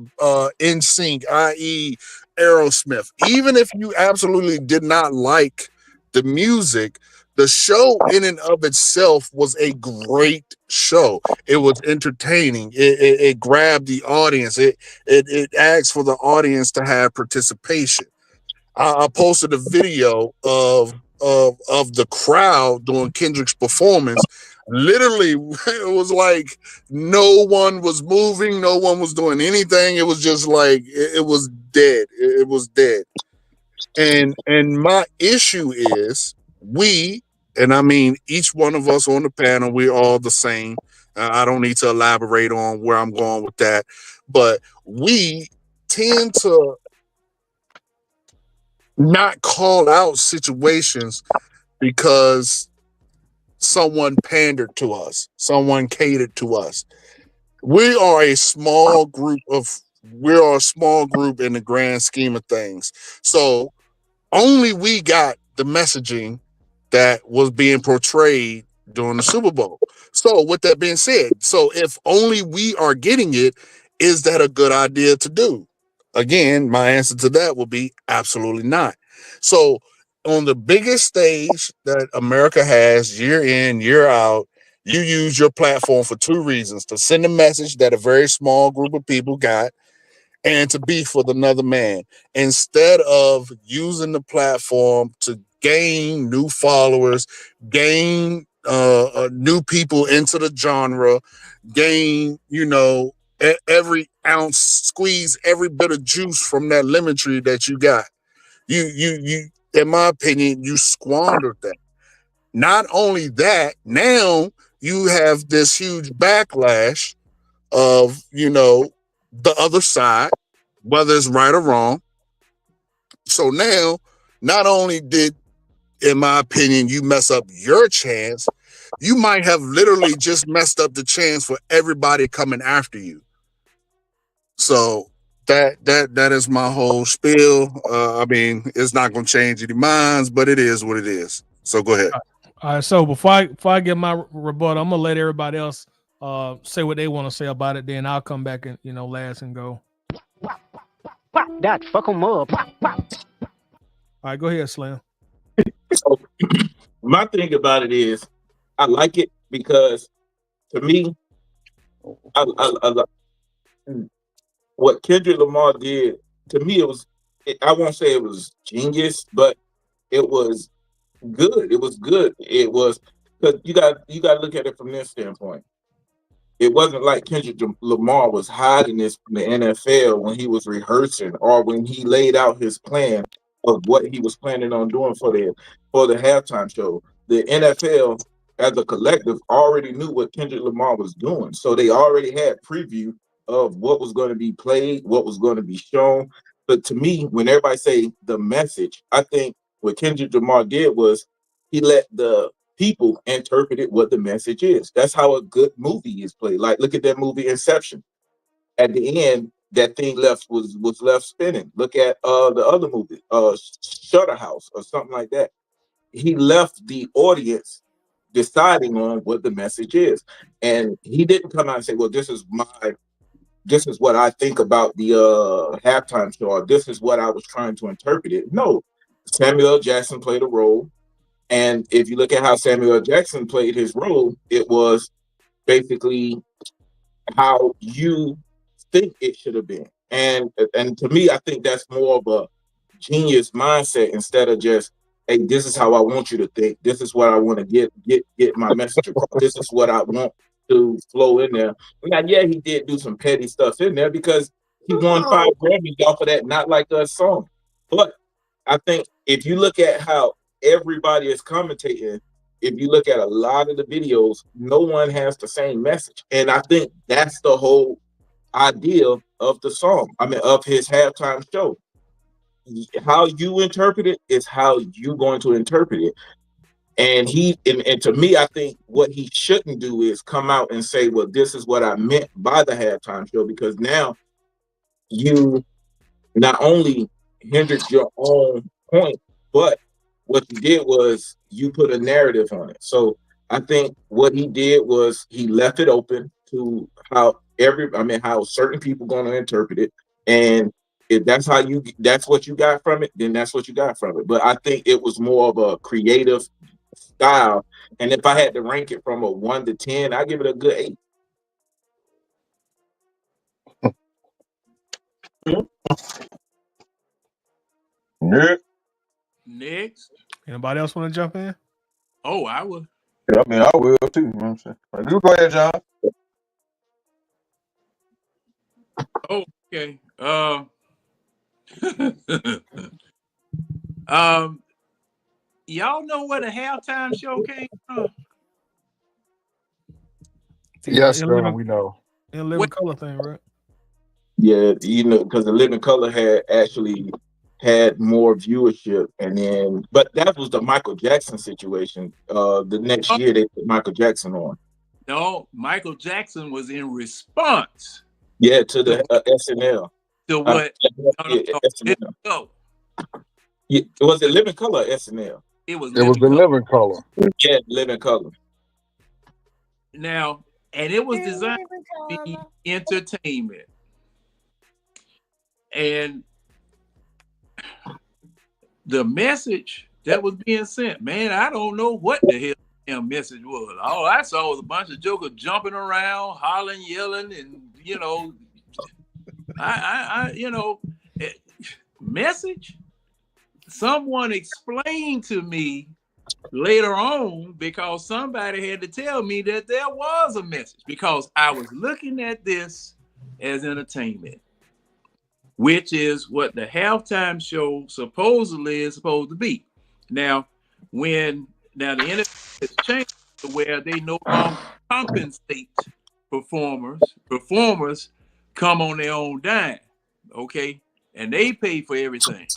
NSYNC, i.e. Aerosmith. Even if you absolutely did not like the music, the show in and of itself was a great show. It was entertaining. It grabbed the audience. It asked for the audience to have participation. I posted a video of the crowd during Kendrick's performance. Literally, it was like no one was moving, no one was doing anything. It was just like it was dead. It was dead. And my issue is and I mean each one of us on the panel, we're all the same. I don't need to elaborate on where I'm going with that, but we tend to not call out situations because someone pandered to us, someone catered to us. We are a small group in the grand scheme of things. So only we got the messaging that was being portrayed during the Super Bowl. So with that being said, so if only we are getting it, is that a good idea to do? Again, my answer to that would be absolutely not. So on the biggest stage that America has year in, year out, you use your platform for two reasons: to send a message that a very small group of people got, and to beef with another man, instead of using the platform to gain new followers, gain new people into the genre, gain, every ounce, squeeze every bit of juice from that lemon tree that you got. You, in my opinion, you squandered that. Not only that, now you have this huge backlash of, the other side, whether it's right or wrong. So now, not only did, in my opinion, you mess up your chance, you might have literally just messed up the chance for everybody coming after you. So that is my whole spiel. I mean, it's not going to change any minds, but it is what it is. So go ahead. All right. So before I get my rebuttal, I'm gonna let everybody else say what they want to say about it. Then I'll come back and last and go. That fuck 'em up. All right, go ahead, Slam. So my thing about it is, I like it because, to me, what Kendrick Lamar did. To me, I won't say it was genius, but it was good. It was good. It was, because you got to look at it from this standpoint. It wasn't like Kendrick Lamar was hiding this from the NFL when he was rehearsing, or when he laid out his plan of what he was planning on doing for the halftime show. The NFL, as a collective, already knew what Kendrick Lamar was doing, so they already had preview of what was going to be played, what was going to be shown. But to me, when everybody say the message, I think what Kendrick Lamar did was he let the people interpreted what the message is. That's how a good movie is played. Like, look at that movie Inception. At the end, that thing was left spinning. Look at the other movie, Shutter House or something like that. He left the audience deciding on what the message is, and he didn't come out and say, "Well, this is what I think about the halftime show, or this is what I was trying to interpret it." No, Samuel L. Jackson played a role. And if you look at how Samuel L. Jackson played his role, it was basically how you think it should have been. And to me, I think that's more of a genius mindset, instead of just, hey, this is how I want you to think. This is what I want to get my message across. This is what I want to flow in there. Now, yeah, he did do some petty stuff in there because he won 5 Grammys off of that Not Like Us song. But I think if you look at how everybody is commentating. If you look at a lot of the videos, no one has the same message. And I think that's the whole idea of the song. I mean, of his halftime show. How you interpret it is how you're going to interpret it. And and to me, I think what he shouldn't do is come out and say, well, this is what I meant by the halftime show, because now you not only hindered your own point, but what you did was you put a narrative on it. So I think what he did was he left it open to how certain people going to interpret it. And if that's what you got from it, then that's what you got from it. But I think it was more of a creative style. And if I had to rank it from a 1 to 10, I give it a good 8. Next. Anybody else want to jump in? Oh, I would. I mean, I will too. You know what I'm saying? Like, you go ahead, John. Okay. Y'all know where the halftime show came from? Yes, girl, we know. In Living Color thing, right? Yeah, because the Living Color had more viewership, but that was the Michael Jackson situation. The next year they put Michael Jackson on. No, Michael Jackson was in response. Yeah, to the SNL. To what? SNL. Yeah, was it Living Color or SNL? It was the Living Color. Yeah, Living Color. Now, and it was designed to be entertainment. And the message that was being sent, man, I don't know what the hell the message was. All I saw was a bunch of jokers jumping around, hollering, yelling, and message. Someone explained to me later on, because somebody had to tell me that there was a message, because I was looking at this as entertainment, which is what the halftime show supposedly is supposed to be. Now the NFL has changed to where they no longer compensate performers. Performers come on their own dime, okay, and they pay for everything.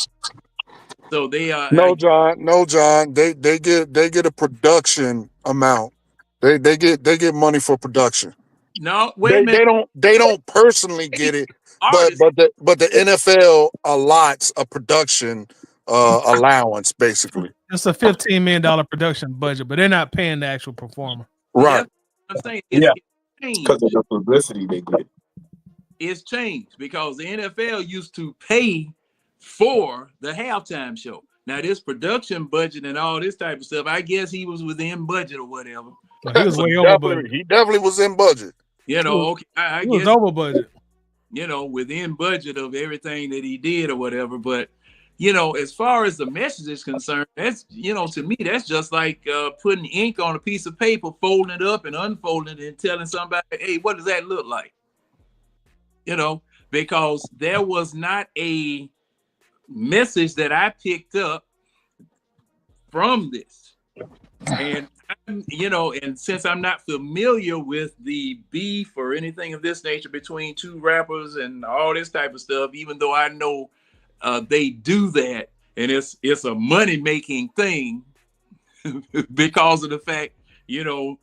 So they are No, John. They get a production amount. They get money for production. No, wait a minute. They don't personally get it, but the NFL allots a production allowance, basically. It's a $15 million production budget, but they're not paying the actual performer. Right. I'm saying because of the publicity they get. It's changed because the NFL used to pay for the halftime show. Now this production budget and all this type of stuff, I guess he was within budget or whatever. He was way over budget. He definitely was in budget. Okay, I he guess was over budget. Within budget of everything that he did or whatever. But as far as the message is concerned, that's to me that's just like putting ink on a piece of paper, folding it up and unfolding it, and telling somebody, "Hey, what does that look like?" Because there was not a message that I picked up from this, and and since I'm not familiar with the beef or anything of this nature between two rappers and all this type of stuff, even though I know they do that and it's a money making thing because of the fact you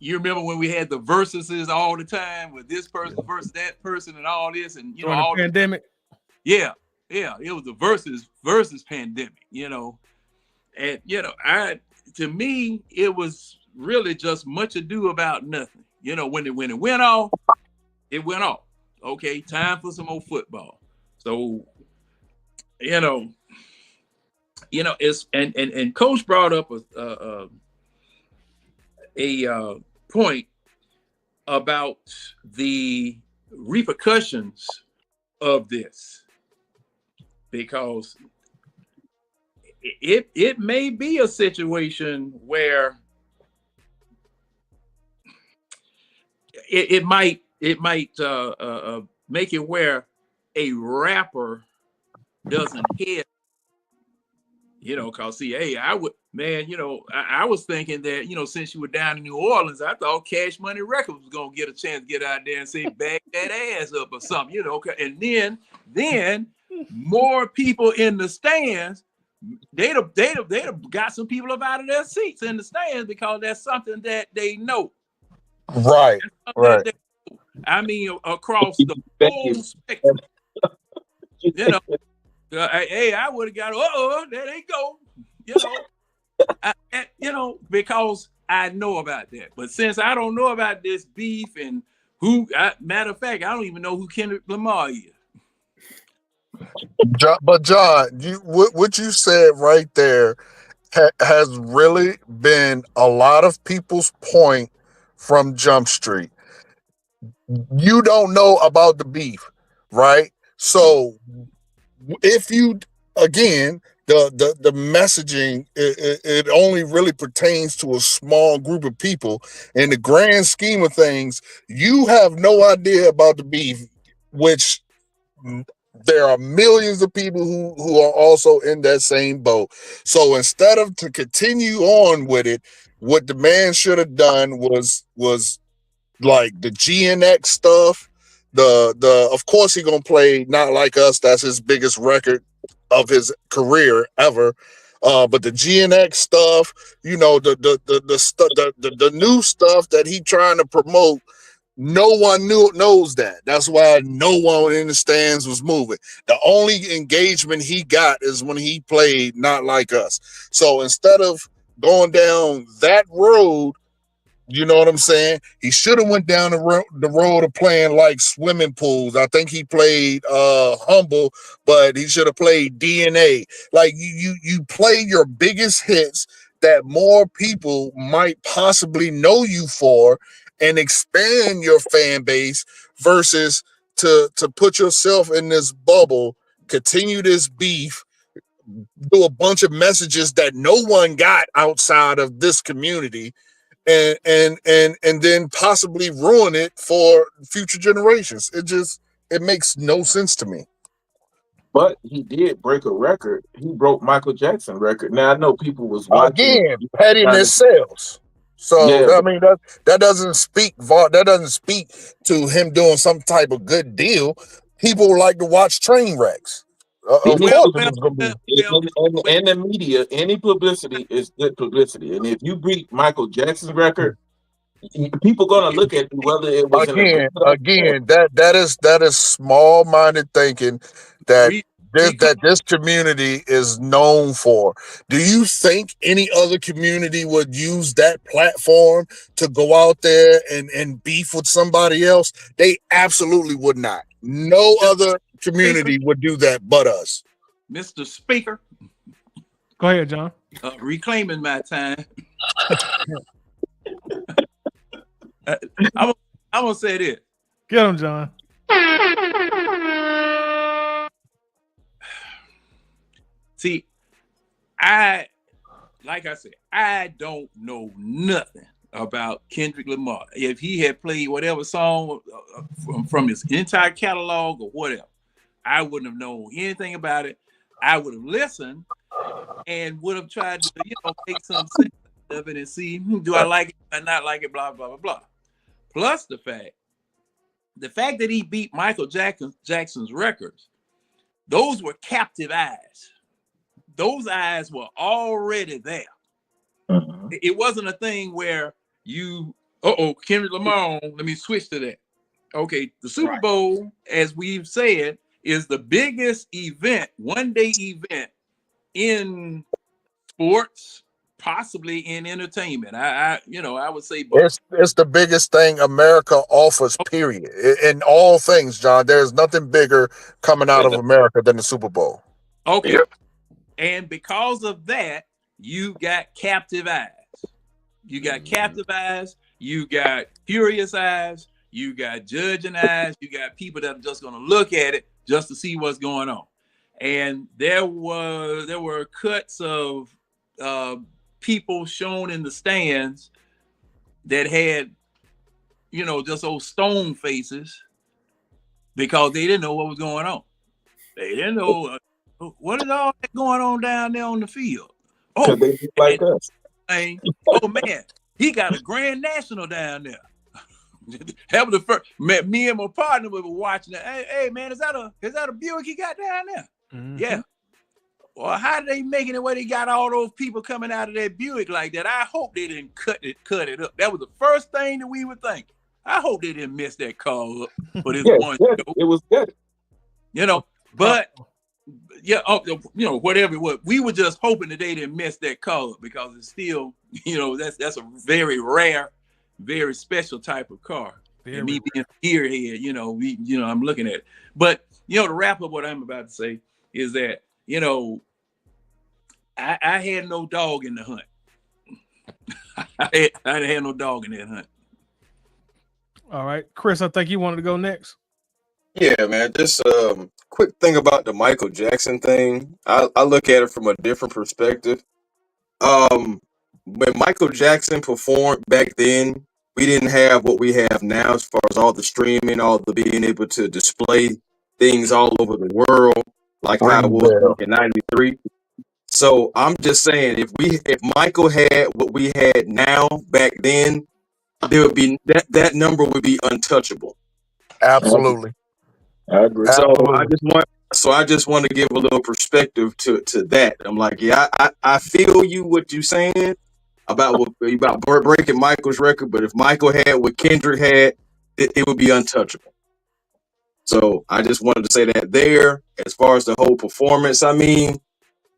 remember when we had the versuses all the time with this person versus that person and all this, and all the pandemic. Yeah, it was the versus pandemic, and to me it was really just much ado about nothing. When it went off, it went off. Okay, time for some more football. So, it's and Coach brought up a point about the repercussions of this, because it may be a situation where it might make it where a rapper doesn't head You know, cause see, hey, I would, man, you know, I was thinking that, you know, since you were down in New Orleans, I thought Cash Money Records was gonna get a chance to get out there and say, "Back that ass up" or something, you know. And then more people in the stands, they'd have got some people up out of their seats in the stands because that's something that they know. Right. Right. I mean, across the whole spectrum. You know, hey, I would have got, there they go. You know, because I know about that. But since I don't know about this beef and matter of fact, I don't even know who Kendrick Lamar is. But John, what you said right there has really been a lot of people's point from Jump Street. You don't know about the beef, right? So if you, again, the messaging, it only really pertains to a small group of people. In the grand scheme of things, you have no idea about the beef, which there are millions of people who are also in that same boat. So instead of to continue on with it, what the man should have done was like the GNX stuff. The of course he gonna play Not Like Us. That's his biggest record of his career ever. But the GNX stuff, you know, the new stuff that he trying to promote, no one knows that. That's why no one in the stands was moving. The only engagement he got is when he played Not Like Us. So instead of going down that road, you know what I'm saying? He should have went down the road of playing like Swimming Pools. I think he played Humble, but he should have played DNA. Like you play your biggest hits that more people might possibly know you for, and expand your fan base versus to put yourself in this bubble, continue this beef, do a bunch of messages that no one got outside of this community, and then possibly ruin it for future generations. It makes no sense to me. But he did break a record. He broke Michael Jackson record. Now I know people was watching. Again, pettiness sells. So Yeah, I mean that doesn't speak to him doing some type of good deal. People like to watch train wrecks. Of course, it was gonna be. in the media, any publicity is good publicity. And if you beat Michael Jackson's record, people gonna look at you whether it was in a good Again, that is small-minded thinking that this community is known for. Do you think any other community would use that platform to go out there and beef with somebody else? They absolutely would not. No other community would do that but us. Mr. Speaker. Go ahead, John. Reclaiming my time. I'm gonna say this. Get him, John. See, like I said, I don't know nothing about Kendrick Lamar. If he had played whatever song from his entire catalog or whatever, I wouldn't have known anything about it. I would have listened and would have tried to, make some sense of it and see, do I like it or not like it, blah, blah, blah, blah. Plus the fact that he beat Michael Jackson's records, those were captive eyes. Those eyes were already there. Uh-huh. It wasn't a thing where Kendrick Lamar, let me switch to that. Okay, the Super Bowl, as we've said, is the biggest event, one-day event in sports, possibly in entertainment. I would say both. It's the biggest thing America offers, period. In all things, John, there's nothing bigger coming out of America than the Super Bowl. Okay. Yep. And because of that, you got captive eyes. You got captive eyes, you got curious eyes, you got judging eyes, you got people that are just going to look at it just to see what's going on. And there were cuts of people shown in the stands that had, just those stone faces because they didn't know what was going on. They didn't know What is all that going on down there on the field? Because they look like us. Oh man, he got a Grand National down there. That was the first. Me and my partner were watching it. Hey man, is that a Buick he got down there? Mhm. Yeah. Well, how did they making it where they got all those people coming out of that Buick like that? I hope they didn't cut it up. That was the first thing that we were thinking. I hope they didn't mess that car up for this one show. It was good. You know, but yeah, whatever it was, we were just hoping that they didn't mess that car up because it's still, that's a very rare, very special type of car. And me being a gearhead, I'm looking at it. But to wrap up what I'm about to say is that, I had no dog in the hunt. I had no dog in that hunt. All right, Chris, I think you wanted to go next. Yeah, man. Just quick thing about the Michael Jackson thing. I look at it from a different perspective. When Michael Jackson performed back then, we didn't have what we have now as far as all the streaming, all the being able to display things all over the world, like how it was in '93. So I'm just saying, if Michael had what we had now back then, there would be that number would be untouchable. Absolutely. I agree. So I just want to give a little perspective to that. I'm like, yeah, I feel you what you're saying about breaking Michael's record, but if Michael had what Kendrick had, it would be untouchable. So I just wanted to say that there. As far as the whole performance, I mean,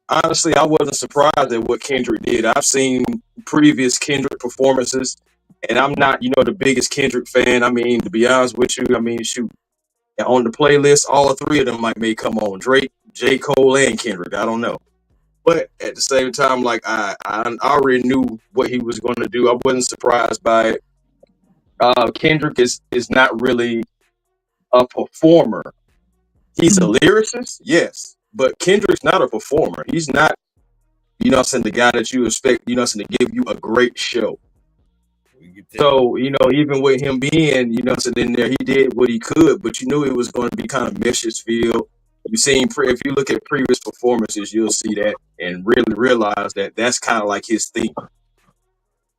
honestly, I wasn't surprised at what Kendrick did. I've seen previous Kendrick performances, and I'm not, the biggest Kendrick fan. I mean, to be honest with you, I mean, shoot, on the playlist, all three of them may come on: Drake, J. Cole, and Kendrick. I don't know, but at the same time, like I already knew what he was going to do. I wasn't surprised by it. Kendrick is not really a performer. He's a lyricist, yes, but Kendrick's not a performer. He's not, the guy that you expect, to give you a great show. So, even with him being, in there, he did what he could, but you knew it was going to be kind of Mesh's-field. You've seen, if you look at previous performances, you'll see that and really realize that that's kind of like his theme.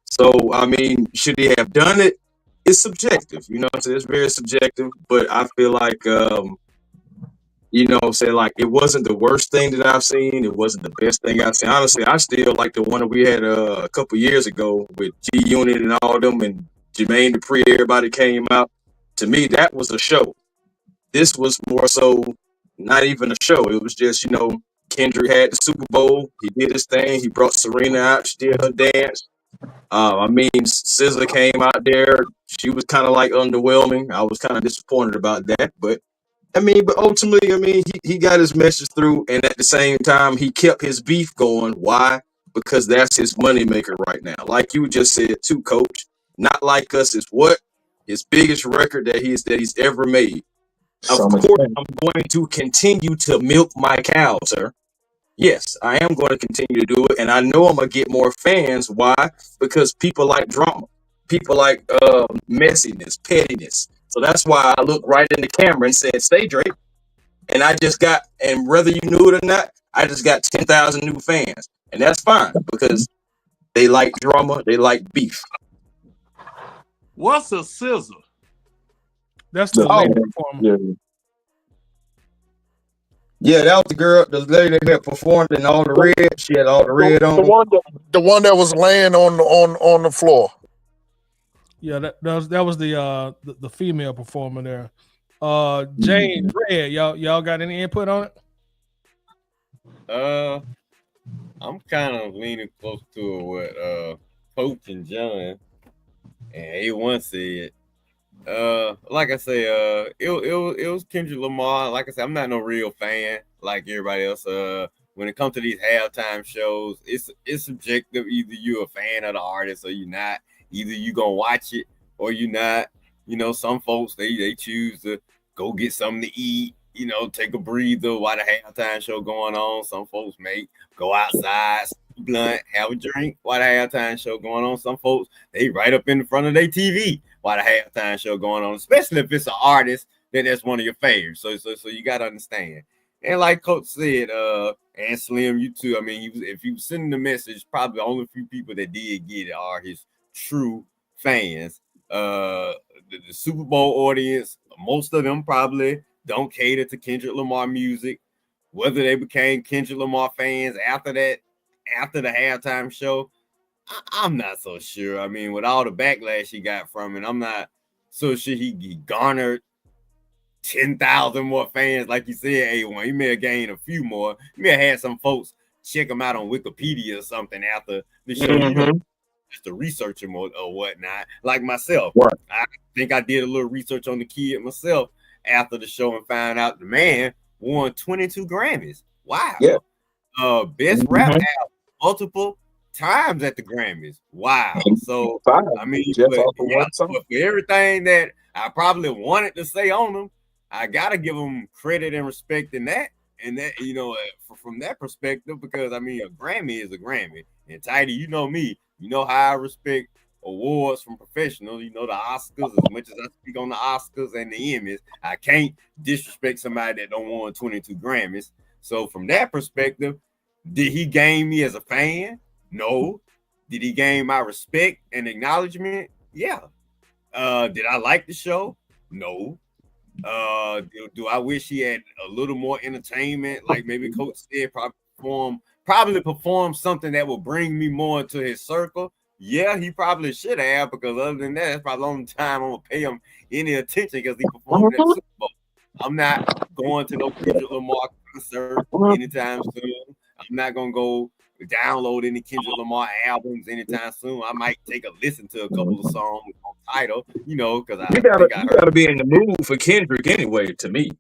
So, I mean, should he have done it? It's subjective, it's very subjective, but I feel like, it wasn't the worst thing that I've seen. It wasn't the best thing I've seen. Honestly, I still like the one that we had a couple years ago with G-Unit and all of them and Jermaine Dupri, everybody came out. To me, that was a show. This was more so not even a show. It was just, Kendrick had the Super Bowl. He did his thing. He brought Serena out. She did her dance. SZA came out there. She was kind of like underwhelming. I was kind of disappointed about that, but ultimately, he got his message through, and at the same time, he kept his beef going. Why? Because that's his moneymaker right now. Like you just said too, Coach. Not Like Us is what? His biggest record that he's ever made. Of course, I'm going to continue to milk my cow, sir. Yes, I am going to continue to do it, and I know I'm going to get more fans. Why? Because people like drama. People like messiness, pettiness. So that's why I looked right in the camera and said, "Stay Drake." And and whether you knew it or not, I just got 10,000 new fans. And that's fine because they like drama, they like beef. What's a scissor? That's the lady performer. Yeah, that was the lady that performed in all the red. She had all the red on. The one that was laying on the floor. Yeah, that was the female performer there. Jane Red, y'all got any input on it? I'm kind of leaning close to what Coach and John and A1 said. Like I say, it was Kendrick Lamar. Like I said, I'm not no real fan like everybody else. When it comes to these halftime shows, it's subjective. Either you're a fan of the artist or you're not. Either you gonna watch it or you not. Some folks they choose to go get something to eat. Take a breather while the halftime show going on. Some folks may go outside, blunt, have a drink while the halftime show going on. Some folks they right up in the front of their TV while the halftime show going on. Especially if it's an artist that's one of your favorites. So you gotta understand. And like Coach said, and Slim, you too. I mean, if you sending the message, probably the only few people that did get it are his true fans. The Super Bowl audience, most of them probably don't cater to Kendrick Lamar music. Whether they became Kendrick Lamar fans after the halftime show, I'm not so sure. I mean, with all the backlash he got from it, I'm not so sure he garnered 10,000 more fans, like you said, A1. He may have gained a few more. He may have had some folks check him out on Wikipedia or something after the show, you know, just to research him or whatnot. Like myself, I think I did a little research on the kid myself after the show and found out the man won 22 Grammys. Wow. Yeah. Best rap album multiple times at the Grammys. Wow. So, I mean, but for everything that I probably wanted to say on him, I gotta give him credit and respect in that, and that, you know, from that perspective, because I mean, a Grammy is a Grammy. And Tidy, you know me, you know how I respect awards from professionals. You know, the Oscars, as much as I speak on the Oscars and the Emmys, I can't disrespect somebody that don't won 22 Grammys. So from that perspective, did he gain me as a fan? No. Did he gain my respect and acknowledgement? Yeah. Did I like the show? No. Do I wish he had a little more entertainment, like maybe Coach said, probably perform something that will bring me more into his circle? Yeah, he probably should have, because other than that, that's probably the only time I'm gonna pay him any attention, because he performed at the Super Bowl. I'm not going to no Kendrick Lamar concert anytime soon. I'm not gonna go download any Kendrick Lamar albums anytime soon. I might take a listen to a couple of songs on Tidal, you know, because you gotta be in the mood for Kendrick anyway. To me,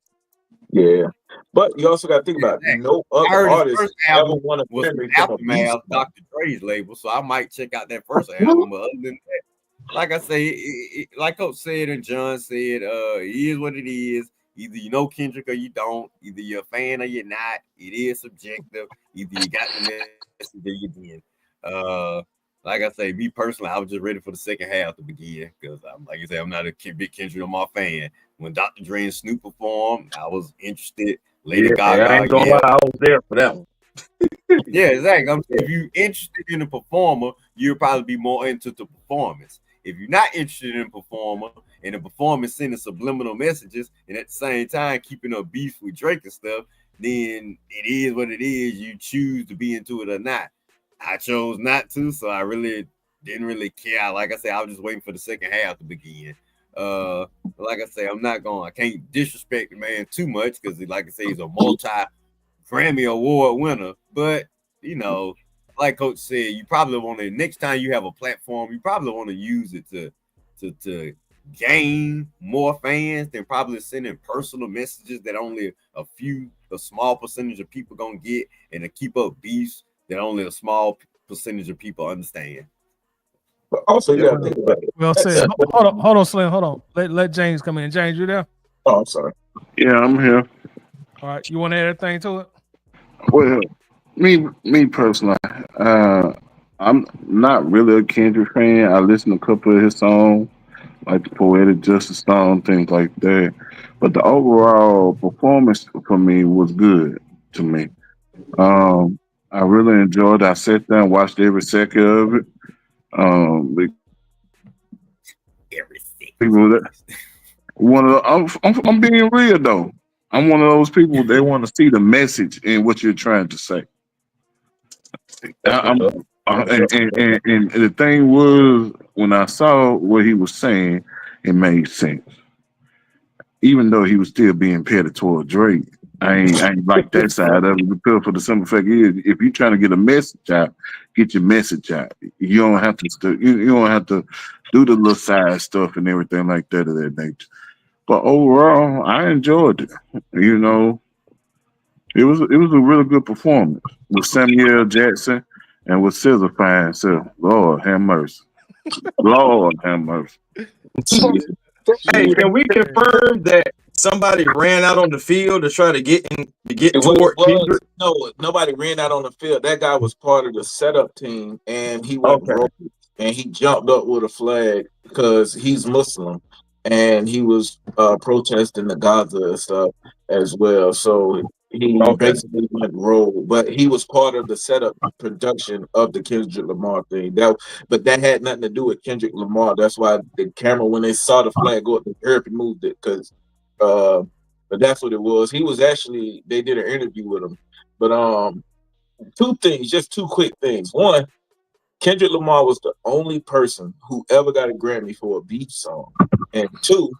yeah. But you also got to think about no other artist first ever album won a was Grammy from a Aftermath, beast. Dr. Dre's label, so I might check out that first album. But other than that, like I say, like Coach said and John said, it is what it is. Either you know Kendrick or you don't. Either you're a fan or you're not. It is subjective. Either you got the message or you didn't. Like I say, me personally, I was just ready for the second half to begin, because like I said, I'm not a big Kendrick Lamar fan. When Dr. Dre and Snoop performed, I was interested. Lady Gaga, I ain't gonna lie, I was there for that one. Yeah, exactly. If you're interested in a performer, you'll probably be more into the performance. If you're not interested in a performer and the performance sending subliminal messages and at the same time keeping up beef with Drake and stuff, then it is what it is. You choose to be into it or not. I chose not to, so I really didn't really care. Like I said, I was just waiting for the second half to begin. Like I say, I can't disrespect the man too much, because like I say, he's a multi-Grammy award winner. But, you know, like Coach said, you probably want to, next time you have a platform, you probably want to use it to gain more fans than probably sending personal messages that only a small percentage of people gonna get, and to keep up beefs that only a small percentage of people understand. But also, you got to think about it. Well said. Hold on, Slim. Hold on. Let James come in. James, you there? Oh, I'm sorry. Yeah, I'm here. All right. You want to add anything to it? Well, me personally, I'm not really a Kendrick fan. I listen to a couple of his songs, like the Poetic Justice song, things like that. But the overall performance for me was good to me. I really enjoyed it. I sat down and watched every second of it. People that I'm being real though. I'm one of those people they want to see the message in what you're trying to say. And the thing was, when I saw what he was saying, it made sense. Even though he was still being petty toward Drake, I ain't like that side of it. Because for the simple fact is, if you're trying to get a message out, get your message out. You don't have to you don't have to do the little side stuff and everything like that of that nature. But overall, I enjoyed it. You know, it was a really good performance with Samuel Jackson and with Scissor Fine. So, Lord have mercy. Lord have mercy. Hey, can we confirm that somebody ran out on the field to try to get toward Kendrick? No, nobody ran out on the field. That guy was part of the setup team, and he went rogue, and he jumped up with a flag because he's Muslim, and he was protesting the Gaza and stuff as well. So He Okay. basically went rogue, but he was part of the setup production of the Kendrick Lamar thing. But that had nothing to do with Kendrick Lamar. That's why the camera, when they saw the flag go up, they moved it but that's what it was. He was actually, they did an interview with him. But two things, just two quick things. One, Kendrick Lamar was the only person who ever got a Grammy for a beef song. And two,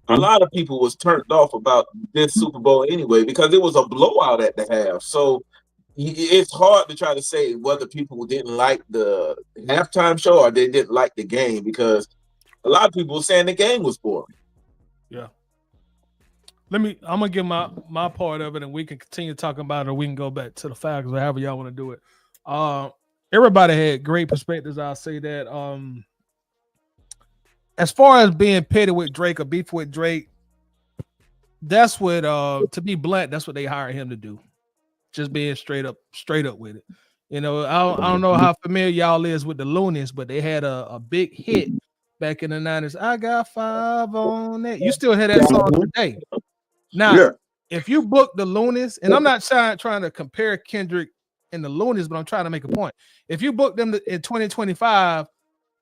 a lot of people was turned off about this Super Bowl anyway because it was a blowout at the half. So it's hard to try to say whether people didn't like the halftime show or they didn't like the game because a lot of people were saying the game was boring. Yeah. I'm gonna give my part of it, and we can continue talking about it, or we can go back to the Falcons, or however y'all want to do it. Everybody had great perspectives. I'll say that. As far as being petty with Drake or beef with Drake, that's what to be blunt, that's what they hired him to do. Just being straight up with it. You know, I don't know how familiar y'all is with the Loonies, but they had a big hit back in the 90s. I got 5 on that. You still hear that song today. Now, if you book the Loonies, and I'm not trying to compare Kendrick and the Loonies, but I'm trying to make a point. If you book them in 2025,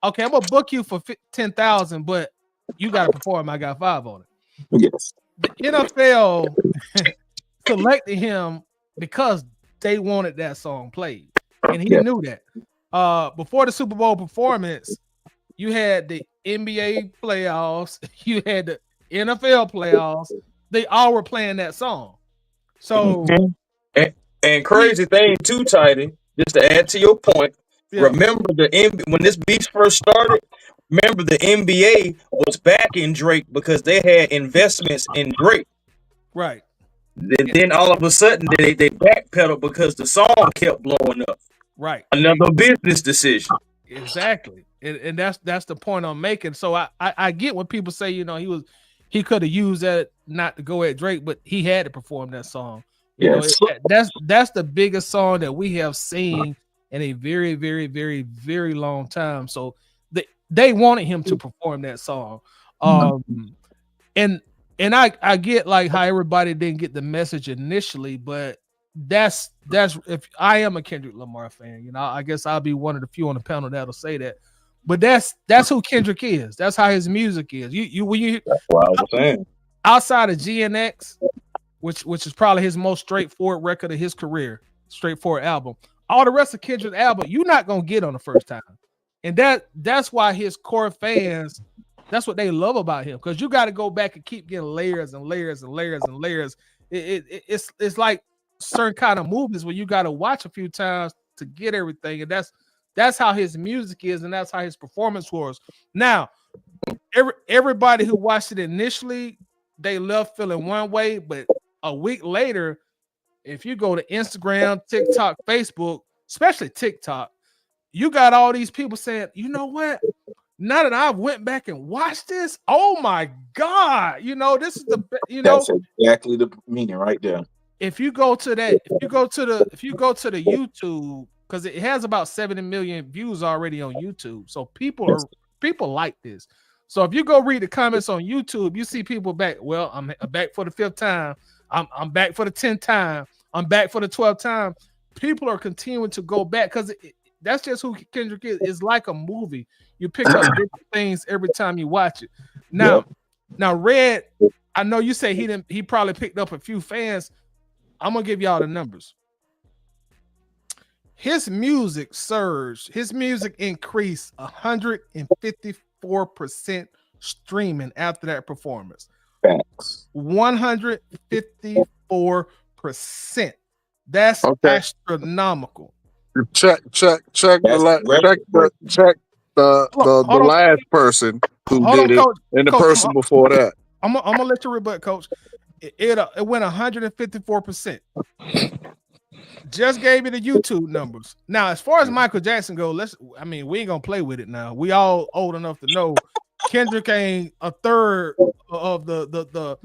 okay, I'm gonna book you for 10,000, but you gotta perform. I got 5 on it. Yes. The NFL selected him because they wanted that song played, and he knew that. Before the Super Bowl performance, you had the NBA playoffs, you had the NFL playoffs. They all were playing that song. So, and crazy thing too, Tidy, just to add to your point, remember when this beef first started, remember the NBA was backing Drake because they had investments in Drake. Right. Then all of a sudden they backpedaled because the song kept blowing up. Right. Another business decision. Exactly. And that's the point I'm making. So I get when people say, you know, he could have used that not to go at Drake, but he had to perform that song. You know, that's the biggest song that we have seen in a very, very, very, very long time. So they wanted him to perform that song. And I get like how everybody didn't get the message initially, but that's if I am a Kendrick Lamar fan, you know, I guess I'll be one of the few on the panel that'll say that. But that's who Kendrick is. That's how his music is. That's what I was saying. Outside of GNX, which is probably his most straightforward record of his career, straightforward album. All the rest of Kendrick's album, you're not gonna get on the first time, and that's why his core fans, that's what they love about him, because you got to go back and keep getting layers and layers and layers and layers. It's like certain kind of movies where you got to watch a few times to get everything, and that's how his music is, and that's how his performance was. Now, everybody who watched it initially, they left feeling one way, but a week later, if you go to Instagram, TikTok, Facebook, especially TikTok, you got all these people saying, you know what? Now that I went back and watched this, oh my God, you know, this is that's exactly the meaning right there. If you go to the YouTube, because it has about 70 million views already on YouTube. So people like this. So if you go read the comments on YouTube, you see people back. Well, I'm back for the 5th time. I'm back for the 10th time. I'm back for the 12th time. People are continuing to go back because that's just who Kendrick is. It's like a movie. You pick up different things every time you watch it. Now, Red, I know you say he probably picked up a few fans. I'm gonna give y'all the numbers. His music surged. His music increased 154% streaming after that performance. 154%. That's astronomical. Check the last person who did it, Coach, and the person before that. I'm gonna let you rebut, Coach. It went 154%. Just gave you the YouTube numbers. Now, as far as Michael Jackson goes, we ain't gonna play with it now. We all old enough to know Kendrick ain't a third of the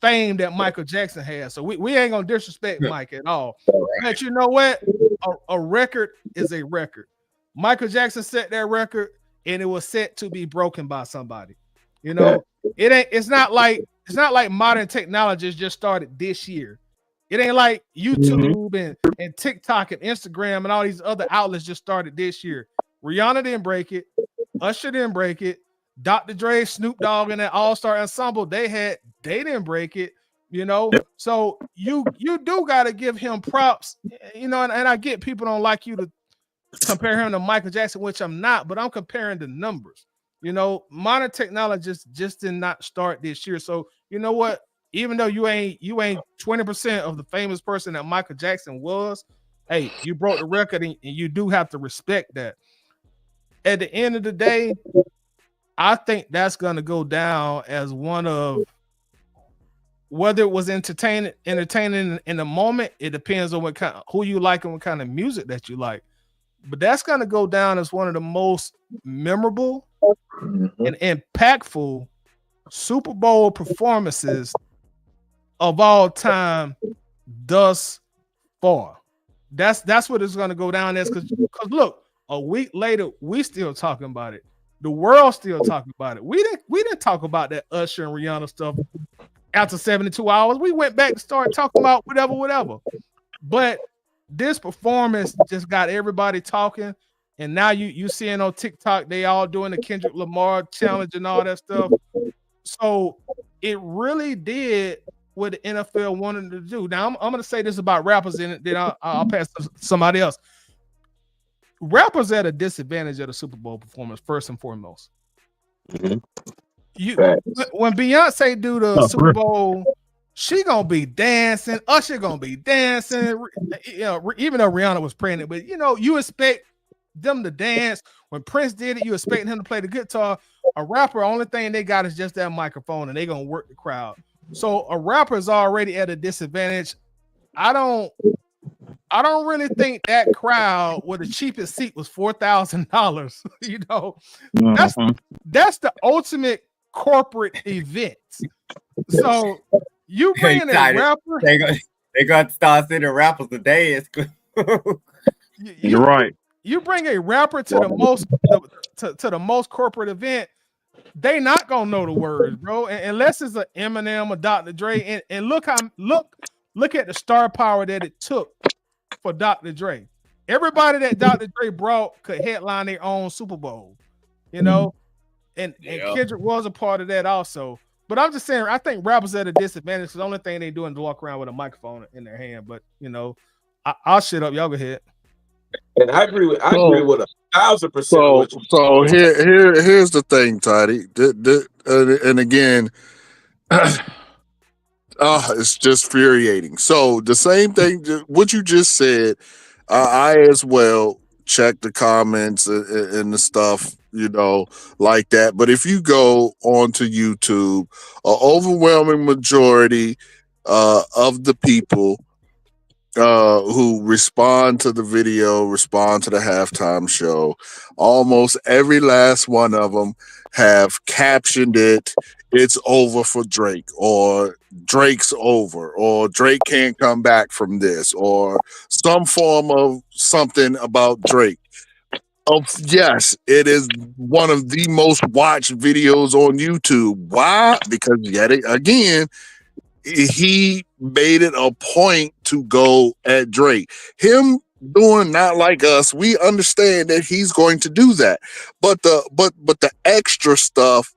fame that Michael Jackson has. So we ain't gonna disrespect Mike at all. But you know what? A record is a record. Michael Jackson set that record, and it was set to be broken by somebody. You know, it's not like modern technologies just started this year. It ain't like YouTube and TikTok and Instagram and all these other outlets just started this year. Rihanna didn't break it. Usher didn't break it. Dr. Dre, Snoop Dogg, and that all-star ensemble they didn't break it, you know. So you do got to give him props, you know, and I get people don't like you to compare him to Michael Jackson, which I'm not, but I'm comparing the numbers. You know, modern technology just did not start this year. So you know what? Even though you ain't 20% of the famous person that Michael Jackson was, hey, you broke the record, and you do have to respect that. At the end of the day, I think that's going to go down as one of, whether it was entertaining in the moment, it depends on who you like and what kind of music that you like. But that's going to go down as one of the most memorable and impactful Super Bowl performances of all time thus far. That's what it's going to go down as, because look, a week later we still talking about it. The world still talking about it. We didn't talk about that Usher and Rihanna stuff after 72 hours. We went back and started talking about whatever. But this performance just got everybody talking. And now you seeing on TikTok, they all doing the Kendrick Lamar challenge and all that stuff. So it really did what the NFL wanted to do. Now I'm going to say this about rappers, and then I'll pass to somebody else. Rappers at a disadvantage of the Super Bowl performance, first and foremost. When Beyonce do the Super Bowl, she gonna be dancing. Usher gonna be dancing. You know, even though Rihanna was pregnant, but you know, you expect them to dance. When Prince did it, you expect him to play the guitar. A rapper, only thing they got is just that microphone, and they gonna work the crowd. So a rapper is already at a disadvantage. I don't really think that crowd where the cheapest seat was $4,000. You know, that's the ultimate corporate event. So you bring a rapper, they got to start sending rappers to dance. You're right. You bring a rapper to the most corporate event, they not gonna know the words, bro. Unless it's an Eminem or Dr. Dre. And look at the star power that it took for Dr. Dre. Everybody that Dr. Dre brought could headline their own Super Bowl, you know, and Kendrick was a part of that also. But I'm just saying, I think rappers at a disadvantage because the only thing they do is walk around with a microphone in their hand. But you know, I'll shut up. Y'all go ahead. And I agree with 1,000%. So here's the thing, Toddy. And again, it's just infuriating. So the same thing, what you just said, I as well check the comments and the stuff, you know, like that. But if you go onto YouTube, an overwhelming majority of the people who respond to the video, respond to the halftime show, almost every last one of them have captioned it, "It's over for Drake," or "Drake's over," or "Drake can't come back from this," or some form of something about Drake. Yes, it is one of the most watched videos on YouTube. Why? Because yet again, he made it a point to go at Drake. Him doing Not Like Us, we understand that he's going to do that. But the extra stuff,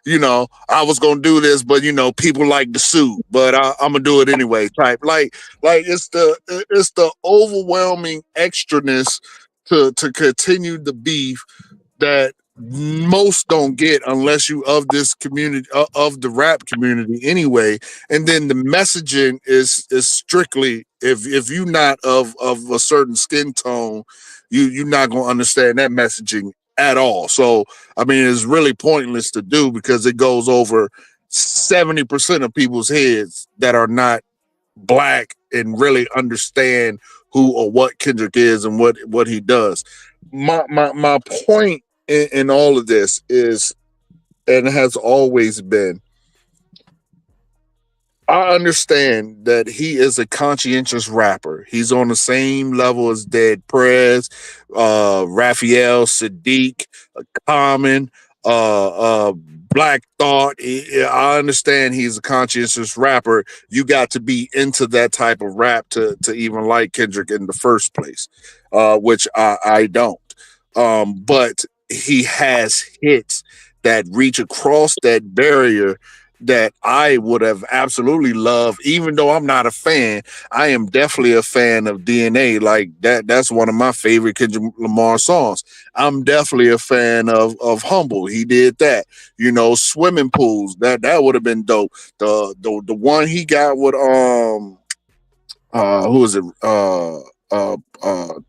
you know, I was gonna do this, but you know, people like the suit, but I'm gonna do it anyway type. Like it's the overwhelming extraness to continue the beef that most don't get unless you of this community, of the rap community anyway. And then the messaging is strictly, if you're not of a certain skin tone, you're not going to understand that messaging at all. So I mean, it's really pointless to do because it goes over 70% of people's heads that are not black and really understand who or what Kendrick is and what he does. My point in all of this is, and has always been, I understand that he is a conscientious rapper. He's on the same level as Dead Prez, Raphael, Sadiq, Common, Black Thought. I understand he's a conscientious rapper. You got to be into that type of rap to even like Kendrick in the first place, which I don't. But he has hits that reach across that barrier that I would have absolutely loved, even though I'm not a fan. I am definitely a fan of DNA. Like that's one of my favorite Kendrick Lamar songs. I'm definitely a fan of Humble. He did that. You know, Swimming Pools. That would have been dope. The one he got with who is it?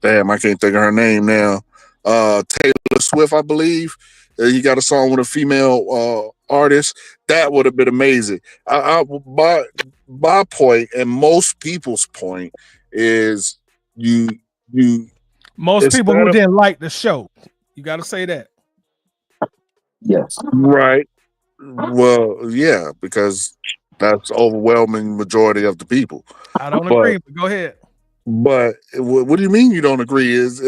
Damn, I can't think of her name now. Taylor Swift, I believe. He got a song with a female artist. That would have been amazing. My point and most people's point is most people who didn't like the show. You got to say that. Yes. Right. Well, yeah, because that's overwhelming majority of the people. I don't agree, but go ahead. But what do you mean you don't agree? It's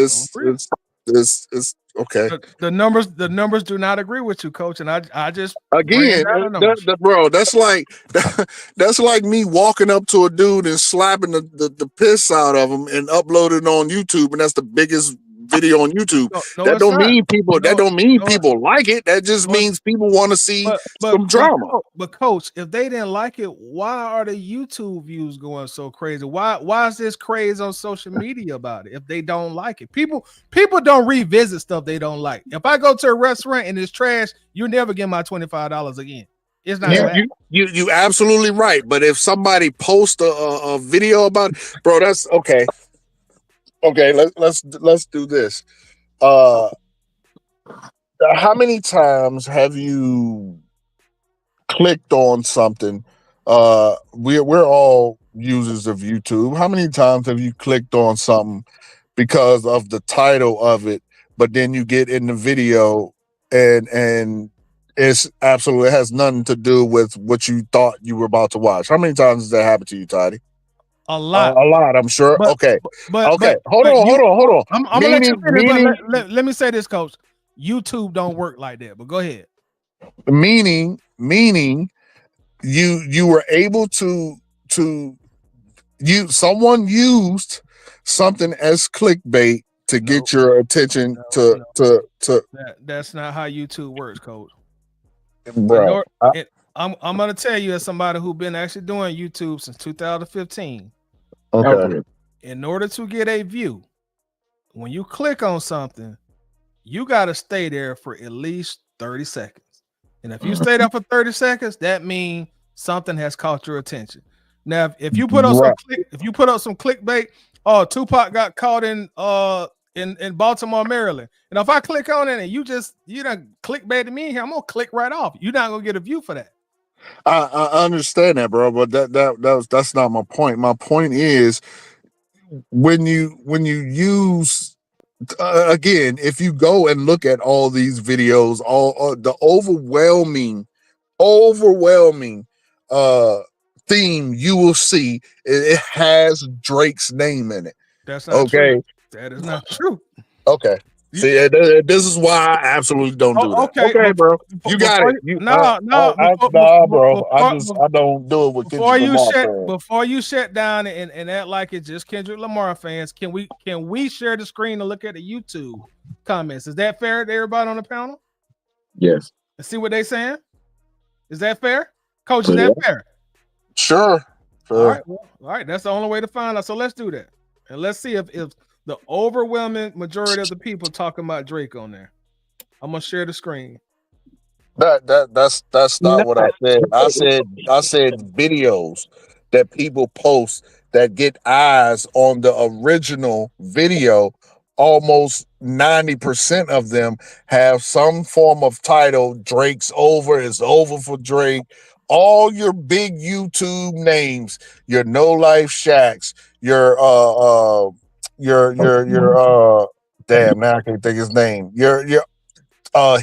okay. The numbers do not agree with you, Coach, and I just again, bro. That's like me walking up to a dude and slapping the piss out of him and uploading it on YouTube, and that's the biggest video on YouTube. That don't mean people. That don't mean people like it. That just means people want to see some drama. But Coach, if they didn't like it, why are the YouTube views going so crazy? Why is this craze on social media about it? If they don't like it, people don't revisit stuff they don't like. If I go to a restaurant and it's trash, you'll never get my $25 again. It's not. You absolutely right. But if somebody posts a video about it, bro, that's okay. Okay, let's do this. How many times have you clicked on something? We're all users of YouTube. How many times have you clicked on something because of the title of it, but then you get in the video and it's absolutely, it has nothing to do with what you thought you were about to watch? How many times has that happened to you, Toddy? A lot. A lot, I'm sure. Okay. Okay. Hold on. I'm gonna let you finish, but let me say this, Coach. YouTube don't work like that, but go ahead. Meaning you were able to someone used something as clickbait to get your attention to that's not how YouTube works, Coach. Bro, I'm gonna tell you, as somebody who's been actually doing YouTube since 2015. Okay. In order to get a view, when you click on something, you got to stay there for at least 30 seconds. And if you stay there for 30 seconds, that means something has caught your attention. Now, if you put up some clickbait, Tupac got caught in Baltimore, Maryland. And if I click on it and you done clickbaited me here, I'm gonna click right off. You're not gonna get a view for that. I understand that, bro, but that's not my point. My point is when you use again, if you go and look at all these videos, all the overwhelming theme you will see, it has Drake's name in it. That's not true. That is not true. Okay. See, this is why I absolutely don't do that. Okay, bro. You got it. Bro. I don't do it with Kendrick Lamar. Before you shut down and act like it's just Kendrick Lamar fans, can we share the screen and look at the YouTube comments? Is that fair to everybody on the panel? Yes. And see what they saying? Is that fair? Coach, is that fair? Sure. All right. That's the only way to find out. So let's do that. And let's see if the overwhelming majority of the people talking about Drake on there. I'm gonna share the screen. That's not what I said. I said videos that people post that get eyes on the original video. Almost 90% of them have some form of title. Drake's over. It's over for Drake. All your big YouTube names, your No Life Shacks, your damn, now I can't think his name. Your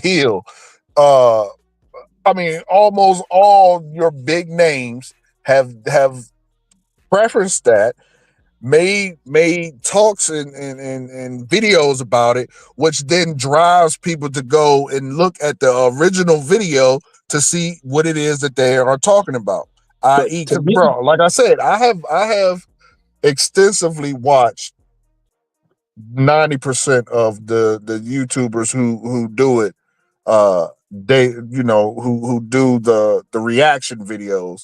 Hill. I mean, almost all your big names have preferenced that made talks and videos about it, which then drives people to go and look at the original video to see what it is that they are talking about. I.e., to because me, bro, like I said, I have extensively watched 90% of the YouTubers who do it. They who do the reaction videos.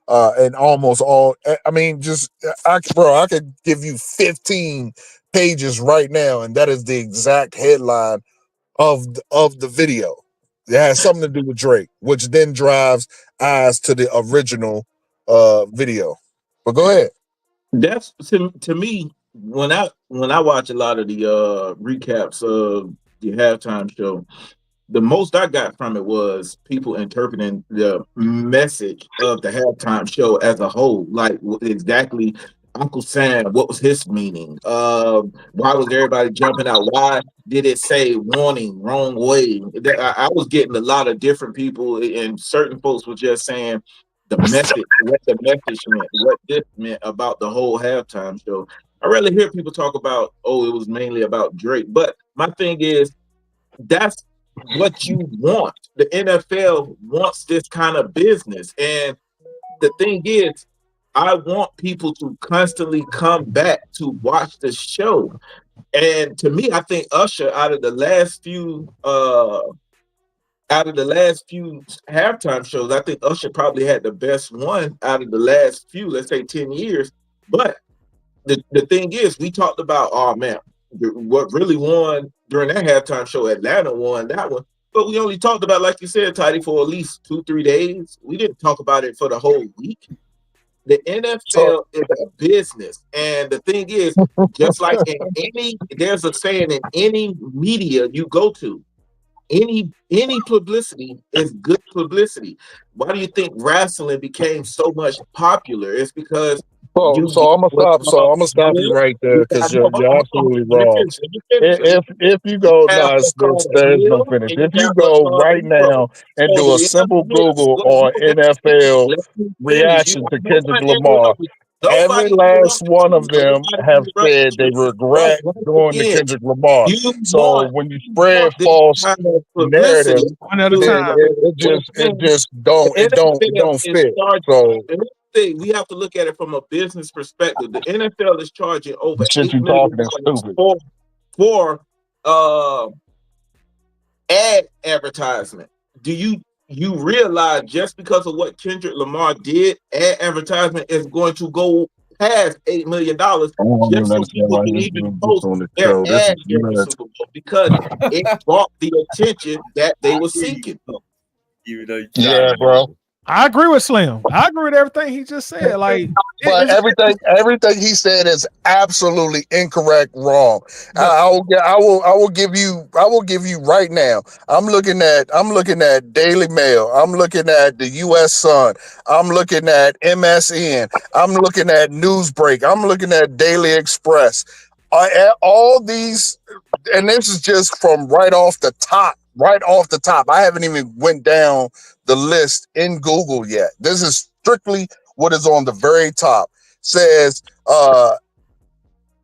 And almost all, I mean, just I could give you 15 pages right now, and that is the exact headline of the video. It has something to do with Drake, which then drives eyes to the original video. But go ahead. that's to me when I watch a lot of the recaps of the halftime show, the most I got from it was people interpreting the message of the halftime show as a whole, like exactly Uncle Sam, what was his meaning? Why was everybody jumping out? Why did it say warning, wrong way? I was getting a lot of different people, and certain folks were just saying the message, what the message meant, what this meant about the whole halftime show. I rarely hear people talk about, oh, it was mainly about Drake. But my thing is, that's what you want. The NFL wants this kind of business. And the thing is, I want people to constantly come back to watch the show. And to me, I think Usher out of the last few halftime shows, I think Usher probably had the best one out of the last few, let's say 10 years. But the thing is, we talked about, oh man, what really won during that halftime show, Atlanta won that one. But we only talked about, like you said, Tidy, for at least 2-3 days. We didn't talk about it for the whole week. The NFL is a business. And the thing is, just like there's a saying in any media you go to, any publicity is good publicity. Why do you think wrestling became so much popular? It's because So I'm gonna stop you right there because you're absolutely wrong. If you go, no, there's no finish. If you go right now and do a simple Google on NFL reaction to Kendrick Lamar, every last one of them have said they regret going to Kendrick Lamar. So when you spread false narrative, One at a then time. it don't fit. So we have to look at it from a business perspective. The NFL is charging over the shit $8 you million talking is stupid. for ad advertisement. Do you realize just because of what Kendrick Lamar did, ad advertisement is going to go past $8 million just so people can even post their ads during the Super Bowl because it brought the attention that they were seeking. Yeah, bro. I agree with Slim. I agree with everything he just said. Like, but everything he said is absolutely incorrect, wrong. I will give you right now. I'm looking at Daily Mail. I'm looking at the U.S. Sun. I'm looking at MSN. I'm looking at Newsbreak. I'm looking at Daily Express. All these, and this is just from right off the top. I haven't even went down the list in Google yet. This is strictly what is on the very top. Says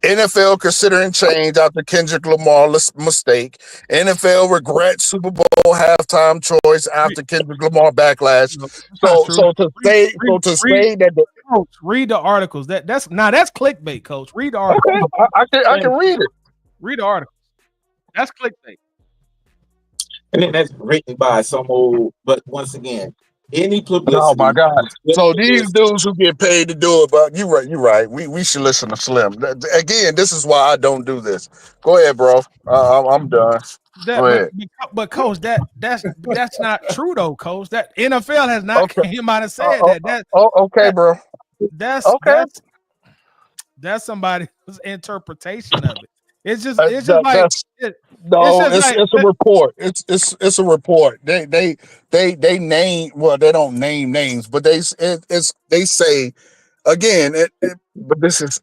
NFL considering change after Kendrick Lamar mistake. NFL regrets Super Bowl halftime choice after Kendrick Lamar backlash. So to say that the coach, read the articles. That's clickbait, coach. Read the article. I can read it. Read the article. That's clickbait. And then that's written by some old, but once again, any publicity. Oh my God! So these dudes who get paid to do it, but you're right. We should listen to Slim. Again, this is why I don't do this. Go ahead, bro. I'm done. Go ahead. But coach, that's not true though, coach. That NFL has not came out and said that. Okay, bro. That's somebody's interpretation of it. It's just like it's a report. It's a report. They name, well, they don't name names, but they say again. But this is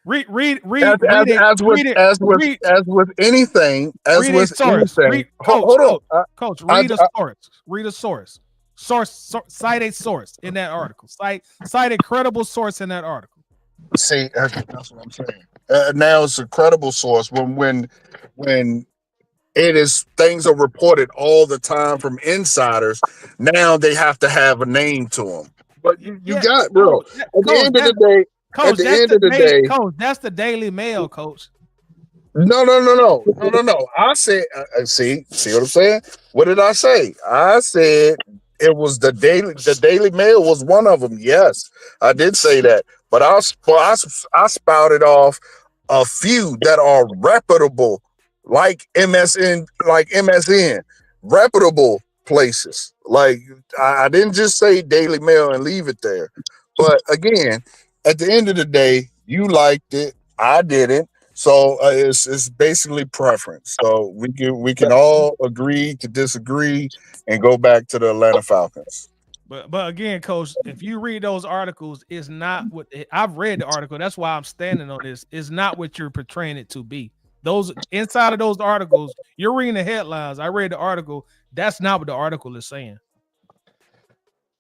read as with anything. Hold on, coach. Read a source. Read a source. Cite a source in that article. Cite a credible source in that article. See, that's what I'm saying. Now it's a credible source when it is things are reported all the time from insiders. Now they have to have a name to them. But you Yeah, got bro. At the coach, end of the day, at coach, the that's end the of the daily day, coach. That's the Daily Mail, coach. no. I said, see what I'm saying? What did I say? I said it was the Daily. The Daily Mail was one of them. Yes, I did say that. But I spouted off a few that are reputable, like MSN, reputable places. Like I didn't just say Daily Mail and leave it there. But again, at the end of the day, you liked it. I didn't. So it's basically preference. So we can all agree to disagree and go back to the Atlanta Falcons. But again, coach, if you read those articles, it's not what I've read the article. That's why I'm standing on this. It's not what you're portraying it to be. Those inside of those articles, you're reading the headlines. I read the article. That's not what the article is saying.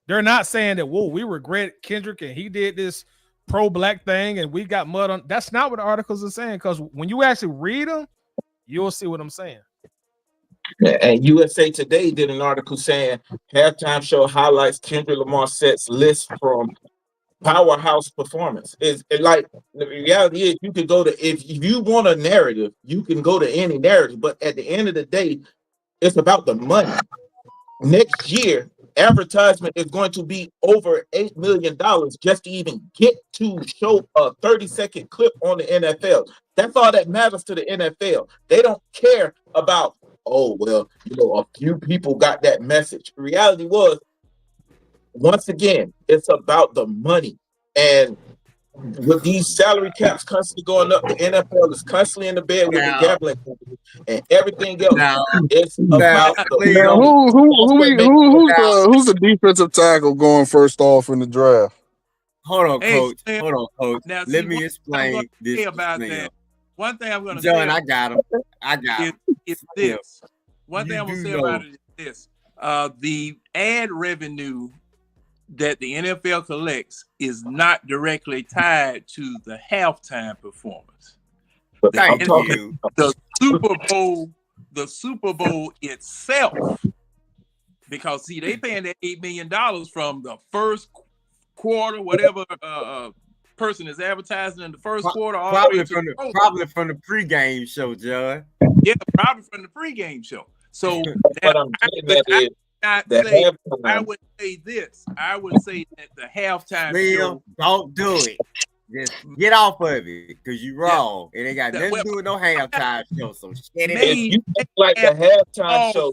They're not saying that, whoa, we regret Kendrick and he did this pro-black thing and we got mud on. That's not what the articles are saying. Because when you actually read them, you'll see what I'm saying. And USA Today did an article saying halftime show highlights Kendrick Lamar sets list from powerhouse performance. Is it like the reality is you could go to if you want a narrative, you can go to any narrative, but at the end of the day, it's about the money. Next year, advertisement is going to be over $8 million just to even get to show a 30-second clip on the NFL. That's all that matters to the NFL. They don't care about, oh, well, a few people got that message. The reality was, once again, it's about the money. And with these salary caps constantly going up, the NFL is constantly in the bed with the gambling company and everything else. It's about the Now, money. who's the defensive tackle going first off in the draft? Hold on, Hey, coach. Sam, Hold on, coach. now, Let see, me one thing I'm explain gonna this. say about to Sam. that. One thing I'm going to John, say I got him. I got him. is this. One thing You I'm going to do say about know. it is this. The ad revenue that the NFL collects is not directly tied to the halftime performance. Thank The you. Super Bowl itself, because see, they paying that $8 million from the first quarter, whatever person is advertising in the first quarter, all the way to Probably from the pregame show, John. Yeah, probably from the pregame show. So What I'm getting at is I would say this. I would say that the halftime show. Don't do it. Just get off of it because you're wrong. It ain't got nothing to do with no halftime show. So shut it if you think like the halftime show,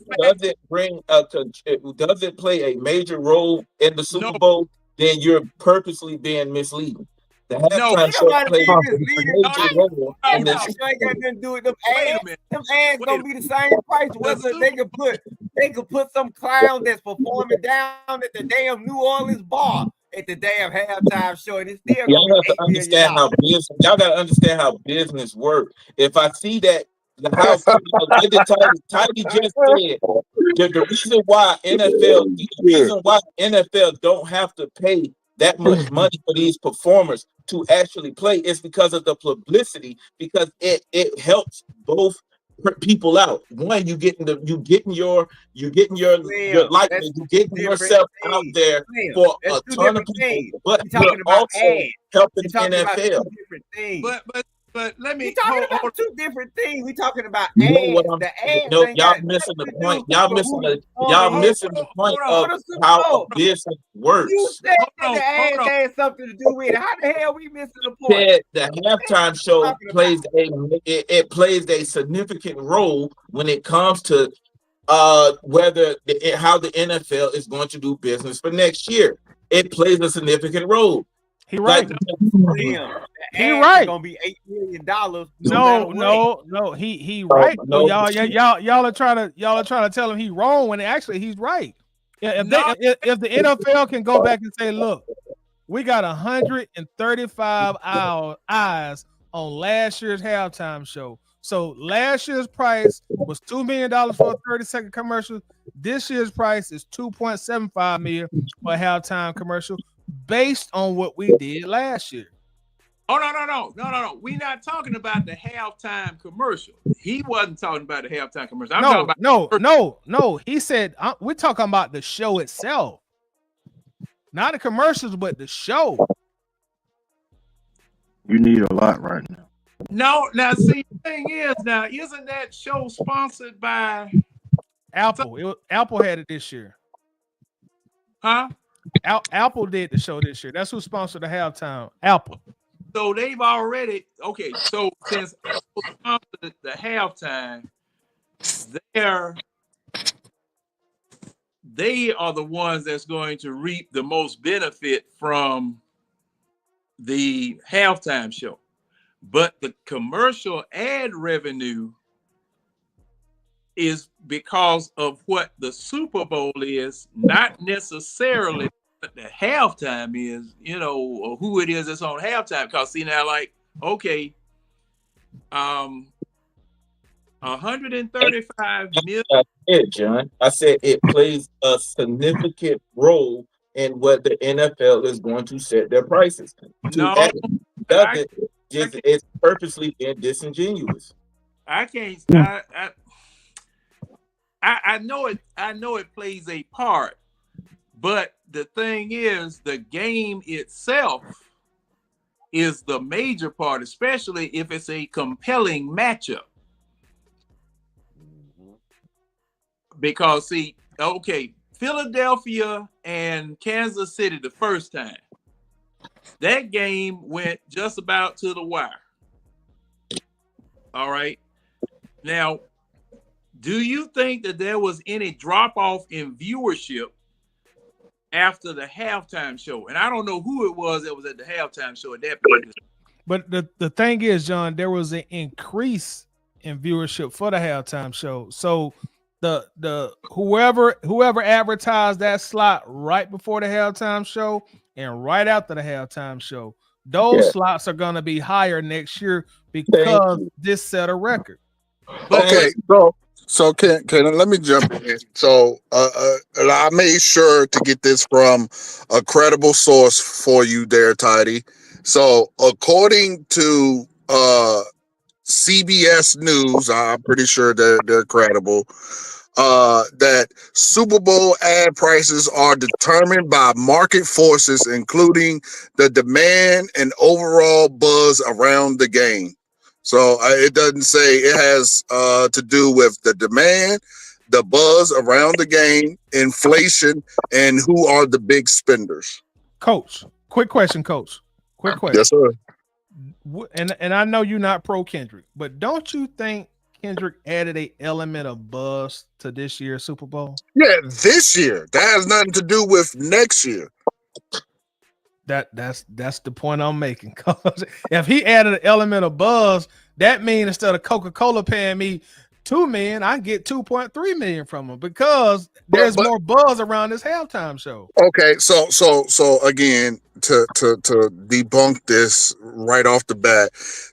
does it play a major role in the Super Bowl? Then you're purposely being misleading. The halftime show plays a major role in this. Ain't got nothing to do with them ads. Them ads gonna be the same price. Whether they could put some clown that's performing down at the damn New Orleans bar at the damn halftime show, and it's still Y'all gonna have be to understand how business. Y'all got to understand how business works. If I see that the house, Tidy just said the reason why NFL don't have to pay that much money for these performers to actually play is because of the publicity, because it helps both people out. One, you getting your likeness, you getting yourself out there for a ton of people, but you're also helping the NFL. But let me. We talking about two different things. We talking about You know ads. what I'm The saying? ads No, ain't y'all got missing the nothing to point. do Y'all with missing who the missing the point of how a business works. You said that the ads had something to do with it. How the hell we missing the point? Said the halftime show plays a significant role when it comes to how the NFL is going to do business for next year. It plays a significant role. He right. He right. Gonna be $8 million. No. He right. No. Y'all are trying to tell him he wrong when actually he's right. Yeah, if the NFL can go back and say, look, we got 135 eyes on last year's halftime show. So last year's price was $2 million for a 30-second commercial. This year's price is $2.75 million for a halftime commercial based on what we did last year. Oh no. We're not talking about the halftime commercial. He wasn't talking about the halftime commercial. I'm talking about No. He said we're talking about the show itself, not the commercials, but the show. You need a lot right now. No, now see, the thing is, now isn't that show sponsored by Apple? Apple had it this year. Huh? Apple did the show this year. That's who sponsored the halftime. Apple. So they've already So since Apple sponsored the halftime, they are the ones that's going to reap the most benefit from the halftime show. But the commercial ad revenue is because of what the Super Bowl is, not necessarily what the halftime is, or who it is that's on halftime. Because see now, like, okay, 135 million. John, I said it plays a significant role in what the NFL is going to set their prices. It's purposely being disingenuous. I can't. I know it. I know it plays a part, but the thing is, the game itself is the major part, especially if it's a compelling matchup. Because see, okay, Philadelphia and Kansas City the first time, that game went just about to the wire. All right. Now, do you think that there was any drop off in viewership after the halftime show? And I don't know who it was that was at the halftime show at that point. But the thing is, John, there was an increase in viewership for the halftime show. So the whoever advertised that slot right before the halftime show and right after the halftime show, those slots are going to be higher next year because this set a record. Okay, so can let me jump in. So I made sure to get this from a credible source for you there, Tidy. So according to CBS News, I'm pretty sure they're credible. That Super Bowl ad prices are determined by market forces, including the demand and overall buzz around the game. So it doesn't say it has to do with the demand, the buzz around the game, inflation, and who are the big spenders. Coach, quick question, Coach. Quick question. Yes, sir. And I know you're not pro Kendrick, but don't you think Kendrick added an element of buzz to this year's Super Bowl? Yeah, this year. That has nothing to do with next year. That's the point I'm making. If he added an element of buzz, that means instead of Coca-Cola paying me $2 million, I get $2.3 million from him because there's more buzz around this halftime show. Okay, so again, to debunk this right off the bat,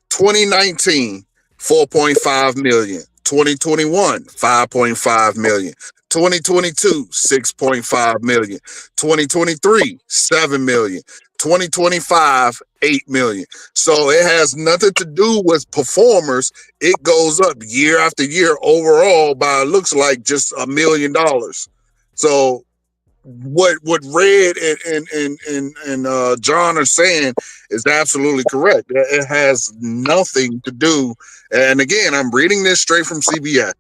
2019, 4.5 million, 2021, 5.5 million, 2022, 6.5 million, 2023, 7 million, 2025, 8 million. So it has nothing to do with performers. It goes up year after year overall by, it looks like, just $1 million. So what Red and John are saying is absolutely correct. It has nothing to do. And again, I'm reading this straight from CBS.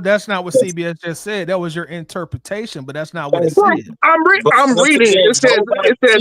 That's not what CBS just said. That was your interpretation, but that's not what it said. I'm reading. It says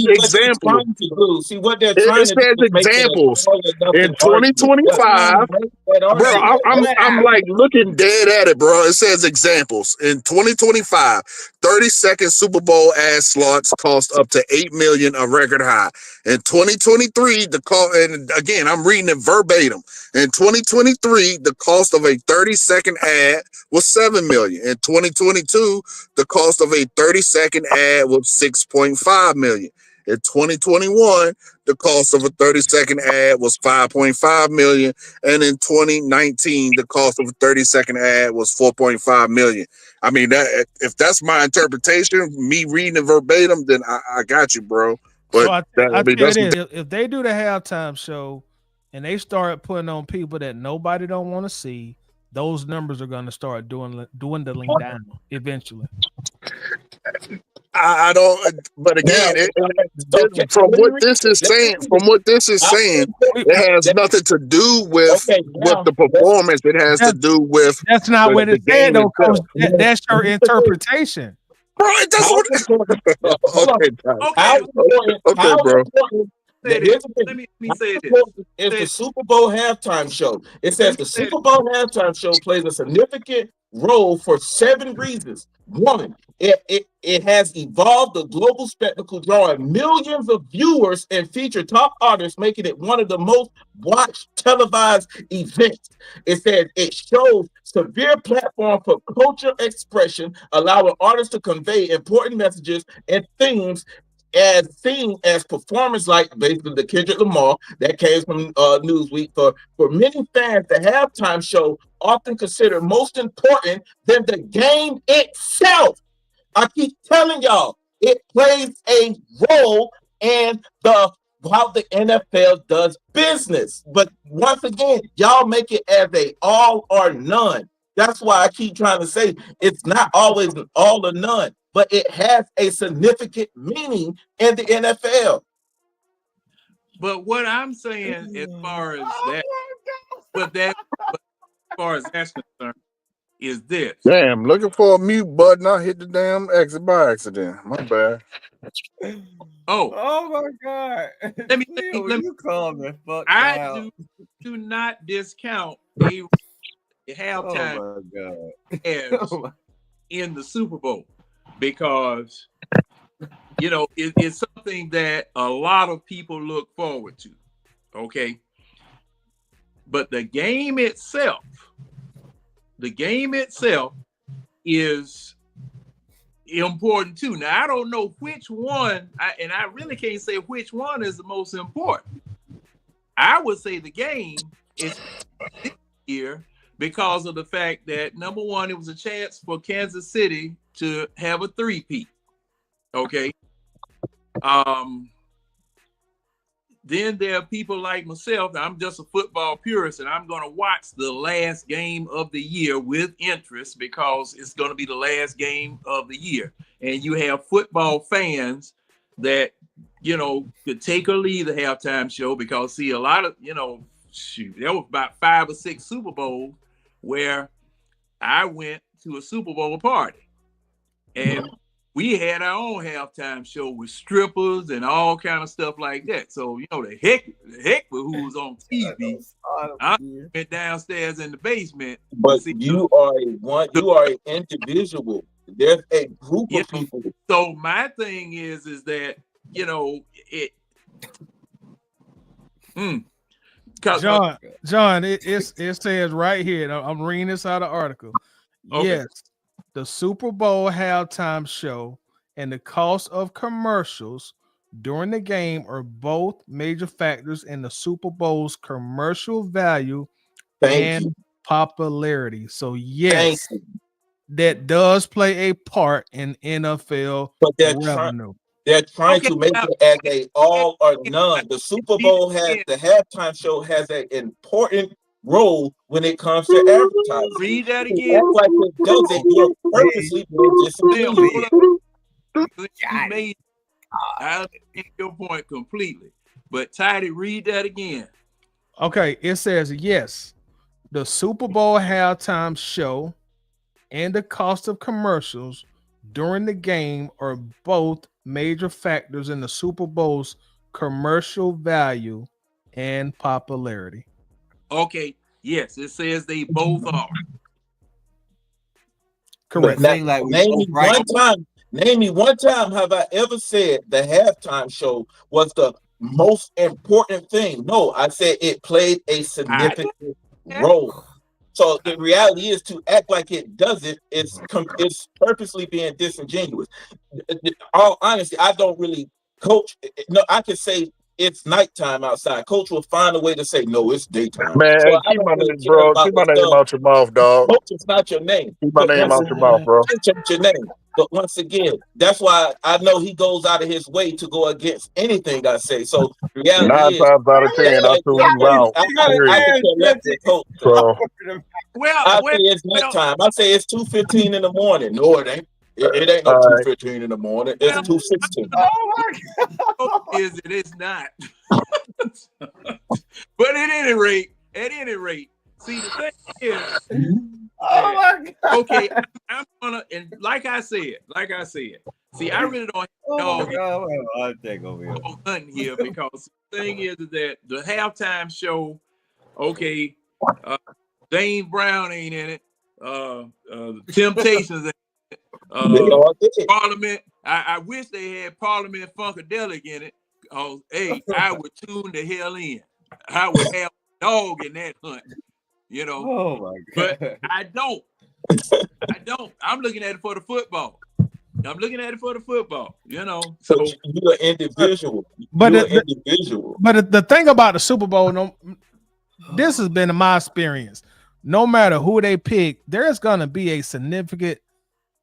examples. See what they're trying it says examples in 2025. Bro, I'm like looking dead at it, bro. It says examples in 2025. 30-second Super Bowl ad slots cost up to $8 million, a record high. In 2023, and again, I'm reading it verbatim. In 2023, the cost of a 30-second ad was $7 million. In 2022, the cost of a 30-second ad was $6.5 million. In 2021, the cost of a 30-second ad was $5.5 million. And in 2019, the cost of a 30-second ad was $4.5 million. I mean, if that's my interpretation, me reading it verbatim, then I got you, bro. But So I I mean, tell you that's what this: if they do the halftime show and they start putting on people that nobody don't want to see, those numbers are going to start dwindling down eventually. I don't. But again, from what this is saying, it has nothing to do with the performance. It has to do with That's not what the it said, game though, Coach. itself. That's your interpretation. Bro, that's what. Okay, bro. Let me say this. It's the Super Bowl halftime show. It says the Super Bowl halftime show plays a significant role for 7 reasons. 1, it has evolved the global spectacle, drawing millions of viewers and feature top artists, making it one of the most watched televised events. It says it shows severe platform for culture expression, allowing artists to convey important messages and themes as seen as performance like basically the Kendrick Lamar that came from Newsweek. For many fans, the halftime show often considered most important than the game itself. I keep telling y'all, it plays a role in how the NFL does business. But once again, y'all make it as a all or none. That's why I keep trying to say it's not always an all or none, but it has a significant meaning in the NFL. But what I'm saying as far as that, as far as that's concerned, is this. Damn, looking for a mute button. I hit the damn exit by accident. My bad. Oh my God. Let me you calm the fuck I down. do not discount a halftime in the Super Bowl, because it's something that a lot of people look forward to. Okay. But the game itself is important too. Now I don't know which one, and I really can't say which one is the most important. I would say the game is this year because of the fact that, number one, it was a chance for Kansas City to have a 3-peat. Okay. Then there are people like myself. I'm just a football purist, and I'm going to watch the last game of the year with interest because it's going to be the last game of the year. And you have football fans that, could take or leave the halftime show because, see, a lot of, there was about 5 or 6 Super Bowls where I went to a Super Bowl party. And we had our own halftime show with strippers and all kind of stuff like that. So, the heck with who was on TV. I went downstairs in the basement. But you are an individual. There's a group of people. So my thing is that, John, it says right here, I'm reading this out of the article. Okay. Yes. The Super Bowl halftime show and the cost of commercials during the game are both major factors in the Super Bowl's commercial value and popularity. So yes, that does play a part in NFL revenue. They're trying to make it as a all or none. The Super Bowl the halftime show has an important role when it comes to advertising. Read that again. Like it does it, you're purposely disingenuous. I understand your point completely. But Tidy, read that again. Okay, it says yes. The Super Bowl halftime show and the cost of commercials during the game are both major factors in the Super Bowl's commercial value and popularity. Okay, yes, it says they both are. Correct. Name me one time have I ever said the halftime show was the most important thing? No, I said it played a significant role. So the reality is, to act like it doesn't, it's purposely being disingenuous. All honesty, I don't really coach. No, I can say it's nighttime outside. Coach will find a way to say, no, it's daytime. Man, So hey, I keep don't my really name, care bro. about Keep the my name stuff. out your mouth, dog. Coach is not your name. Keep my But name once out your mouth, bro. change your name. But once again, that's why I know he goes out of his way to go against anything I say. So reality 9 is times out of 10, I threw you out. I can care less what Coach says. So I say it's nighttime. I say it's 2:15 in the morning. No, it ain't. It ain't no all right. 2:15 in the morning. It's 2:16. Is it is not. But at any rate, see the thing is, Oh my God. okay, I'm gonna, and like I said, see, I really don't have dog I'll take over here. hunting here because the thing is that the halftime show, okay, Dane Brown ain't in it, the Temptations ain't in it, Parliament. I wish they had Parliament Funkadelic in it. Oh, hey, I would tune the hell in. I would have a dog in that hunt, you know. Oh my God. But I don't. I'm looking at it for the football. You know. So you're an individual. But You're an individual. But the thing about the Super Bowl, this has been my experience. No matter who they pick, there's gonna be a significant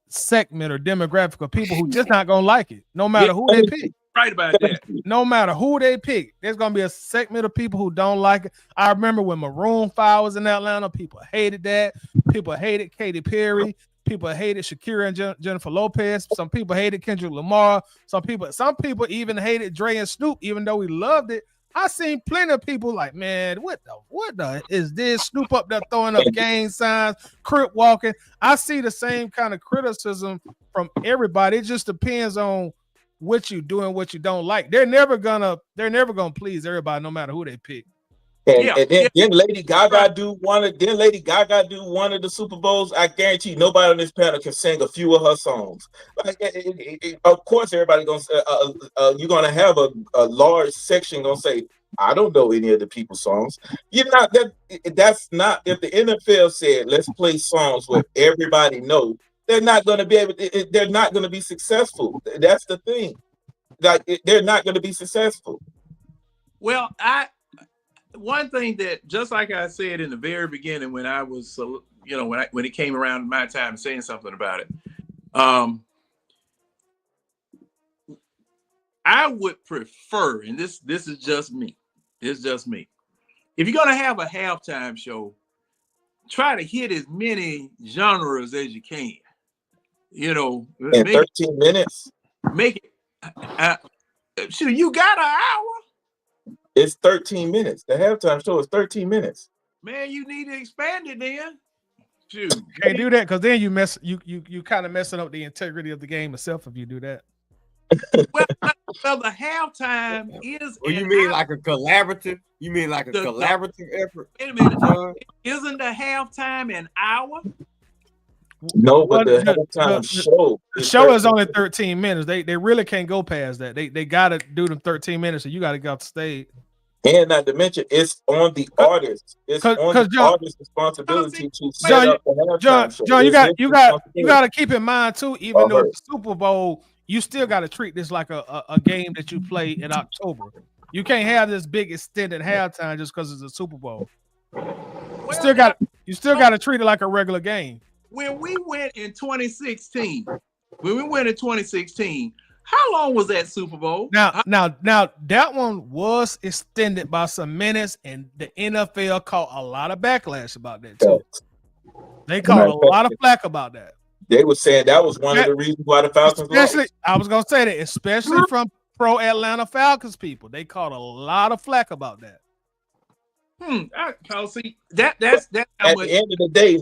segment or demographic of people who just not gonna like it. No matter who they pick. Right about that. No matter who they pick, there's gonna be a segment of people who don't like it. I remember when Maroon 5 was in Atlanta, people hated that. People hated Katy Perry. People hated Shakira and Jennifer Lopez. Some people hated Kendrick Lamar. Some people even hated Dre and Snoop, even though we loved it. I seen plenty of people like, man, what the is this? Snoop up there throwing up gang signs, crip walking. I see the same kind of criticism from everybody. It just depends on what you do and what you don't like. They're never gonna please everybody, no matter who they pick. And then Lady Gaga do one of the Super Bowls. I guarantee nobody on this panel can sing a few of her songs. Like, of course, everybody gonna say, you're gonna have a large section gonna say, I don't know any of the people's songs. You're not that's not if the NFL said let's play songs where everybody knows. They're not going to be able. They're not going to be successful. That's the thing. Like they're not going to be successful. Well, one thing that, just like I said in the very beginning when I was, when it came around my time saying something about it, I would prefer, and this is just me. It's just me. If you're gonna have a halftime show, try to hit as many genres as you can. You know, in 13 minutes. Make it. Shoot, you got an hour. It's 13 minutes. The halftime show is 13 minutes. Man, you need to expand it then. Shoot, can't do that because then you kind of messing up the integrity of the game itself if you do that. Well, the halftime is. Well, you mean like a collaborative? You mean like a collaborative effort? Wait a minute, John. Isn't the halftime an hour? No, but the halftime show. The show is only 13 minutes. They really can't go past that. They got to do them 13 minutes, so you got to go off the stage. And not to mention, it's on the artist. It's on the artist's responsibility to set up the halftime show. John, you got to keep in mind too. Even though it's the Super Bowl, you still got to treat this like a game that you play in October. You can't have this big extended halftime just because it's a Super Bowl. You still got to treat it like a regular game. When we went in 2016, how long was that Super Bowl? Now that one was extended by some minutes, and the NFL caught a lot of backlash about that too. They caught a lot of flack about that. They were saying that was one of the reasons why the Falcons lost. I was gonna say that, especially from pro Atlanta Falcons people, they caught a lot of flack about that. See, that's at the end of the day,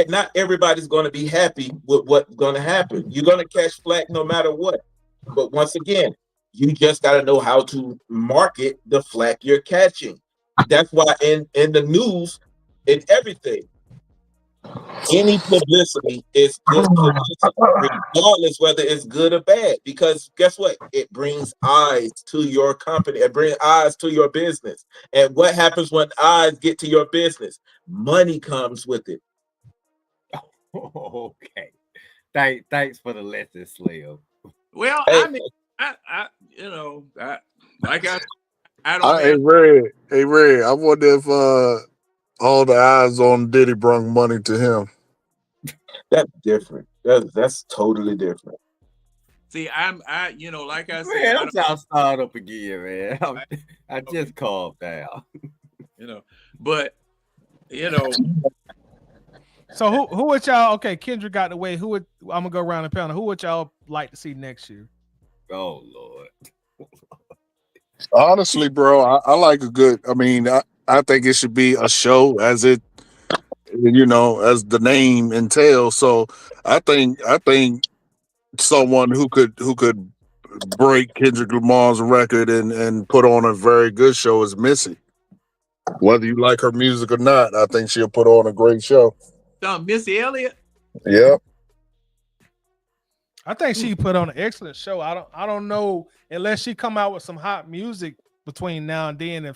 not everybody's going to be happy with what's going to happen. You're going to catch flack no matter what. But once again, you just got to know how to market the flack you're catching. That's why in the news, in everything, any publicity is good publicity, regardless whether it's good or bad. Because guess what? It brings eyes to your company. It brings eyes to your business. And what happens when eyes get to your business? Money comes with it. Okay. Thanks for the lesson, Slave. Well, hey, I mean, Like I don't Hey have. Red. I wonder if all the eyes on Diddy brought money to him. That's different. That's totally different. See, like I said, Man, I'm trying to start up again, man. I just calmed down. But So who would y'all? Okay, Kendrick got the way. I'm gonna go around the panel. Who would y'all like to see next year? Oh Lord. Honestly, bro, I like a good. I mean, I think it should be a show as it, as the name entails. So I think someone who could break Kendrick Lamar's record and put on a very good show is Missy. Whether you like her music or not, I think she'll put on a great show. Missy Elliott. Yep. I think she put on an excellent show. I don't know unless she come out with some hot music between now and then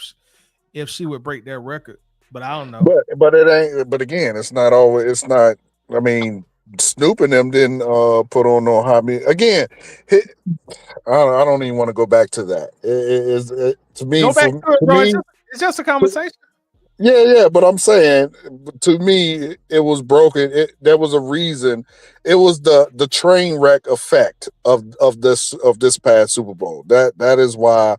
if she would break their record. But I don't know. But it ain't. But again, it's not always. It's not. I mean, Snoop and them didn't put on no hot music. Again, I don't even want to go back to that. To me, Go back to it, bro. It's just a conversation. Yeah, but I'm saying, to me, it was broken. There was a reason. It was the train wreck effect of this past Super Bowl. That is why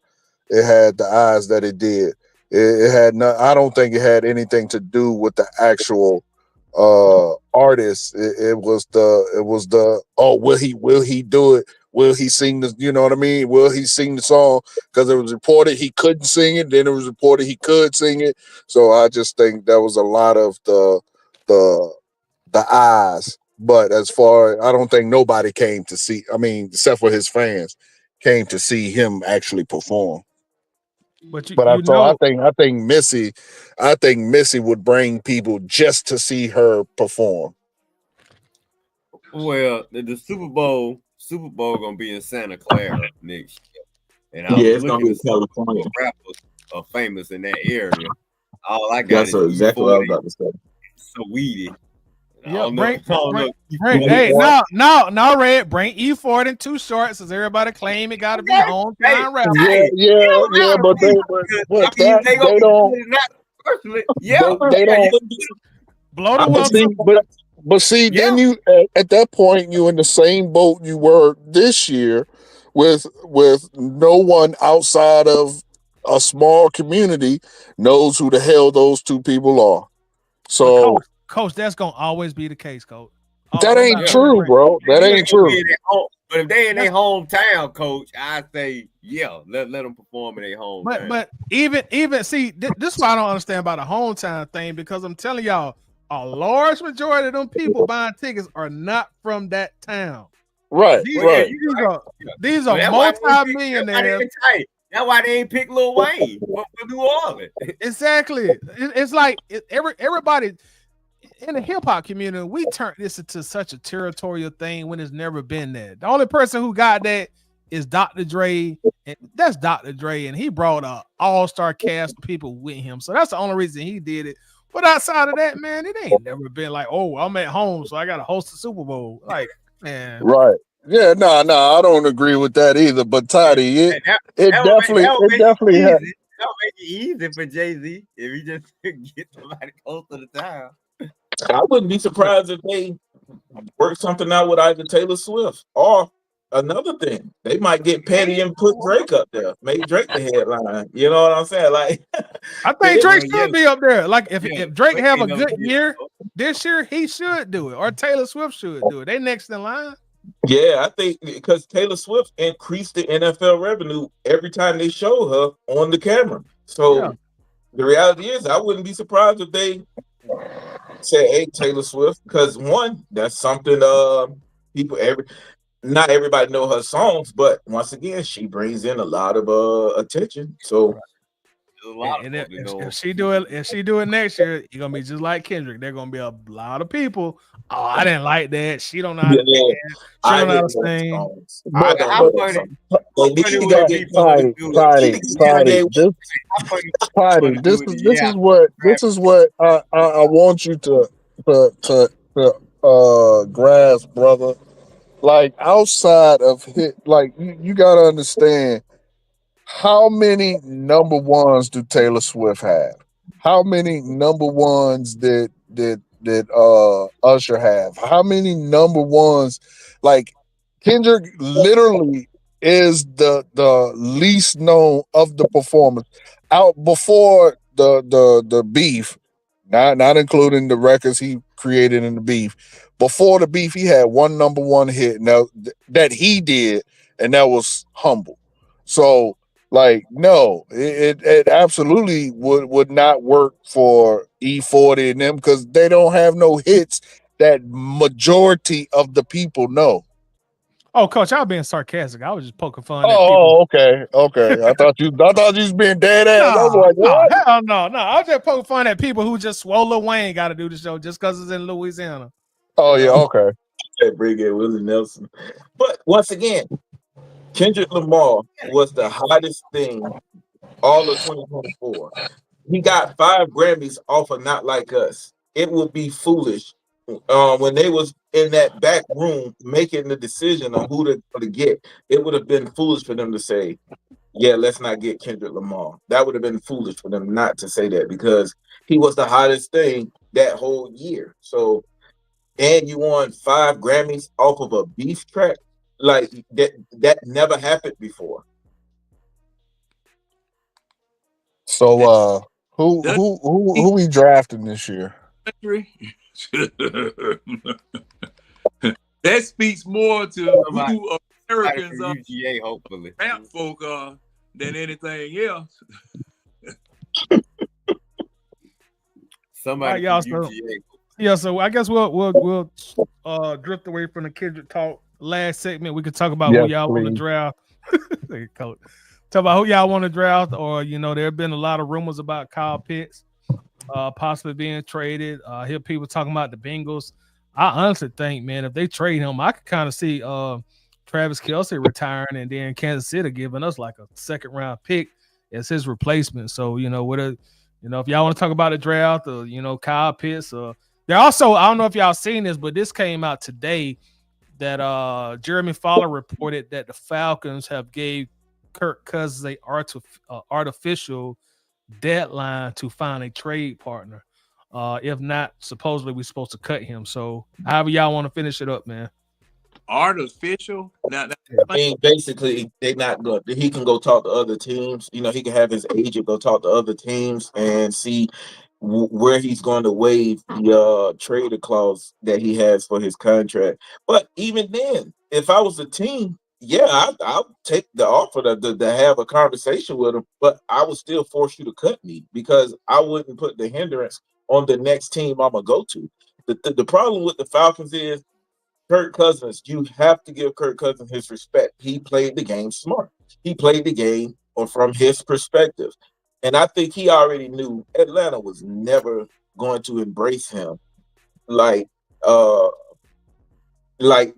it had the eyes that it did. It had no. I don't think it had anything to do with the actual artist. It was the will he do it? Will he sing the, you know what I mean? Will he sing the song? Because it was reported he couldn't sing it. Then it was reported he could sing it. So I just think that was a lot of the eyes. But as far, I don't think nobody came to see. I mean, except for his fans, came to see him actually perform. But I think Missy would bring people just to see her perform. Well, the Super Bowl gonna be in Santa Clara next year, and I Yeah, was it's gonna looking be to see California. what rappers are famous in that area. All I got That's is exactly what I was E40, about to say. Saweetie. Yeah, Bring hey, no, Red, bring E40 in 2 shorts, as everybody claim it got to be hometown rapper. Yeah, but they don't blow the whistle. But see, then you at that point you in the same boat you were this year, with no one outside of a small community knows who the hell those two people are. So, Coach, that's gonna always be the case, Coach. That ain't true, bro. That ain't true. But if they in their hometown, Coach, I say, let them perform in their hometown. But even see, this is why I don't understand about the hometown thing, because I'm telling y'all, a large majority of them people buying tickets are not from that town. Right. These are multi-millionaires. That's why they ain't pick Lil Wayne for New Orleans. Exactly. It's like everybody in the hip hop community, we turned this into such a territorial thing when it's never been there. The only person who got that is Dr. Dre, and that's Dr. Dre, and he brought a all-star cast of people with him. So that's the only reason he did it. But outside of that, man, it ain't never been like, oh, I'm at home, so I got to host the Super Bowl. Like, man. Right. Yeah, no, I don't agree with that either. But Toddy, it definitely had. That'll make it easy for Jay-Z if he just get somebody close to the town. I wouldn't be surprised if they work something out with either Taylor Swift or another thing. They might get petty and put Drake up there, make Drake the headline. You know what I'm saying? Like, I think Drake should be up there. Like, if Drake have a good year this year, he should do it, or Taylor Swift should do it. They next in line. Yeah, I think because Taylor Swift increased the NFL revenue every time they show her on the camera. So the reality is, I wouldn't be surprised if they say, "Hey, Taylor Swift," because one, that's something not everybody know her songs, but once again, she brings in a lot of attention. So. And if she do it next year, you're gonna be just like Kendrick. There's gonna be a lot of people. Oh, I didn't like that. She don't know how to dance. She don't know how to sing. This is what I want you to grasp, brother. Like, outside of hit, like you gotta understand, How many number ones do Taylor Swift have? How many number ones did Usher have? How many number ones? Like Kendrick literally is the least known of the performers out before the beef, not including the records he created in the beef. Before the beef, he had one number one hit that he did, and that was Humble. So like, no, it absolutely would not work for E40 and them because they don't have no hits that majority of the people know. Oh, coach, I was being sarcastic. I was just poking fun at people. Oh, okay. I thought you was being dead ass. I was No, like, no, what? hell no. I was just poking fun at people who just swore Lil Wayne got to do the show just because it's in Louisiana. Oh yeah, okay. Bring in Willie Nelson. But once again, Kendrick Lamar was the hottest thing all of 2024. He got 5 Grammys off of Not Like Us. It would be foolish when they was in that back room making the decision on who they're going to get. It would have been foolish for them to say, yeah, let's not get Kendrick Lamar. That would have been foolish for them not to say that because he was the hottest thing that whole year. So, and you won 5 Grammys off of a beef track. Like that never happened before. So who we drafting this year? That speaks more to who Americans are, UGA, hopefully, rap folk are, than anything else. Somebody Y'all, from UGA. Yeah, so I guess we'll drift away from the Kendrick talk. Last segment, we could talk about who y'all want to draft. Talk about who y'all want to draft, or there have been a lot of rumors about Kyle Pitts possibly being traded. I hear people talking about the Bengals. I honestly think, man, if they trade him, I could kind of see Travis Kelce retiring and then Kansas City giving us like a 2nd round pick as his replacement. So, if y'all want to talk about the draft or, Kyle Pitts, they're also, I don't know if y'all seen this, but this came out today that Jeremy Fowler reported that the Falcons have gave Kirk Cousins a artificial deadline to find a trade partner. If not, supposedly we're supposed to cut him. So however y'all want to finish it up, man. Artificial? I mean, basically, they not good. He can go talk to other teams. He can have his agent go talk to other teams and see where he's going to waive the trader clause that he has for his contract. But even then, if I was a team, yeah, I'll take the offer to have a conversation with him, but I would still force you to cut me because I wouldn't put the hindrance on the next team I'm going to go to. The problem with the Falcons is Kirk Cousins. You have to give Kirk Cousins his respect. He played the game smart. He played the game from his perspective. And I think he already knew Atlanta was never going to embrace him like they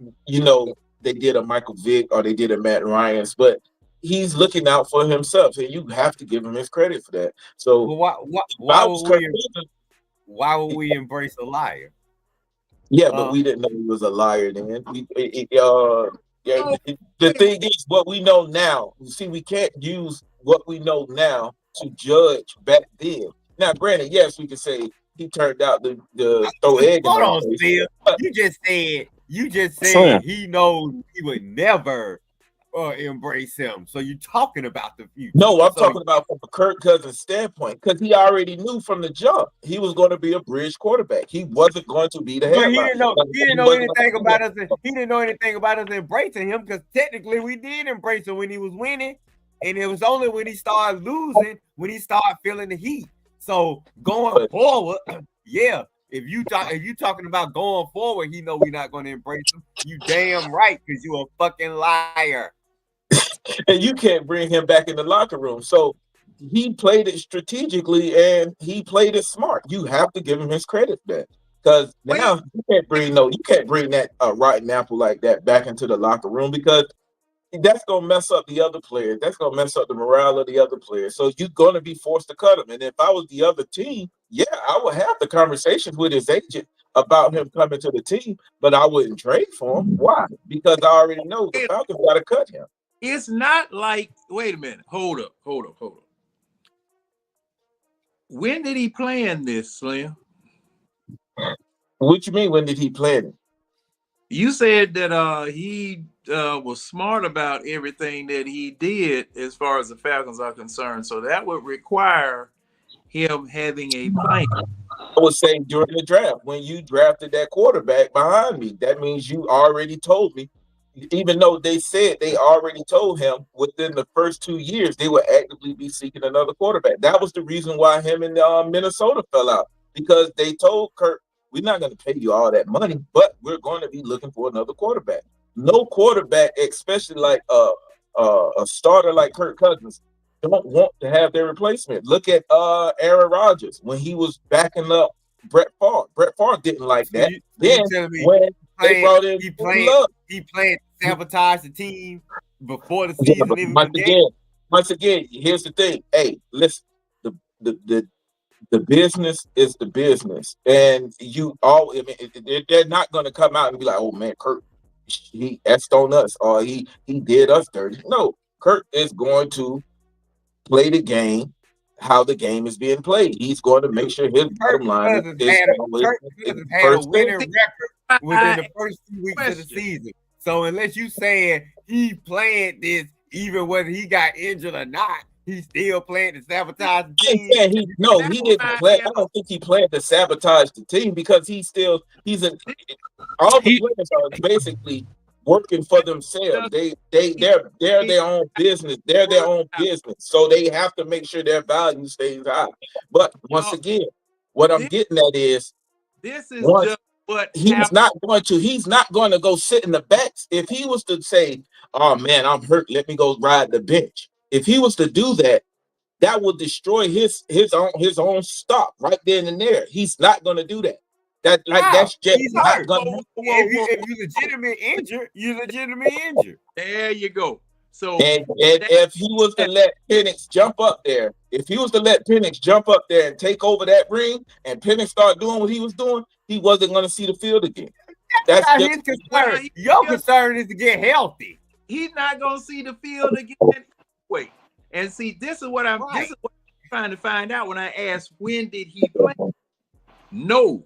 did a Michael Vick or they did a Matt Ryan's, but he's looking out for himself, and you have to give him his credit for that. So why would we embrace a liar? Yeah, but we didn't know he was a liar then. The thing is, what we know now, we can't use what we know now to judge back then. Now, granted, yes, we can say he turned out to throw egg. Hold on, Steve. You just said he knows he would never embrace him. So you're talking about the future. No, I'm talking about from a Kirk Cousins standpoint, because he already knew from the jump he was going to be a bridge quarterback. He wasn't going to be the headline. He didn't know anything about us. He didn't know anything about us embracing him, because technically we did embrace him when he was winning, and it was only when he started losing when he started feeling the heat. So going forward, yeah. If you talking about going forward, he know we're not going to embrace him. You damn right, because you a fucking liar. And you can't bring him back in the locker room. So he played it strategically and he played it smart. You have to give him his credit for that. Because now you can't bring that rotten apple like that back into the locker room, because that's gonna mess up the other players. That's gonna mess up the morale of the other players. So you're gonna be forced to cut him. And if I was the other team, yeah, I would have the conversations with his agent about him coming to the team, but I wouldn't trade for him. Why? Because I already know the Falcons gotta cut him. It's not like, wait a minute, hold up. When did he plan this, Slim? What you mean? When did he plan it? You said that he was smart about everything that he did as far as the Falcons are concerned. So that would require him having a plan. I would say during the draft, when you drafted that quarterback behind me, that means you already told me, even though they said they already told him within the first 2 years, they would actively be seeking another quarterback. That was the reason why him and Minnesota fell out, because they told Kirk, we're not going to pay you all that money, but we're going to be looking for another quarterback. No quarterback, especially like a starter like Kirk Cousins, don't want to have their replacement. Look at Aaron Rodgers when he was backing up Brett Favre. Brett Favre didn't like that. Then when they brought in he planned to sabotage the team before the season even began. Once again, here's the thing. Hey, listen, the business is the business, and they're not going to come out and be like, "Oh man, Kirk, he effed on us, or he did us dirty." No, Kirk is going to play the game how the game is being played. He's going to make sure his bottom line is had a winning record within the first 2 weeks of the season. So unless you saying he planned this, even whether he got injured or not, he still planned to sabotage the team. Yeah, he didn't plan. I don't think he planned to sabotage the team, because all the players are basically working for themselves. They're their own business. They're their own business. So they have to make sure their value stays high. But once again, what I'm getting at is this is just what he's not going to go sit in the backs. If he was to say, "Oh man, I'm hurt, let me go ride the bench." If he was to do that, that would destroy his own stock right then and there. He's not going to do that. That's just not going to happen. If you're legitimate injured, you're legitimate injured. There you go. So and if he was to let Penix jump up there, and take over that ring, and Penix start doing what he was doing, he wasn't going to see the field again. That's not his concern. Your concern is to get healthy. He's not going to see the field again. Wait, and see, this is what I'm trying to find out when I asked when did he play. No,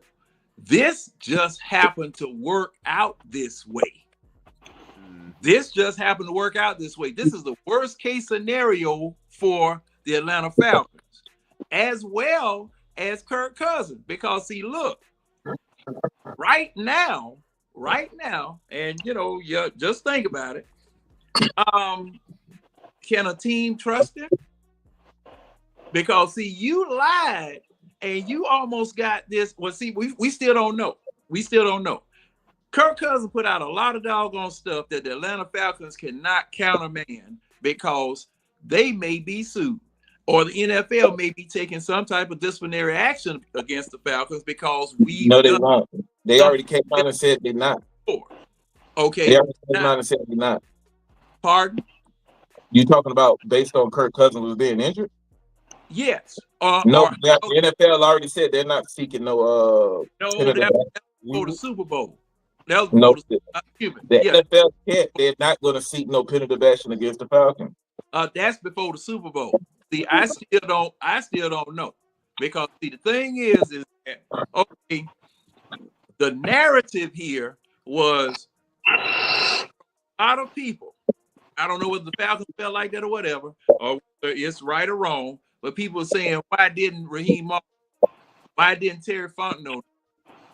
this just happened to work out this way. This just happened to work out this way. This is the worst case scenario for the Atlanta Falcons, as well as Kirk Cousins. Because see, look, right now, and just think about it. Can a team trust him? Because see, you lied and you almost got this. Well, see, we still don't know. Kirk Cousins put out a lot of doggone stuff that the Atlanta Falcons cannot countermand, because they may be sued, or the NFL may be taking some type of disciplinary action against the Falcons because we. No, they won't. They already came out and said they're not. Okay. They already came out and said they're not. Pardon? You talking about based on Kirk Cousins was being injured? Yes. The NFL already said they're not seeking no. That was for the Super Bowl. The NFL can't. They're not going to seek no punitive action against the Falcons. That's before the Super Bowl. See, I still don't know, because see, the thing is that okay, the narrative here was a lot of people. I don't know whether the Falcons felt like that or whatever, or whether it's right or wrong, but people are saying, why didn't Raheem Morris, why didn't Terry Fontenot?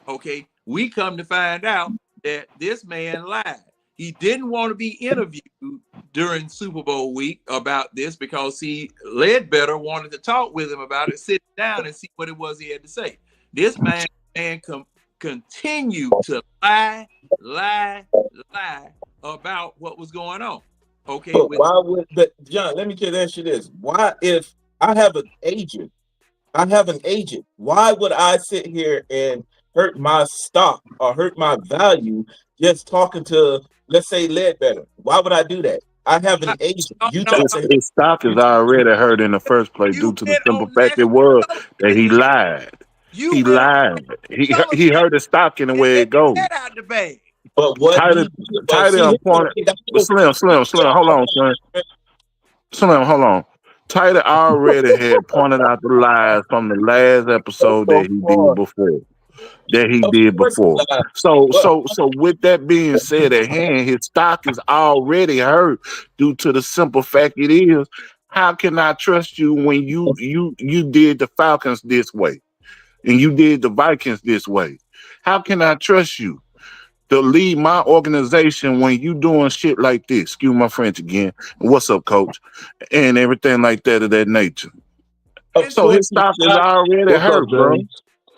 Okay, we come to find out that this man lied. He didn't want to be interviewed during Super Bowl week about this because Ledbetter wanted to talk with him about it, sit down and see what it was he had to say. This man continued to lie about what was going on. Okay. But John, let me just ask you this. Why, if I have an agent, why would I sit here and hurt my stock or hurt my value just talking to, let's say, Ledbetter? Why would I do that? I have an agent. His stock is already hurt in the first place due to the simple fact that he lied. He lied. He hurt the stock in the way it goes. Get out the bag. But what Tighter, he did was, tighter see, here's appointed. the thing, Slim. Hold on, Slim. Hold on. Tighter already had pointed out the lies from the last episode that he did before. of course he lied. So with that being said at hand, his stock is already hurt due to the simple fact it is. How can I trust you when you did the Falcons this way and you did the Vikings this way? How can I trust you to lead my organization when you doing shit like this? Excuse my French again. What's up, coach? And everything like that of that nature. So his stock is already hurt, bro.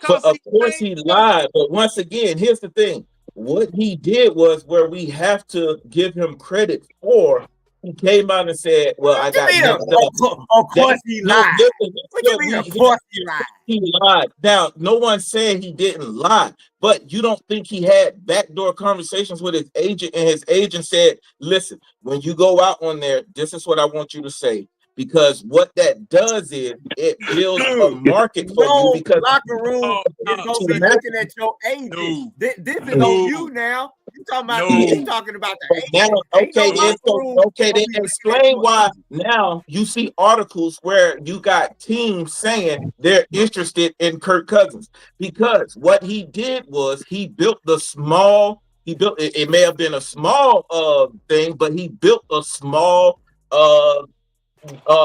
But of course he lied. But once again, here's the thing. What he did was where we have to give him credit for. He came out and said, well, I got messed up. Of course he lied. What you mean, of course he lied? He lied. Now, no one said he didn't lie, but you don't think he had backdoor conversations with his agent, and his agent said, listen, when you go out on there, this is what I want you to say. Because what that does is it builds a market for you. Because locker room is gonna be looking at your agent. This is on you now. You talking about you talking about the agent. Now, okay, then explain why now you see articles where you got teams saying they're interested in Kirk Cousins. Because what he did was he built it may have been a small thing, but he built a small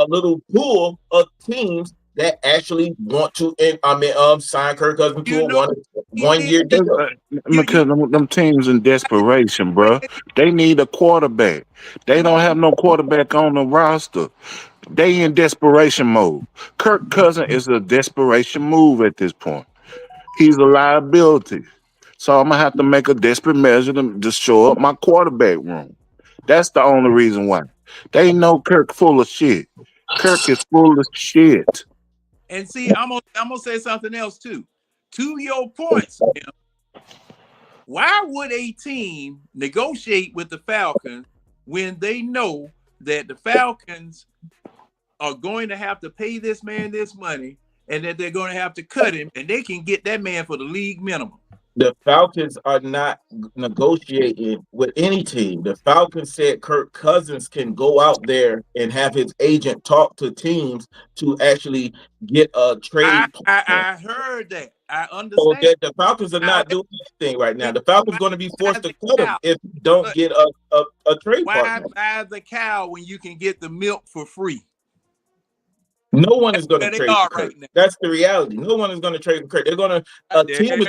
little pool of teams that actually want to sign Kirk Cousins to a one-year deal. Because them teams in desperation, bro. They need a quarterback. They don't have no quarterback on the roster. They in desperation mode. Kirk Cousins is a desperation move at this point. He's a liability. So I'm gonna have to make a desperate measure to shore up my quarterback room. That's the only reason why. They know Kirk full of shit. Kirk is full of shit. And see, I'm gonna say something else too. To your point, Sam, why would a team negotiate with the Falcons when they know that the Falcons are going to have to pay this man this money and that they're going to have to cut him, and they can get that man for the league minimum? The Falcons are not negotiating with any team. The Falcons said Kirk Cousins can go out there and have his agent talk to teams to actually get a trade. I heard that. I understand. So that the Falcons are not doing anything right now. The Falcons are going to be forced to cut him if you don't get a trade partner. Why buy the cow when you can get the milk for free? No one is going to trade for Kirk. That's the reality. No one is going to trade for Kirk. A team is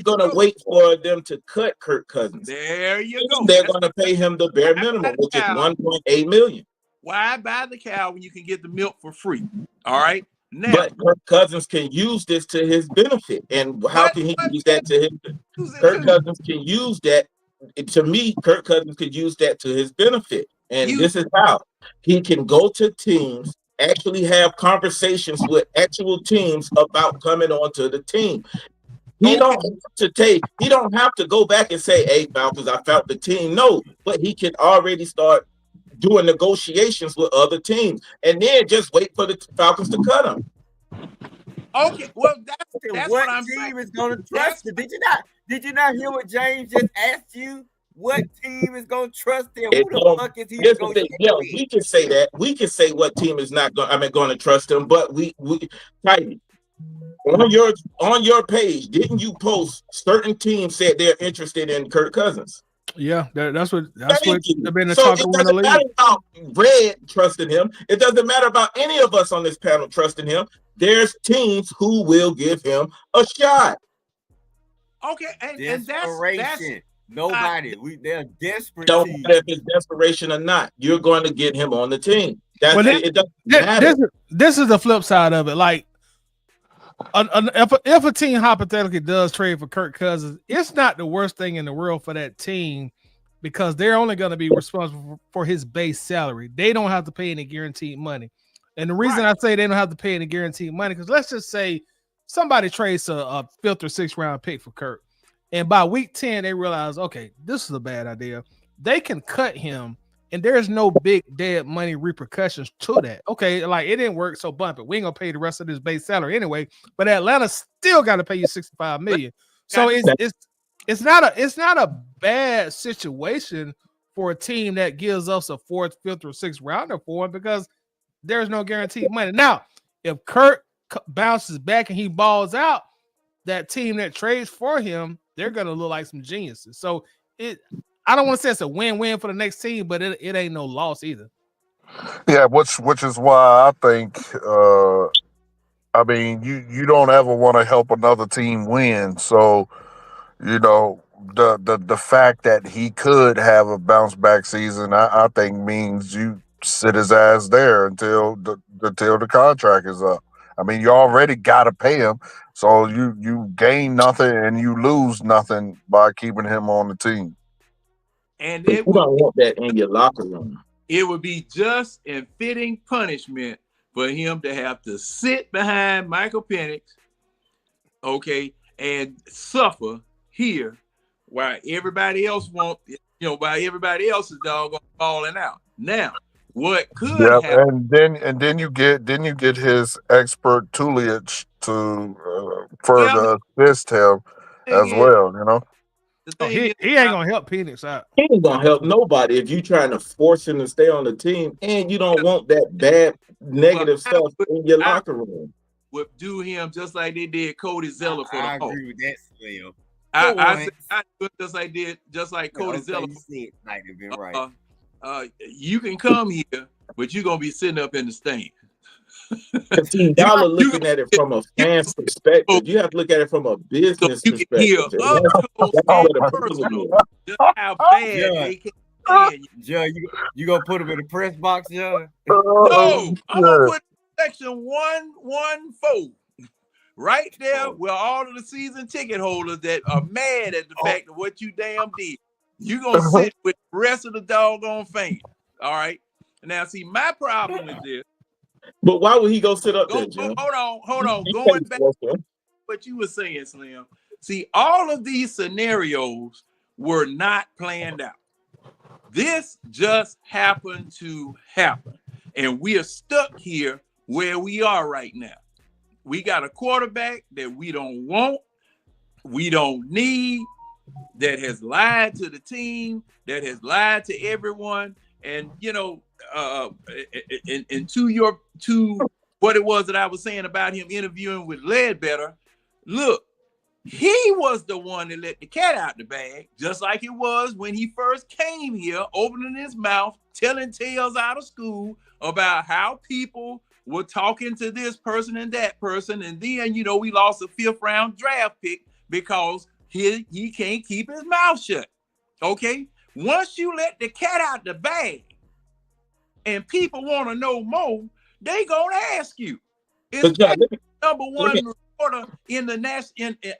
going to wait for them to cut Kirk Cousins. There you go. They're going to pay him the bare minimum, which is $1.8 million. Why buy the cow when you can get the milk for free? All right. Now, but Kirk Cousins can use this to his benefit. And how can he use that to his? Kirk Cousins can use that. To me, Kirk Cousins could use that to his benefit. And this is how he can go to teams, actually have conversations with actual teams about coming onto the team. He don't have to go back and say, hey, Falcons, I felt the team. No, but he can already start doing negotiations with other teams and then just wait for the Falcons to cut him. Okay, well, that's what I'm saying. Is going to trust him. Did you not hear what James just asked you? What team is going to trust him? Who the fuck is he going to? Yeah, we can say that. We can say what team is not going to trust him. But we Titan, on your page, didn't you post certain teams said they're interested in Kirk Cousins? Yeah, that's what they've been so talking it doesn't matter about Red trusting him. It doesn't matter about any of us on this panel trusting him. There's teams who will give him a shot. Okay, and that's nobody. They're desperate. Don't matter if it's desperation or not. You're going to get him on the team. It doesn't matter. This is the flip side of it. Like, if a team hypothetically does trade for Kirk Cousins, it's not the worst thing in the world for that team because they're only going to be responsible for his base salary. They don't have to pay any guaranteed money. And the reason I say they don't have to pay any guaranteed money, because let's just say somebody trades a 5th or 6th round pick for Kirk. And by week 10, they realize, okay, this is a bad idea. They can cut him, and there's no big dead money repercussions to that. Okay, like it didn't work, so bump it. We ain't gonna pay the rest of this base salary anyway. But Atlanta still got to pay you $65 million. So it's not a bad situation for a team that gives us a 4th, 5th, or 6th rounder for him because there's no guaranteed money. Now, if Kirk bounces back and he balls out, that team that trades for him, they're gonna look like some geniuses. So I don't want to say it's a win-win for the next team, but it ain't no loss either. Yeah, which is why I think I mean you don't ever want to help another team win. So, the fact that he could have a bounce back season, I think means you sit his ass there until the contract is up. I mean, you already gotta pay him, so you gain nothing and you lose nothing by keeping him on the team. And You don't want that in your locker room. It would be just and fitting punishment for him to have to sit behind Michael Penix, okay, and suffer here while everybody else while everybody else is doggone falling out. Now, what could happen? And then you get his expert Tuliach to further assist him as well. He ain't gonna help Penix out. He ain't gonna help nobody if you trying to force him to stay on the team, and you don't want that bad negative stuff in your locker room. Would do him just like they did Cody Zeller for the I Hawks. agree with that, Slim. I do it just like Cody Zeller. You can come here, but you're gonna be sitting up in the stand. See, y'all are looking at it from a fan's perspective. You have to look at it from a business You can hear perspective. up close and personal just how bad they can stand you. John, you gonna put him in the press box, John? No, I'm gonna put section 114 right there where all of the season ticket holders that are mad at the fact of what you damn did. You're gonna sit with the rest of the doggone fans. All right. Now, see, my problem is this. But why would he go sit up there, Jim? Hold on. Going back to what you were saying, Slim. See, all of these scenarios were not planned out. This just happened to happen. And we are stuck here where we are right now. We got a quarterback that we don't want, we don't need, that has lied to the team, that has lied to everyone. And, and to what it was that I was saying about him interviewing with Ledbetter, look, he was the one that let the cat out the bag, just like it was when he first came here, opening his mouth, telling tales out of school about how people were talking to this person and that person. And then, we lost a 5th round draft pick because he can't keep his mouth shut. Okay? Once you let the cat out the bag and people want to know more, they gonna ask you. It's number one reporter in the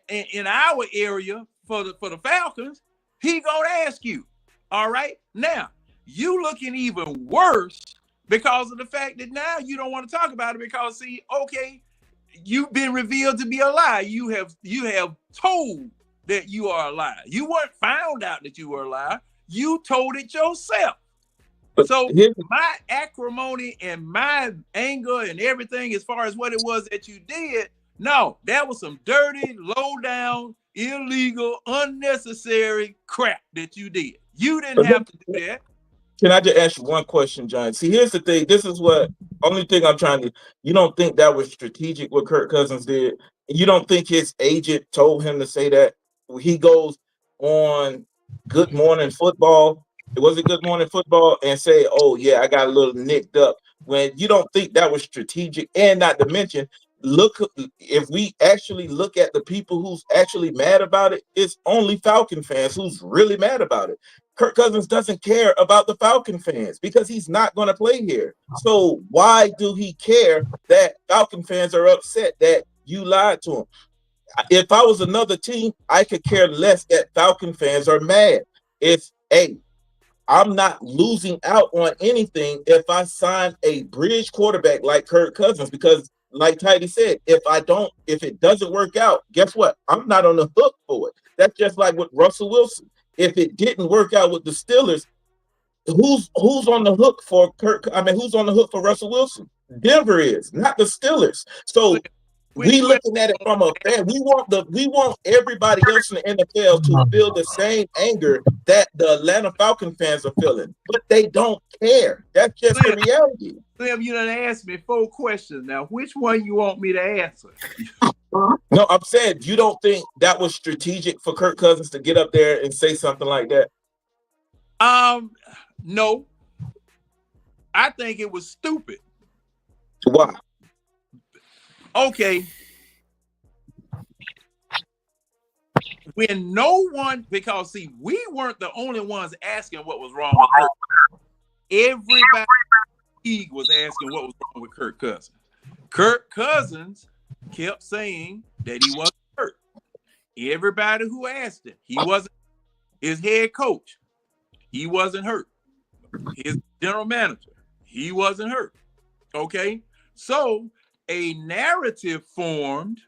in our area for the Falcons. He gonna ask you. All right. Now you looking even worse because of the fact that now you don't want to talk about it because you've been revealed to be a lie. You have told that you are a liar. You weren't found out that you were a liar. You told it yourself. So my acrimony and my anger and everything as far as what it was that you did, no, that was some dirty, low down, illegal, unnecessary crap that you did. You didn't have to do that. Can I just ask you one question, John? See, here's the thing. This is only thing I'm trying to, you don't think that was strategic what Kirk Cousins did? You don't think his agent told him to say that? He goes on Good Morning Football. Was it Good Morning Football and say, oh yeah, I got a little nicked up, when you don't think that was strategic? And not to mention, if we actually look at the people who's actually mad about it, it's only Falcon fans who's really mad about it. Kirk Cousins doesn't care about the Falcon fans because he's not going to play here. So why do he care that Falcon fans are upset that you lied to him? If I was another team, I could care less that Falcon fans are mad. I'm not losing out on anything if I sign a bridge quarterback like Kirk Cousins, because like Tidy said, if it doesn't work out, guess what? I'm not on the hook for it. That's just like with Russell Wilson. If it didn't work out with the Steelers, who's on the hook for who's on the hook for Russell Wilson? Denver is, not the Steelers. So We looking at it from a fan. We want everybody else in the NFL to feel the same anger that the Atlanta Falcon fans are feeling, but they don't care. That's just the reality. Slim, you done asked me 4 questions. Now, which one you want me to answer? No, I'm saying you don't think that was strategic for Kirk Cousins to get up there and say something like that? No. I think it was stupid. Why? Okay. When no one, because see, we weren't the only ones asking what was wrong with Kirk. Everybody in the league was asking what was wrong with Kirk Cousins. Kirk Cousins kept saying that he wasn't hurt. Everybody who asked him, he wasn't. His head coach, he wasn't hurt. His general manager, he wasn't hurt. Okay, so a narrative formed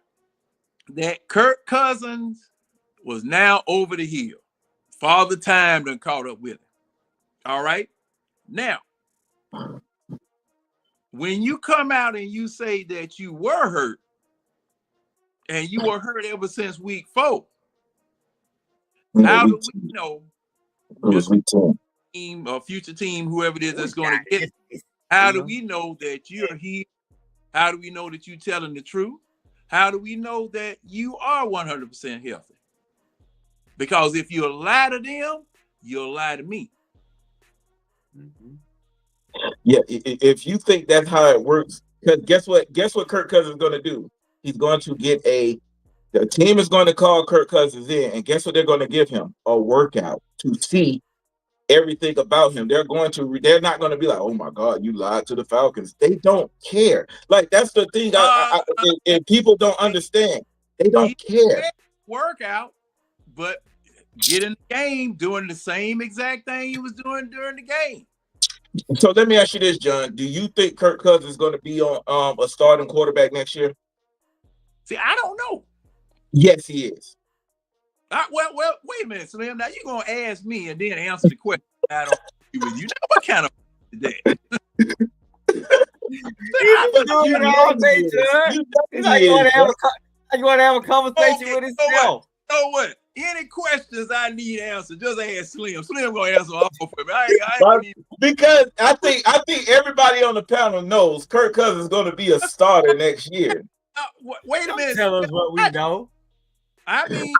that Kirk Cousins was now over the hill. Father Time done caught up with him. All right. Now, when you come out and you say that you were hurt, and you were hurt ever since week 4, how do we know this team or future team, whoever it is that's going to get it, how do we know that you're here? How do we know that you're telling the truth? How do we know that you are 100% healthy? Because if you lie to them, you'll lie to me. Yeah, if you think that's how it works, because guess what Kirk Cousins is going to do? He's going to get the team is going to call Kirk Cousins in, and guess what they're going to give him? A workout to see everything about him. They're not going to be like, oh my God, you lied to the Falcons. They don't care. Like, that's the thing. And people don't understand. They don't care. Workout, but get in the game doing the same exact thing he was doing during the game. So let me ask you this, John. Do you think Kirk Cousins is going to be on a starting quarterback next year? See, I don't know. Yes, he is. Well, wait a minute, Slim. Now you're gonna ask me and then answer the question. I don't agree with you. Now, what kind of that? I've been doing it all day, John. He's like, you want to have a conversation with himself. You know what? Any questions I need answered, just ask Slim. Slim gonna answer all for me. Because I think everybody on the panel knows Kirk Cousins is going to be a starter next year. Wait a minute. Tell us what we know. I mean,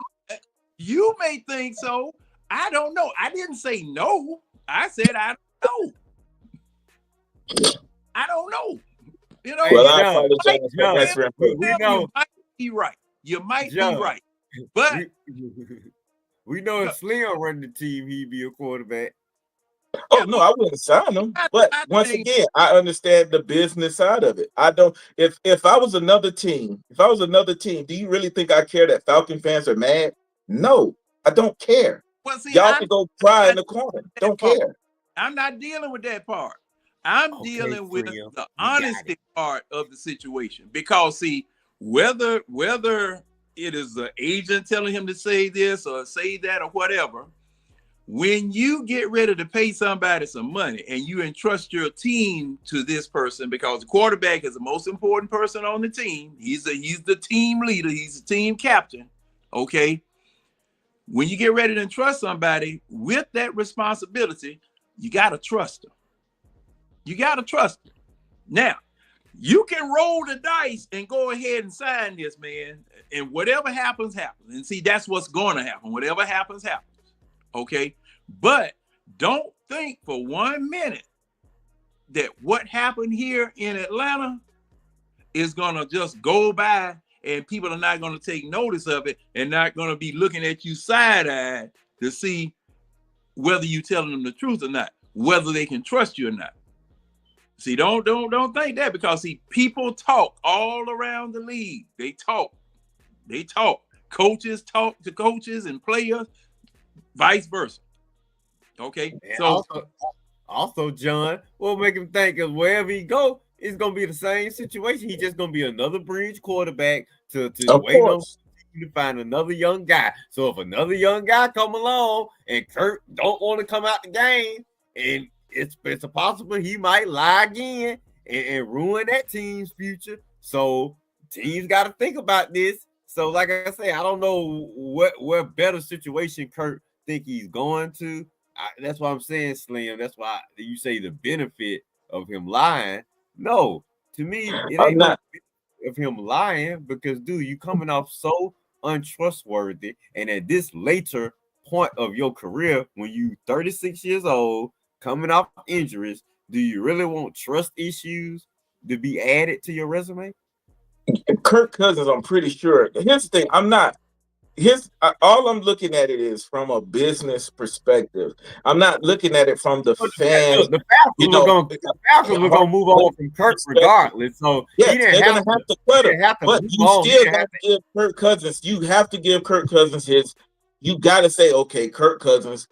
you may think so. I don't know. I didn't say no. I said I don't know. I don't know. You know, well, I apologize for you might be right. You might be right. But we know if Slim run the team, he'd be a quarterback. Oh no, I wouldn't sign him. But once again, I understand the business side of it. I don't. If I was another team, do you really think I care that Falcon fans are mad? No, I don't care. Well, see, y'all can go cry in the corner. Don't care. I'm not dealing with that part. I'm dealing with the honesty part of the situation. Because see, whether it is the agent telling him to say this or say that or whatever, when you get ready to pay somebody some money and you entrust your team to this person, because the quarterback is the most important person on the team. He's the team leader. He's the team captain. Okay. When you get ready to entrust somebody with that responsibility, you got to trust them. You got to trust them. Now, you can roll the dice and go ahead and sign this, man. And whatever happens, happens. And see, that's what's going to happen. Whatever happens, happens. Okay. But don't think for 1 minute that what happened here in Atlanta is going to just go by and people are not going to take notice of it and not going to be looking at you side-eyed to see whether you're telling them the truth or not, whether they can trust you or not. See, don't think that, because see, people talk all around the league. They talk. Coaches talk to coaches and players, vice versa. Okay. And so also, John, what make him think is wherever he go, it's gonna be the same situation. He's just gonna be another bridge quarterback to wait on to find another young guy. So if another young guy come along and Kirk don't want to come out the game, and it's a possible he might lie again and ruin that team's future. So teams got to think about this. So, like I say, I don't know what better situation Kirk think he's going to. That's why I'm saying, Slim. That's why you say the benefit of him lying. No, to me, it ain't no benefit of him lying because, dude, you coming off so untrustworthy, and at this later point of your career, when you 36 years old, coming off injuries, do you really want trust issues to be added to your resume? Kirk Cousins, I'm pretty sure. Here's the thing. All I'm looking at it is from a business perspective. I'm not looking at it from the fans. The Falcons were gonna move on from Kirk regardless. So yes, they're gonna have to cut him. But you still got to give Kirk Cousins. You have to give Kirk Cousins his. You got to say, okay, Kirk Cousins,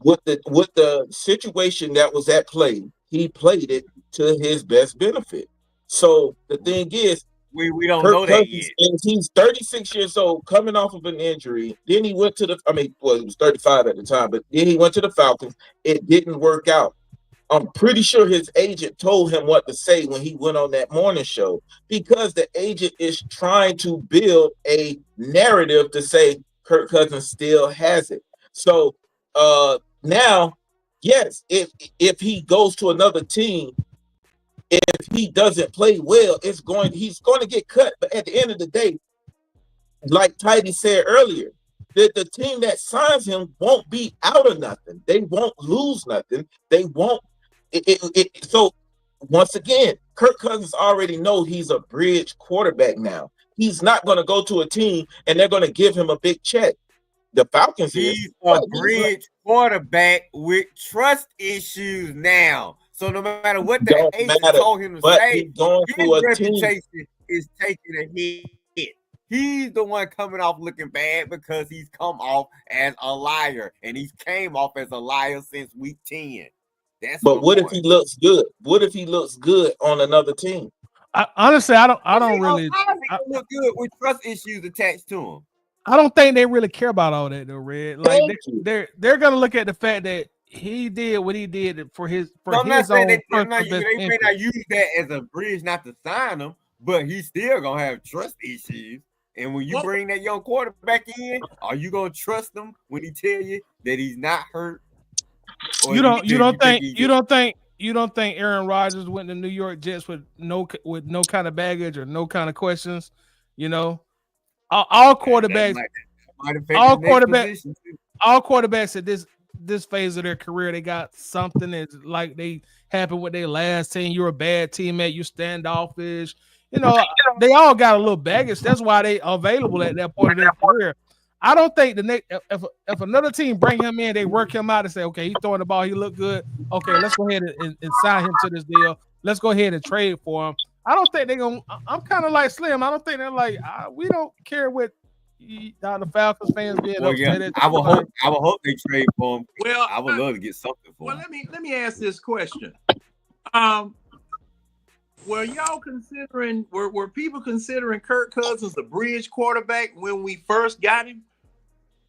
with the situation that was at play, he played it to his best benefit. So the thing is, we don't Kirk know that Cousins, yet. and he's 36 years old, coming off of an injury. Then he went to he was 35 at the time, but then he went to the Falcons. It didn't work out. I'm pretty sure his agent told him what to say when he went on that morning show, because the agent is trying to build a narrative to say Kirk Cousins still has it. So now, yes, if he goes to another team, if he doesn't play well, he's going to get cut. But at the end of the day, like Tidy said earlier, that the team that signs him won't be out of nothing. They won't lose nothing. They won't. So once again, Kirk Cousins already knows he's a bridge quarterback now. He's not going to go to a team and they're going to give him a big check. The Falcons He's a bridge quarterback with trust issues now. So no matter what the agent told him to say, his reputation is taking a hit. He's the one coming off looking bad because he's come off as a liar, and he's came off as a liar since week 10. But what if he looks good? What if he looks good on another team? Honestly, I don't really. How does he look good with trust issues attached to him? I don't think they really care about all that though, Red. Like they're gonna look at the fact that he did what he did for his I'm his not saying own. they may not use that as a bridge not to sign him, but he's still gonna have trust issues. And when you bring that young quarterback in, are you gonna trust him when he tell you that he's not hurt? You don't think Aaron Rodgers went to New York Jets with no kind of baggage or no kind of questions? You know, all quarterbacks at this phase of their career, they got something that's like they happened with their last team. You're a bad teammate. You're standoffish. You know, they all got a little baggage. That's why they are available at that point of their career. I don't think if another team bring him in, they work him out and say, okay, he's throwing the ball, he look good. Okay, let's go ahead and sign him to this deal. Let's go ahead and trade for him. I don't think they're gonna. I'm kind of like Slim. I don't think they're like we don't care what the Falcons fans being upset. I will hope they trade for him. Well, I would love to get something for him. Let me ask this question. Were y'all considering? Were people considering Kirk Cousins the bridge quarterback when we first got him?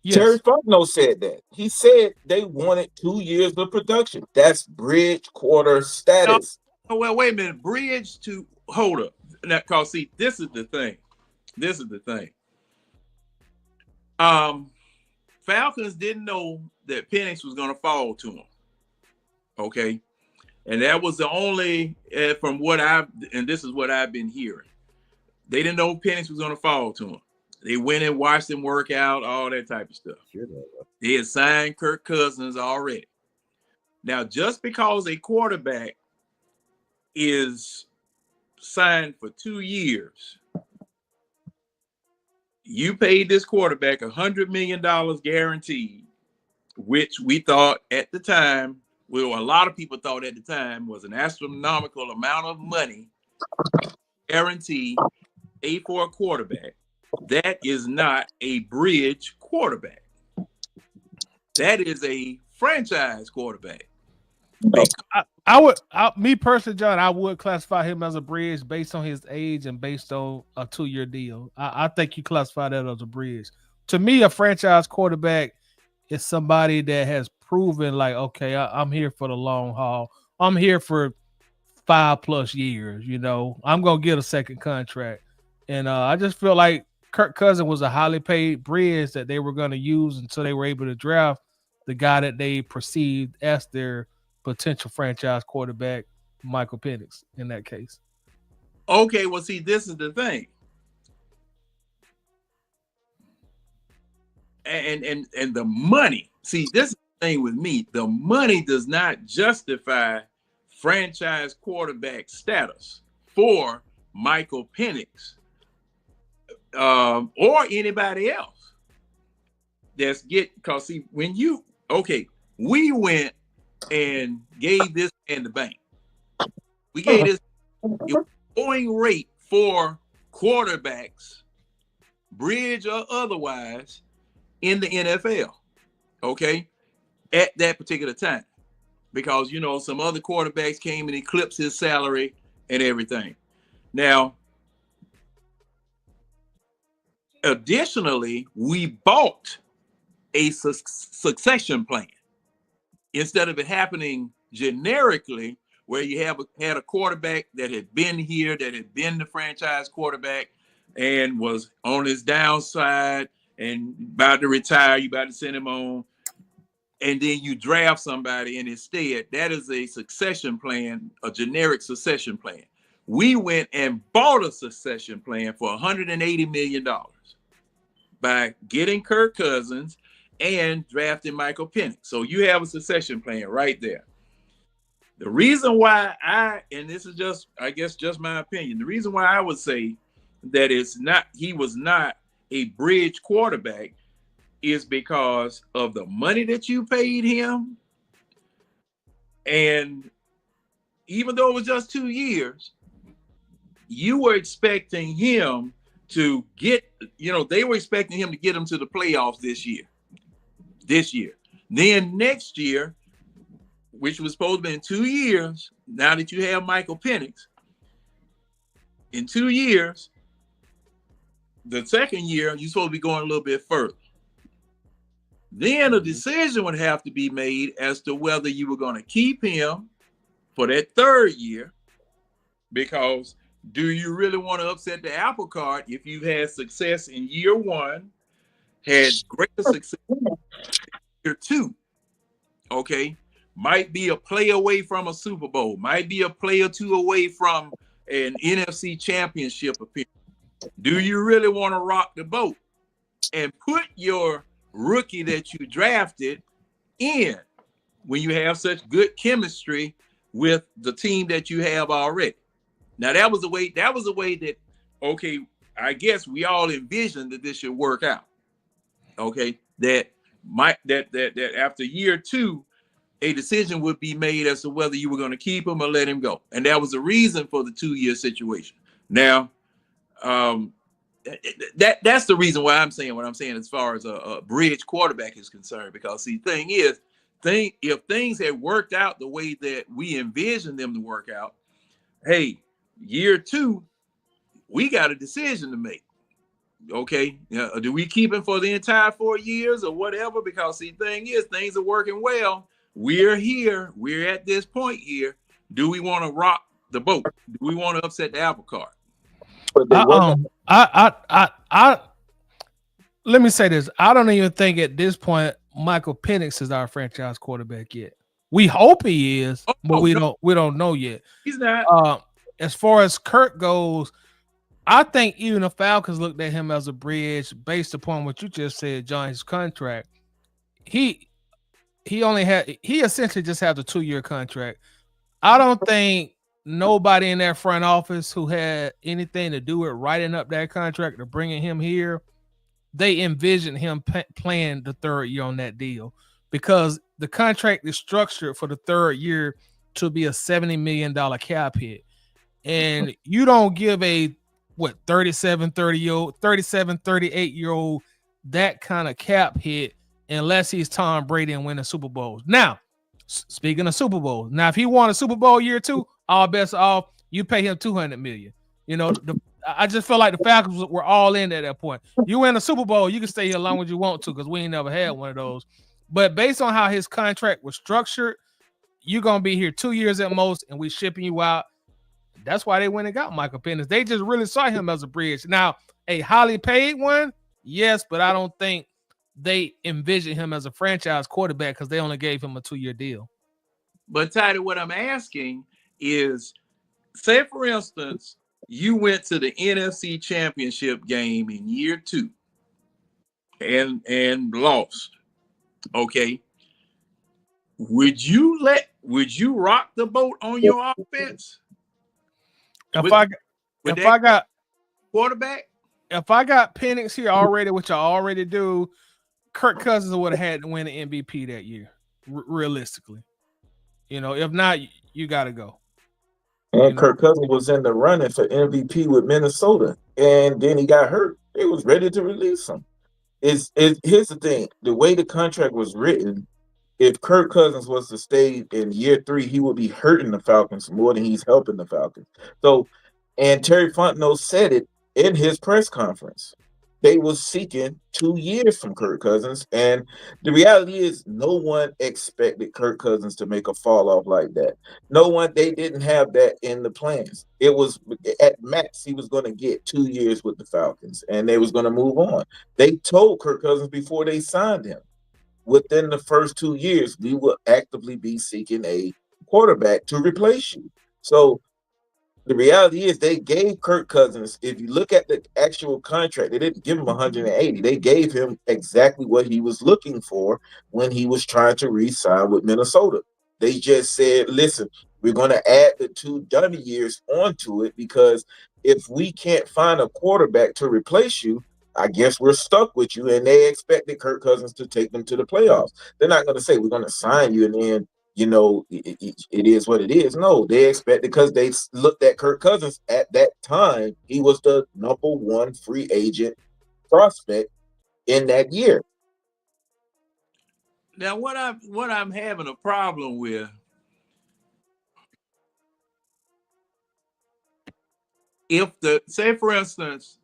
Yes. Terry Fontenot said that. He said they wanted 2 years of production. That's bridge quarter status. No, well, wait a minute. Bridge to hold up. Now, cause see, this is the thing. Falcons didn't know that Penix was going to fall to them. Okay. And that was the only, from what this is what I've been hearing. They didn't know Penix was going to fall to him. They went and watched him work out, all that type of stuff. They had signed Kirk Cousins already. Now, just because a quarterback is signed for 2 years, you paid this quarterback $100 million guaranteed, which we thought at the time, well, a lot of people thought at the time was an astronomical amount of money guaranteed for a quarterback. That is not a bridge quarterback. That is a franchise quarterback. Me personally, John, I would classify him as a bridge based on his age and based on a 2-year deal. I think you classify that as a bridge. To me, a franchise quarterback is somebody that has proven like, okay, I'm here for the long haul. I'm here for 5+ years. You know, I'm gonna get a second contract. And I just feel like Kirk Cousins was a highly paid bridge that they were going to use until they were able to draft the guy that they perceived as their potential franchise quarterback, Michael Penix, in that case. Okay, well, see, this is the thing. And the money. See, this is the thing with me. The money does not justify franchise quarterback status for Michael Penix or anybody else that's because see, when you we went and gave this man the bank. We gave this going rate for quarterbacks, bridge or otherwise, in the NFL, okay, at that particular time. Because, you know, some other quarterbacks came and eclipsed his salary and everything. Now, additionally, we bought a succession plan. Instead of it happening generically, where you had a quarterback that had been here, that had been the franchise quarterback and was on his downside and about to retire, you about to send him on, and then you draft somebody, and instead, that is a succession plan, a generic succession plan. We went and bought a succession plan for $180 million by getting Kirk Cousins and drafting Michael Penix. So you have a succession plan right there. The reason why and this is just, I guess, just my opinion, the reason why I would say that he was not a bridge quarterback is because of the money that you paid him. And even though it was just 2 years, you were expecting him to get, they were expecting him to get them to the playoffs this year. Then next year, which was supposed to be in 2 years, now that you have Michael Penix, in 2 years, the second year, you're supposed to be going a little bit further. Then a decision would have to be made as to whether you were going to keep him for that third year, because do you really want to upset the apple cart if you've had success in year one, had greater success in year two? Okay, might be a play away from a Super Bowl, might be a play or two away from an NFC championship appearance. Do you really want to rock the boat and put your rookie that you drafted in when you have such good chemistry with the team that you have already? Now that was the way that, okay, I guess we all envisioned that this should work out. Okay, that after year two, a decision would be made as to whether you were going to keep him or let him go. And that was the reason for the 2-year situation. Now, that's the reason why I'm saying what I'm saying as far as a bridge quarterback is concerned. Because see, if things had worked out the way that we envisioned them to work out, hey, year two, we got a decision to make. Okay, do we keep him for the entire 4 years or whatever? Because see, things are working well. We're here. We're at this point here. Do we want to rock the boat? Do we want to upset the apple cart? Let me say this. I don't even think at this point Michael Penix is our franchise quarterback yet. We hope he is, but we don't know yet. He's not. As far as Kirk goes, I think even the Falcons looked at him as a bridge based upon what you just said, John, his contract. He essentially just has a 2-year contract. I don't think nobody in that front office who had anything to do with writing up that contract or bringing him here, they envisioned him playing the third year on that deal, because the contract is structured for the third year to be a $70 million cap hit. And you don't give a 37, 38-year-old that kind of cap hit unless he's Tom Brady and winning Super Bowls. Now, speaking of Super Bowls, now if he won a Super Bowl year two, all bets off, you pay him $200 million. I just feel like the Falcons were all in at that point. You win a Super Bowl, you can stay here as long as you want to, because we ain't never had one of those. But based on how his contract was structured, you're gonna be here 2 years at most, and we shipping you out. That's why they went and got Michael Penix. They just really saw him as a bridge. Now, a highly paid one, yes, but I don't think they envision him as a franchise quarterback because they only gave him a 2-year deal. But Tidy, what I'm asking is, say for instance, you went to the NFC Championship game in year 2 and lost. Okay. Would you rock the boat on your offense? If I got quarterback, if I got Penix here already, which I already do, Kirk Cousins would have had to win the MVP that year, realistically. If not, you got to go. And Kirk Cousins was in the running for MVP with Minnesota, and then he got hurt. They was ready to release him. Here's the thing: the way the contract was written, if Kirk Cousins was to stay in year 3, he would be hurting the Falcons more than he's helping the Falcons. So, and Terry Fontenot said it in his press conference. They was seeking 2 years from Kirk Cousins, and the reality is no one expected Kirk Cousins to make a fall off like that. They didn't have that in the plans. It was at max he was going to get 2 years with the Falcons, and they was going to move on. They told Kirk Cousins before they signed him, within the first 2 years, we will actively be seeking a quarterback to replace you. So the reality is they gave Kirk Cousins, if you look at the actual contract, they didn't give him 180. They gave him exactly what he was looking for when he was trying to re-sign with Minnesota. They just said, listen, we're going to add the 2 dummy years onto it because if we can't find a quarterback to replace you, I guess we're stuck with you. And they expected Kirk Cousins to take them to the playoffs. They're not going to say, we're going to sign you and then it is what it is. No, they expect, because they looked at Kirk Cousins at that time. He was the #1 free agent prospect in that year. Now, what I'm having a problem with, say for instance,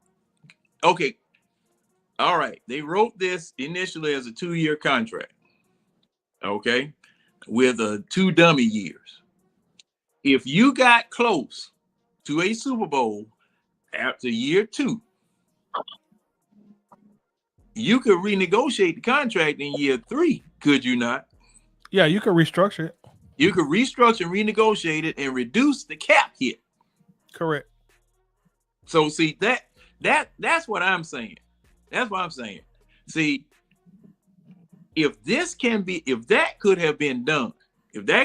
okay, all right, they wrote this initially as a 2-year contract, okay, with 2 dummy years. If you got close to a Super Bowl after year 2, you could renegotiate the contract in year 3, could you not? Yeah, you could restructure it. You could restructure and renegotiate it and reduce the cap hit. Correct. So see, that's what I'm saying. That's what I'm saying. See, if that could have been done, because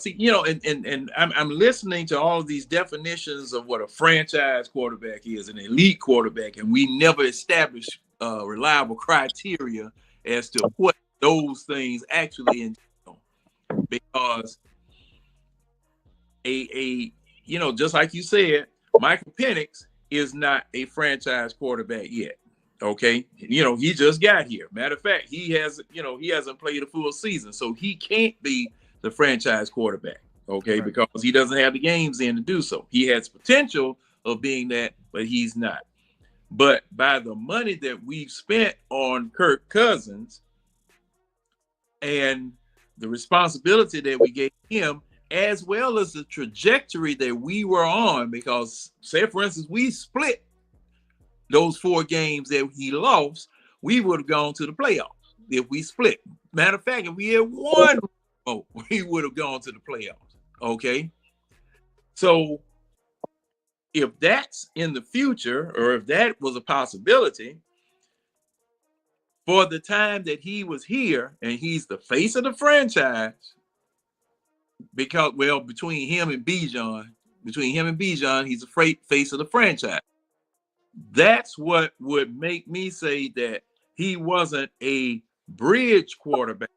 see, and I'm listening to all of these definitions of what a franchise quarterback is, an elite quarterback, and we never established reliable criteria as to what those things actually entail. Because just like you said, Michael Penix is not a franchise quarterback yet. Okay, he just got here. Matter of fact, he hasn't played a full season, so he can't be the franchise quarterback. Okay, right. Because he doesn't have the games in to do so. He has potential of being that, but he's not. But by the money that we've spent on Kirk Cousins and the responsibility that we gave him, as well as the trajectory that we were on, because say for instance, we split those 4 games that he lost, we would have gone to the playoffs if we split. Matter of fact, if we had won, we would have gone to the playoffs. Okay. So if that's in the future, or if that was a possibility, for the time that he was here, and he's the face of the franchise, because, well, between him and Bijan, he's the face of the franchise. That's what would make me say that he wasn't a bridge quarterback,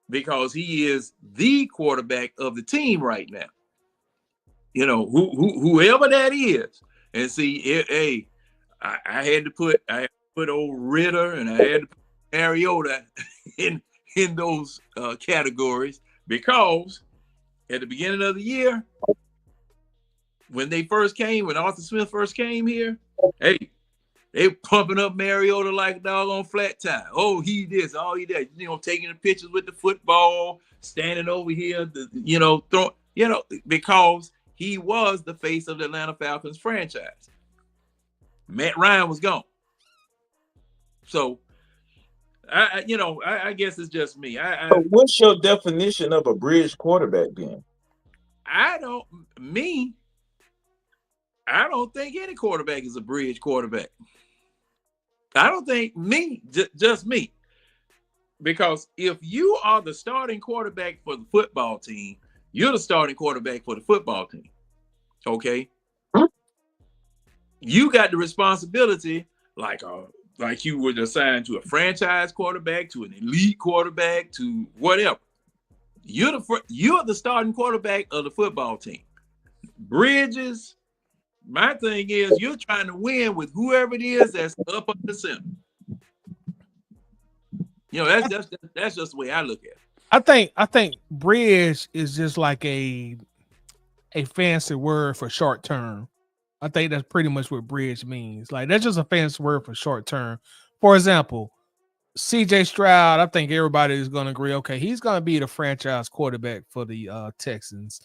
because he is the quarterback of the team right now. Whoever that is. And see, I had to put old Ritter and I had to put Mariota in those categories, because at the beginning of the year, when Arthur Smith first came here, hey, They pumping up Mariota like a dog on flat tire. Oh, he this, oh, he that. Taking the pictures with the football, standing over here, throwing, because he was the face of the Atlanta Falcons franchise. Matt Ryan was gone. So, I guess it's just me. So what's your definition of a bridge quarterback then? I don't think any quarterback is a bridge quarterback. I don't think just me. Because if you are the starting quarterback for the football team, you're the starting quarterback for the football team. Okay? You got the responsibility like you were assigned to a franchise quarterback, to an elite quarterback, to whatever. You're the starting quarterback of the football team. Bridges, my thing is you're trying to win with whoever it is that's up on the center. That's just the way I look at it. I think bridge is just like a fancy word for short term. I think that's pretty much what bridge means. Like that's just a fancy word for short term. For example, CJ Stroud, I think everybody is going to agree. Okay, he's going to be the franchise quarterback for the Texans.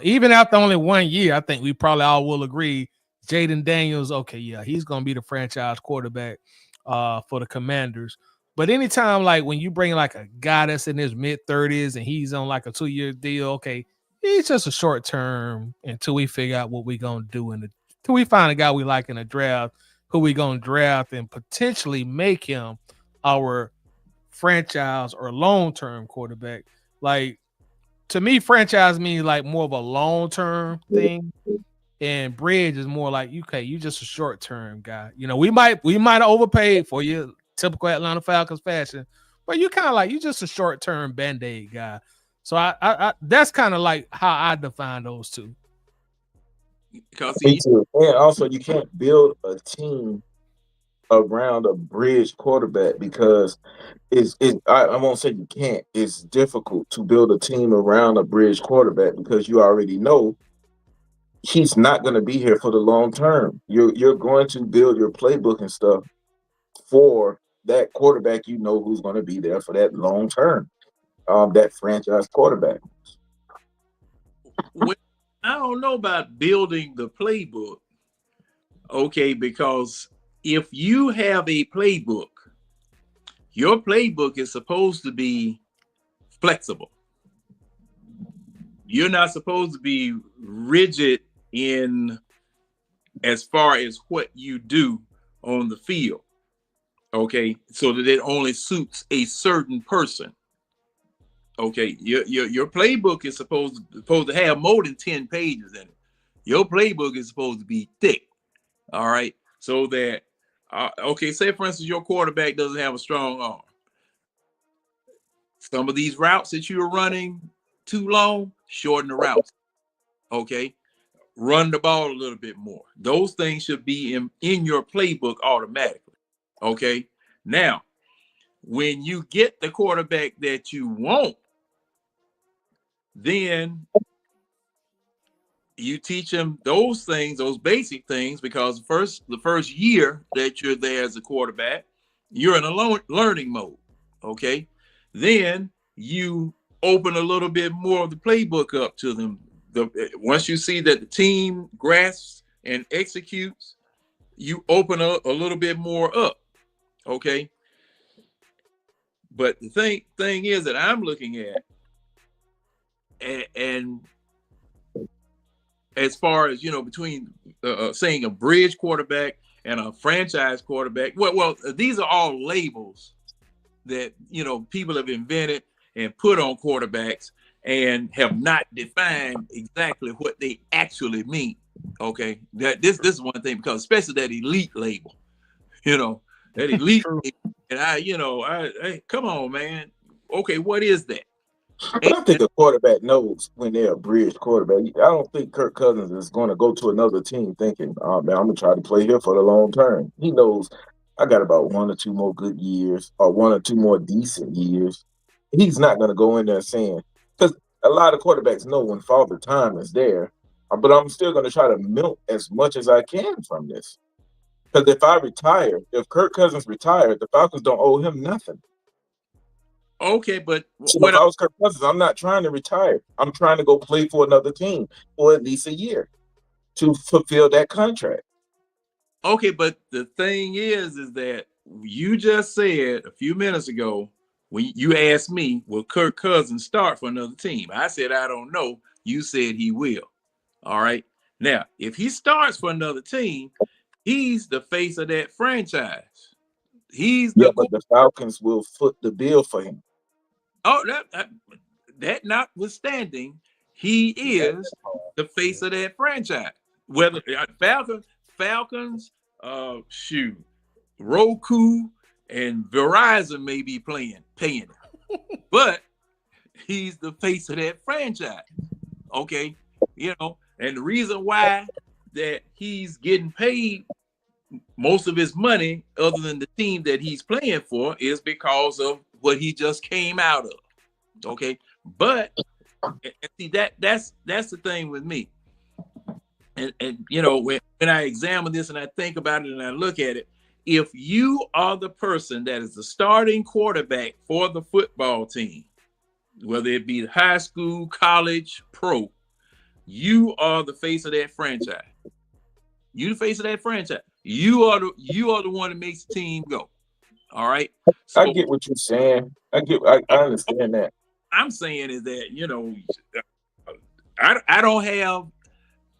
Even after only 1 year, I think we probably all will agree. Jaden Daniels, okay, yeah, he's going to be the franchise quarterback for the Commanders. But anytime, like when you bring like a guy that's in his mid-30s and he's on like a 2-year deal, okay, he's just a short term until we figure out what we're going to do until we find a guy we like in the draft, who we're going to draft and potentially make him our franchise or long-term quarterback. Like, to me, franchise means like more of a long-term thing, and bridge is more like, okay, you just a short-term guy. We might have overpaid for you, typical Atlanta Falcons fashion, but you kind of like, you just a short-term Band-Aid guy. So I that's kind of like how I define those two. Me too. And also, you can't build a team around a bridge quarterback because I won't say you can't. It's difficult to build a team around a bridge quarterback because you already know he's not going to be here for the long term. You're going to build your playbook and stuff for that quarterback. Who's going to be there for that long term. That franchise quarterback. Well, I don't know about building the playbook. Okay, because if you have a playbook, your playbook is supposed to be flexible. You're not supposed to be rigid in as far as what you do on the field. Okay, so that it only suits a certain person. Okay, your playbook is supposed to have more than 10 pages in it. Your playbook is supposed to be thick. All right, so that say for instance your quarterback doesn't have a strong arm. Some of these routes that you're running too long, shorten the routes. Okay, run the ball a little bit more. Those things should be in your playbook automatically. Okay, now when you get the quarterback that you want, then you teach them those things, those basic things, because the first year that you're there as a quarterback, you're in a learning mode. Okay, then you open a little bit more of the playbook up to them. Once you see that the team grasps and executes, you open a little bit more up. Okay, but the thing is that I'm looking at, and as far as between saying a bridge quarterback and a franchise quarterback, well, these are all labels that people have invented and put on quarterbacks and have not defined exactly what they actually mean. Okay, that this is one thing, because especially that elite label, that elite label, and I come on, man. Okay, what is that? But I think a quarterback knows when they're a bridge quarterback. I don't think Kirk Cousins is going to go to another team thinking, "Oh man, I'm gonna try to play here for the long term." He knows I got about 1 or 2 more good years, or 1 or 2 more decent years. He's not going to go in there saying, because a lot of quarterbacks know when Father Time is there, but I'm still going to try to milk as much as I can from this. Because if Kirk Cousins retired, the Falcons don't owe him nothing. Okay, but So if I was Kirk Cousins, I'm not trying to retire. I'm trying to go play for another team for at least a year to fulfill that contract. Okay, but the thing is that you just said a few minutes ago when you asked me, will Kirk Cousins start for another team? I said, I don't know. You said he will. All right. Now, if he starts for another team, he's the face of that franchise. He's the but the Falcons will foot the bill for him. Oh, that notwithstanding, he is the face of that franchise. Whether Falcons, Roku and Verizon may be paying him, but he's the face of that franchise. Okay, and the reason why that he's getting paid most of his money, other than the team that he's playing for, is because of what he just came out of. Okay, but see that's the thing with me. And when I examine this and I think about it and I look at it, if you are the person that is the starting quarterback for the football team, whether it be high school, college, pro, you are the face of that franchise. You the face of that franchise. You are the one that makes the team go. All right. So, I get what you're saying. I understand that. I'm saying is that I don't have,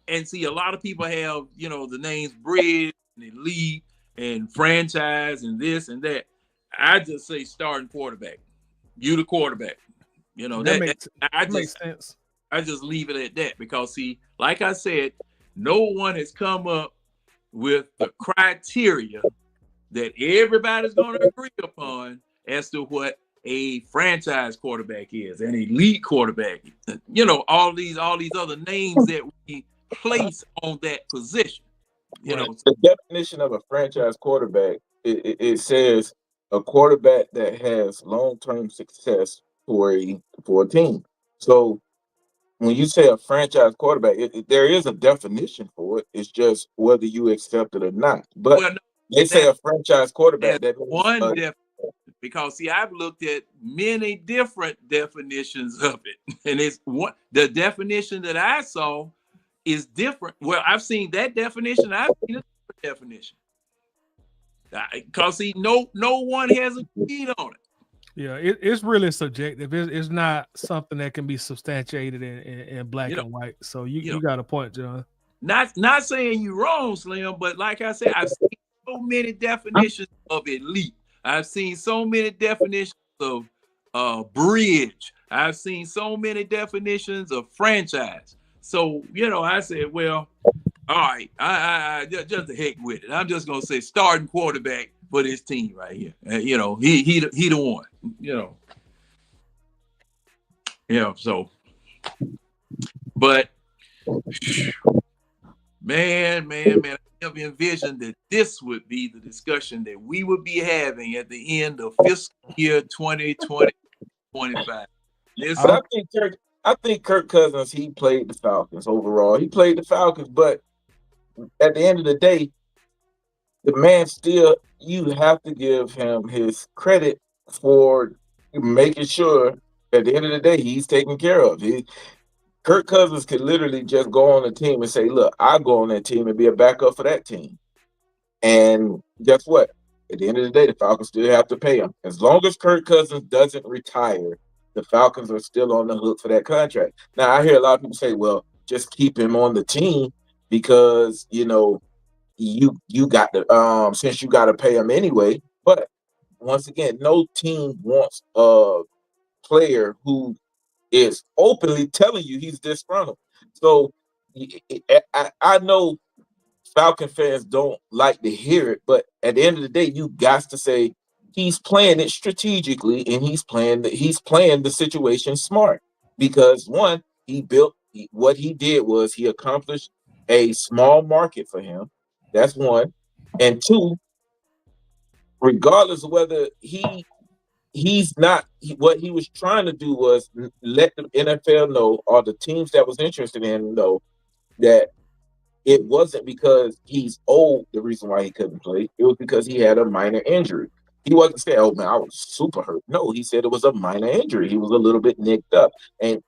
and see, a lot of people have the names Bridge and Elite and franchise and this and that. I just say starting quarterback. You the quarterback. That makes sense. I just leave it at that because see, like I said, no one has come up with the criteria that everybody's going to agree upon as to what a franchise quarterback is, an elite quarterback. All these other names that we place on that position. The definition of a franchise quarterback, it says a quarterback that has long-term success for a team. So when you say a franchise quarterback, there is a definition for it. It's just whether you accept it or not. But they say a franchise quarterback. That one definition, because see, I've looked at many different definitions of it, and the definition that I saw is different. Well, I've seen that definition. I've seen a different definition. Because see, no one has agreed on it. Yeah, it's really subjective. It's not something that can be substantiated in black and white. So you got a point, John. Not saying you're wrong, Slim, but like I said, I've seen so many definitions of elite. I've seen so many definitions of bridge. I've seen so many definitions of franchise. So I said, well, all right, I just the heck with it. I'm just gonna say starting quarterback for this team right here. He the one. So, but man, I never envisioned that this would be the discussion that we would be having at the end of fiscal year 2020-25. I think Kirk Cousins, he played the Falcons overall. He played the Falcons, but at the end of the day, the man still, you have to give him his credit for making sure at the end of the day he's taken care of. Kirk Cousins could literally just go on the team and say, look, I'll go on that team and be a backup for that team. And guess what? At the end of the day, the Falcons still have to pay him. As long as Kirk Cousins doesn't retire, the Falcons are still on the hook for that contract. Now, I hear a lot of people say, well, just keep him on the team because, you got to, since you got to pay him anyway. But once again, no team wants a player who is openly telling you he's disgruntled. So I know Falcon fans don't like to hear it, but at the end of the day, you got to say he's playing it strategically and he's playing the situation smart because one, what he did was he accomplished a small market for him. That's one. And two, regardless of whether he's not, what he was trying to do was let the NFL know, or the teams that was interested in know, that it wasn't because he's old. The reason why he couldn't play, it was because he had a minor injury. He wasn't saying, "Oh man, I was super hurt." No, he said it was a minor injury. He was a little bit nicked up, and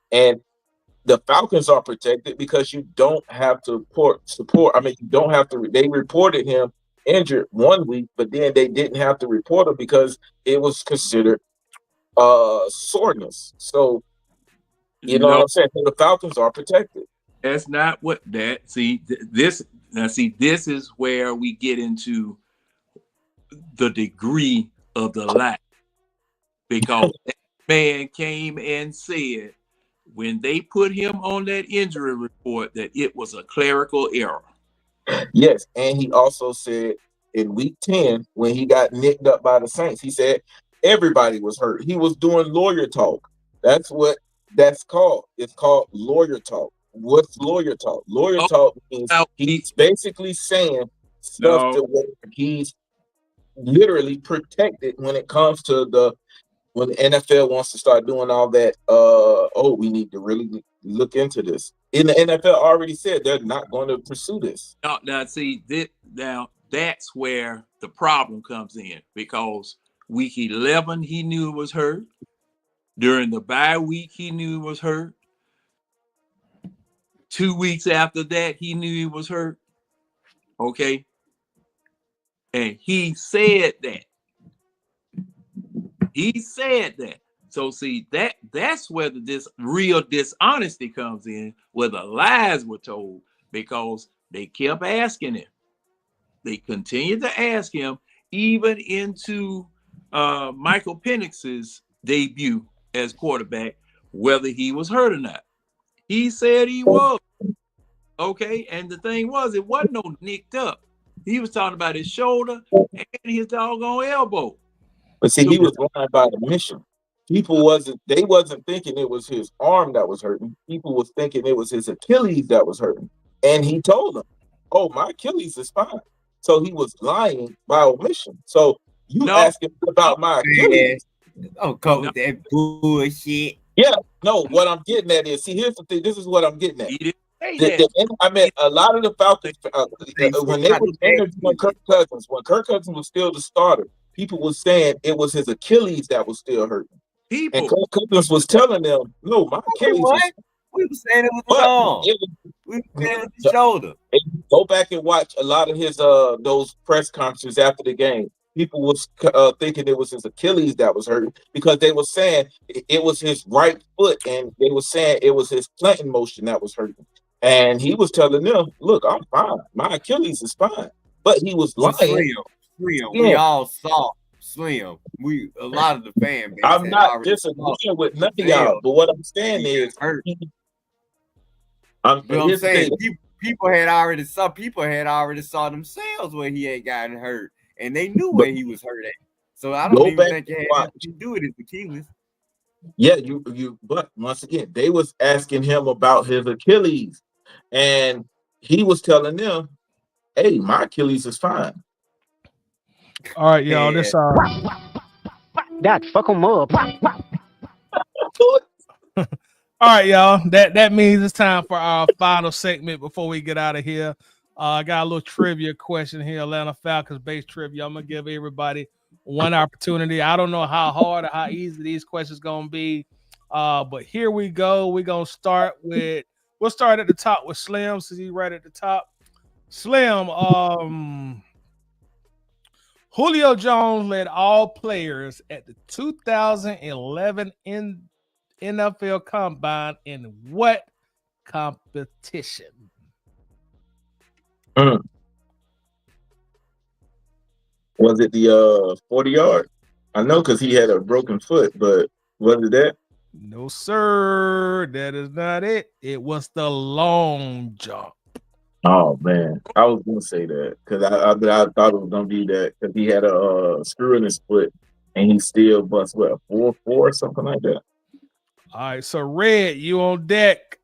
the Falcons are protected because you don't have to support. I mean, you don't have to. They reported him injured 1 week, but then they didn't have to report him because it was considered soreness. So you know what I'm saying? So the Falcons are protected. That's not what that. See this now. See, this is where we get into the degree of the lie, because that man came and said when they put him on that injury report that it was a clerical error. Yes, and he also said in week 10 when he got nicked up by the Saints, he said everybody was hurt. He was doing lawyer talk. That's what that's called. It's called lawyer talk. What's lawyer talk? Lawyer talk means he's basically saying stuff to where he's literally protected when it comes to when the NFL wants to start doing all that. We need to really look into this. And the NFL already said they're not going to pursue this. Now see, that's where the problem comes in, because week 11 he knew it was hurt. During the bye week he knew it was hurt. 2 weeks after that he knew he was hurt. Okay, and he said that. He said that. So see, that's where this real dishonesty comes in, where the lies were told, because they kept asking him. They continued to ask him, even into Michael Penix's debut as quarterback, whether he was hurt or not. He said he was. Okay, and the thing was, it wasn't no nicked up. He was talking about his shoulder and his doggone elbow. But see, he was lying by admission. People wasn't thinking it was his arm that was hurting. People was thinking it was his Achilles that was hurting. And he told them, "Oh, my Achilles is fine." So he was lying by omission. So you asking about my Achilles. Don't come with that bullshit. Yeah, no, what I'm getting at is, see, here's the thing. This is what I'm getting at. I mean, a lot of the Falcons, when they were interviewing Kirk Cousins, when Kirk Cousins was still the starter, people were saying it was his Achilles that was still hurting. And Kirk Cousins was telling them, "No, my Achilles." We were saying it was the arm. We were saying it was the shoulder. Go back and watch a lot of his those press conferences after the game. People was thinking it was his Achilles that was hurting, because they were saying it was his right foot, and they were saying it was his planting motion that was hurting. And he was telling them, "Look, I'm fine. My Achilles is fine." But he was lying. Slim. We all saw Slim. A lot of the fan base. I'm not disagreeing with none of y'all, but what I'm saying is, I'm saying people had already saw themselves where he had gotten hurt, and they knew where he was hurt at. So I don't even think it had to do with his Achilles. Yeah, but once again, they was asking him about his Achilles, and he was telling them, "Hey, my Achilles is fine." All right, y'all. This that fuck 'em up. All right, y'all. That means it's time for our final segment before we get out of here. I got a little trivia question here, Atlanta Falcons based trivia. I'm gonna give everybody one opportunity. I don't know how hard or how easy these questions gonna be, but here we go. We'll start at the top with Slim, since he's right at the top. Slim, Julio Jones led all players at the 2011 NFL Combine in what competition? Was it the 40-yard? I know, because he had a broken foot, but was it that? No, sir. That is not it. It was the long jump. Oh man, I was gonna say that because I thought it was gonna be that, because he had a screw in his foot and he still bust 4-4 or something like that. All right, so Red, you on deck.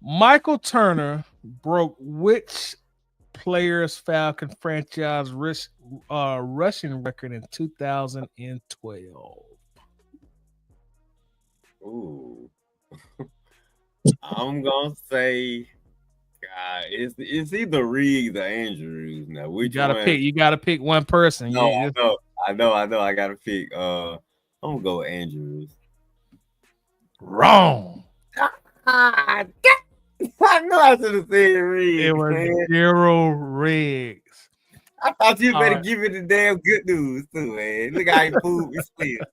Michael Turner broke which player's Falcon franchise rushing record in 2012? Ooh. I'm gonna say, God, it's either Riggs or Andrews. Now, You which gotta one? pick. You gotta pick one person. No, You- I know. I gotta pick. I'm gonna go with Andrews. wrong. I know I should have said Riggs. It was Man. Daryl Riggs. I thought you All better right. give it the damn good news too, man. Look how he fooled me still.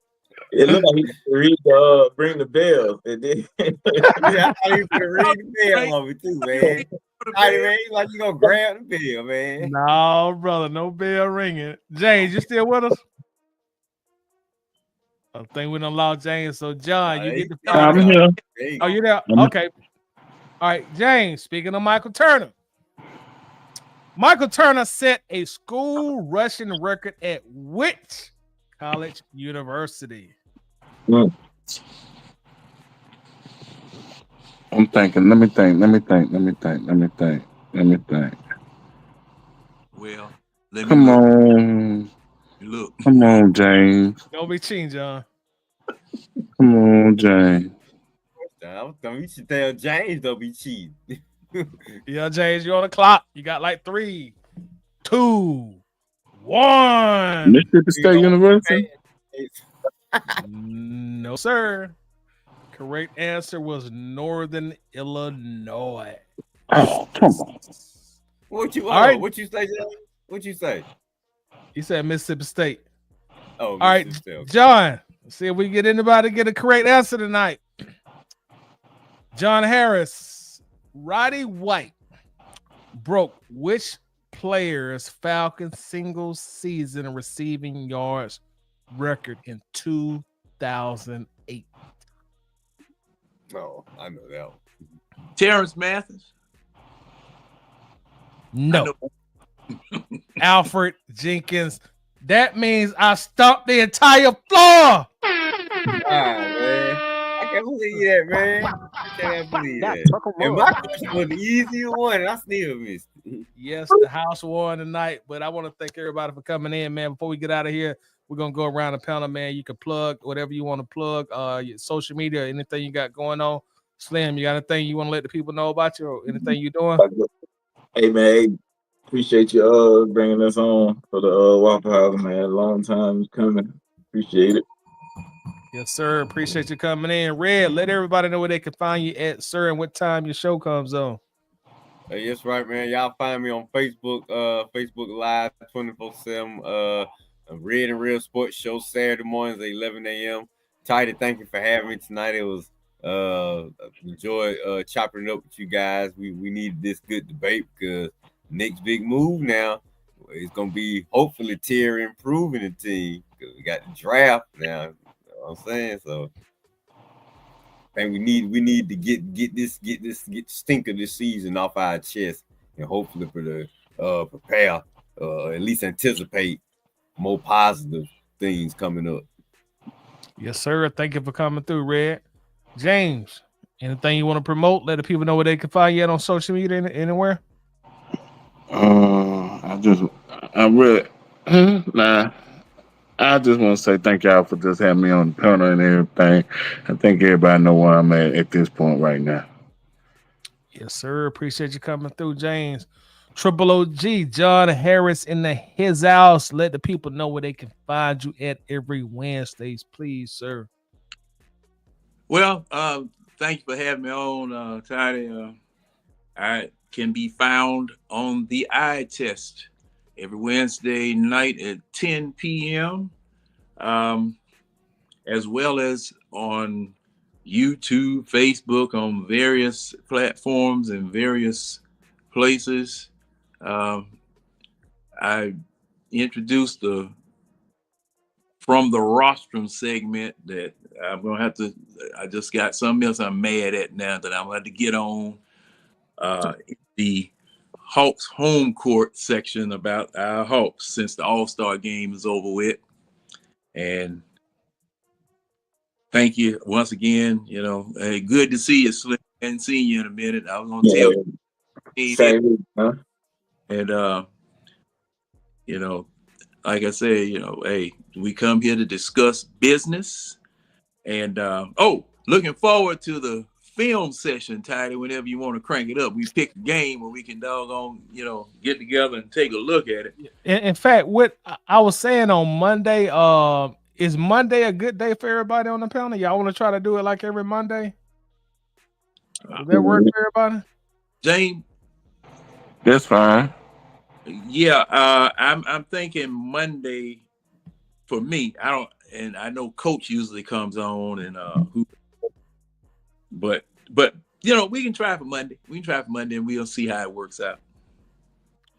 It looked like he read bring the bell. And then Yeah, I thought he was gonna ring the bell on me too, man. Man, like you gonna grab the bell, man. No, brother, no bell ringing. James, you still with us? I think we done lost James. So, John, you get the I'm here. Oh, you there? I'm- Okay. All right, James, speaking of Michael Turner. Michael Turner set a school rushing record at which college university? I'm thinking. Let me think. Well, let me Come look. on. Look. Come on, James. Don't be cheating, John. Come on, James. You should tell James don't be cheating. Yeah, James, you're on the clock. You got like 3, 2, 1. Mississippi State University. No, sir. Correct answer was Northern Illinois. Oh, come on. What you? All right. What you say, James? What you say? He said Mississippi State. Oh, all right, John. Let's see if we get anybody to get a correct answer tonight. John Harris, Roddy White broke which player's Falcons single season receiving yards record in 2008? No, I know that one. Terrence Mathis. No. Alfred Jenkins. That means I stomped the entire floor. Man. I can't believe that, man. I can't believe that. And my question was the easier one, and I still missed it. Yes, the house won tonight, but I want to thank everybody for coming in, man. Before we get out of here, we're going to go around the panel, man. You can plug whatever you want to plug, your social media, anything you got going on. Slim, you got anything you want to let the people know about you or anything you're doing? Hey, man, appreciate you bringing us on for the Waffle House, man. Long time coming. Appreciate it. Yes, sir. Appreciate you coming in. Red, let everybody know where they can find you at, sir, and what time your show comes on. Hey, yes, right, man. Y'all find me on Facebook, Facebook Live 24/7. Red and Real Sports Show Saturday mornings at 11 a.m. Tidy, thank you for having me tonight. It was enjoy chopping it up with you guys. We needed this good debate because next big move now is gonna be hopefully Terry improving the team because we got the draft now. You know what I'm saying? So I think we need to get the stink of this season off our chest and hopefully for the prepare at least anticipate more positive things coming up. Yes, sir. Thank you for coming through, Red. James, anything you want to promote? Let the people know where they can find you at on social media anywhere. I just want to say thank y'all for just having me on the panel and everything. I think everybody know where I'm at this point right now. Yes, sir. Appreciate you coming through, James. Triple OG, John Harris in his house. Let the people know where they can find you at every Wednesdays, please, sir. Well, thank you for having me on, Tidy. I can be found on the eye test every Wednesday night at 10 p.m. As well as on YouTube, Facebook, on various platforms and various places. I introduced the From the Rostrum segment that I'm going to have to, I just got something else I'm mad at now that I'm going to have to get on the Hawks home court section about our Hawks since the All-Star game is over with. And thank you once again. You know, good to see you, Slim. I hadn't seen you in a minute. I was going to tell you. Same, huh? And, you know, like I said, you know, hey, we come here to discuss business. And, looking forward to the film session, Tidy, whenever you want to crank it up. We pick a game where we can doggone, get together and take a look at it. In fact, what I was saying on Monday, is Monday a good day for everybody on the panel? Y'all want to try to do it like every Monday? Does that work for everybody? James? That's fine. Yeah, I'm thinking Monday for me. I know Coach usually comes on and but we can try for Monday. We can try for Monday and we'll see how it works out.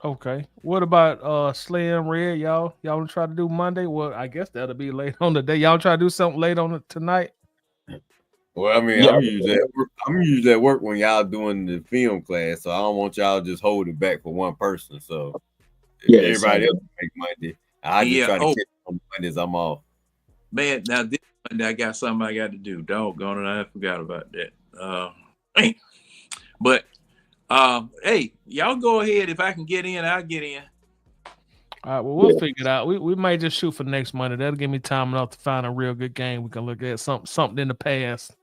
Okay. What about Slim Red? Y'all want to try to do Monday? Well, I guess that'll be late on the day. Y'all try to do something late on tonight? Well, I mean, Yeah. I'm usually at work when y'all doing the film class, so I don't want y'all just hold it back for one person. So if Yeah, everybody so- else make Monday, I just try to catch on Mondays. I'm off. Man, now this Monday I got something I got to do. Doggone it, I forgot about that. But hey, y'all go ahead. If I can get in, I'll get in. All right, well, we'll figure it out. We might just shoot for next Monday. That'll give me time enough to find a real good game. We can look at something in the past.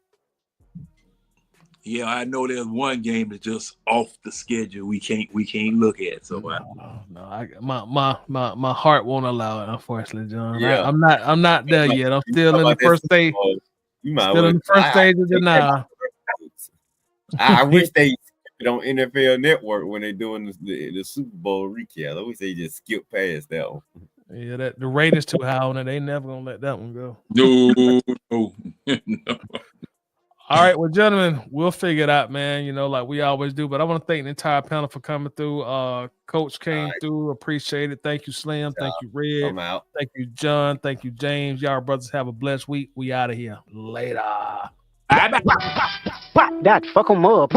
Yeah, I know there's one game that's just off the schedule. We can't look at. So my heart won't allow it, unfortunately, John. Yeah. I'm not there yet. I'm still in the first stage. You might Still in the first stage of denial. I wish they skipped it on NFL Network when they're doing the Super Bowl recap. I wish they just skip past that one. Yeah, the ratings too high on it. They never gonna let that one go. No. All right, well, gentlemen, we'll figure it out, man. Like we always do. But I want to thank the entire panel for coming through. Coach came through. Appreciate it. Thank you, Slim. Thank you, Red. I'm out. Thank you, John. Thank you, James. Y'all brothers have a blessed week. We out of here. Later. That fuck 'em up.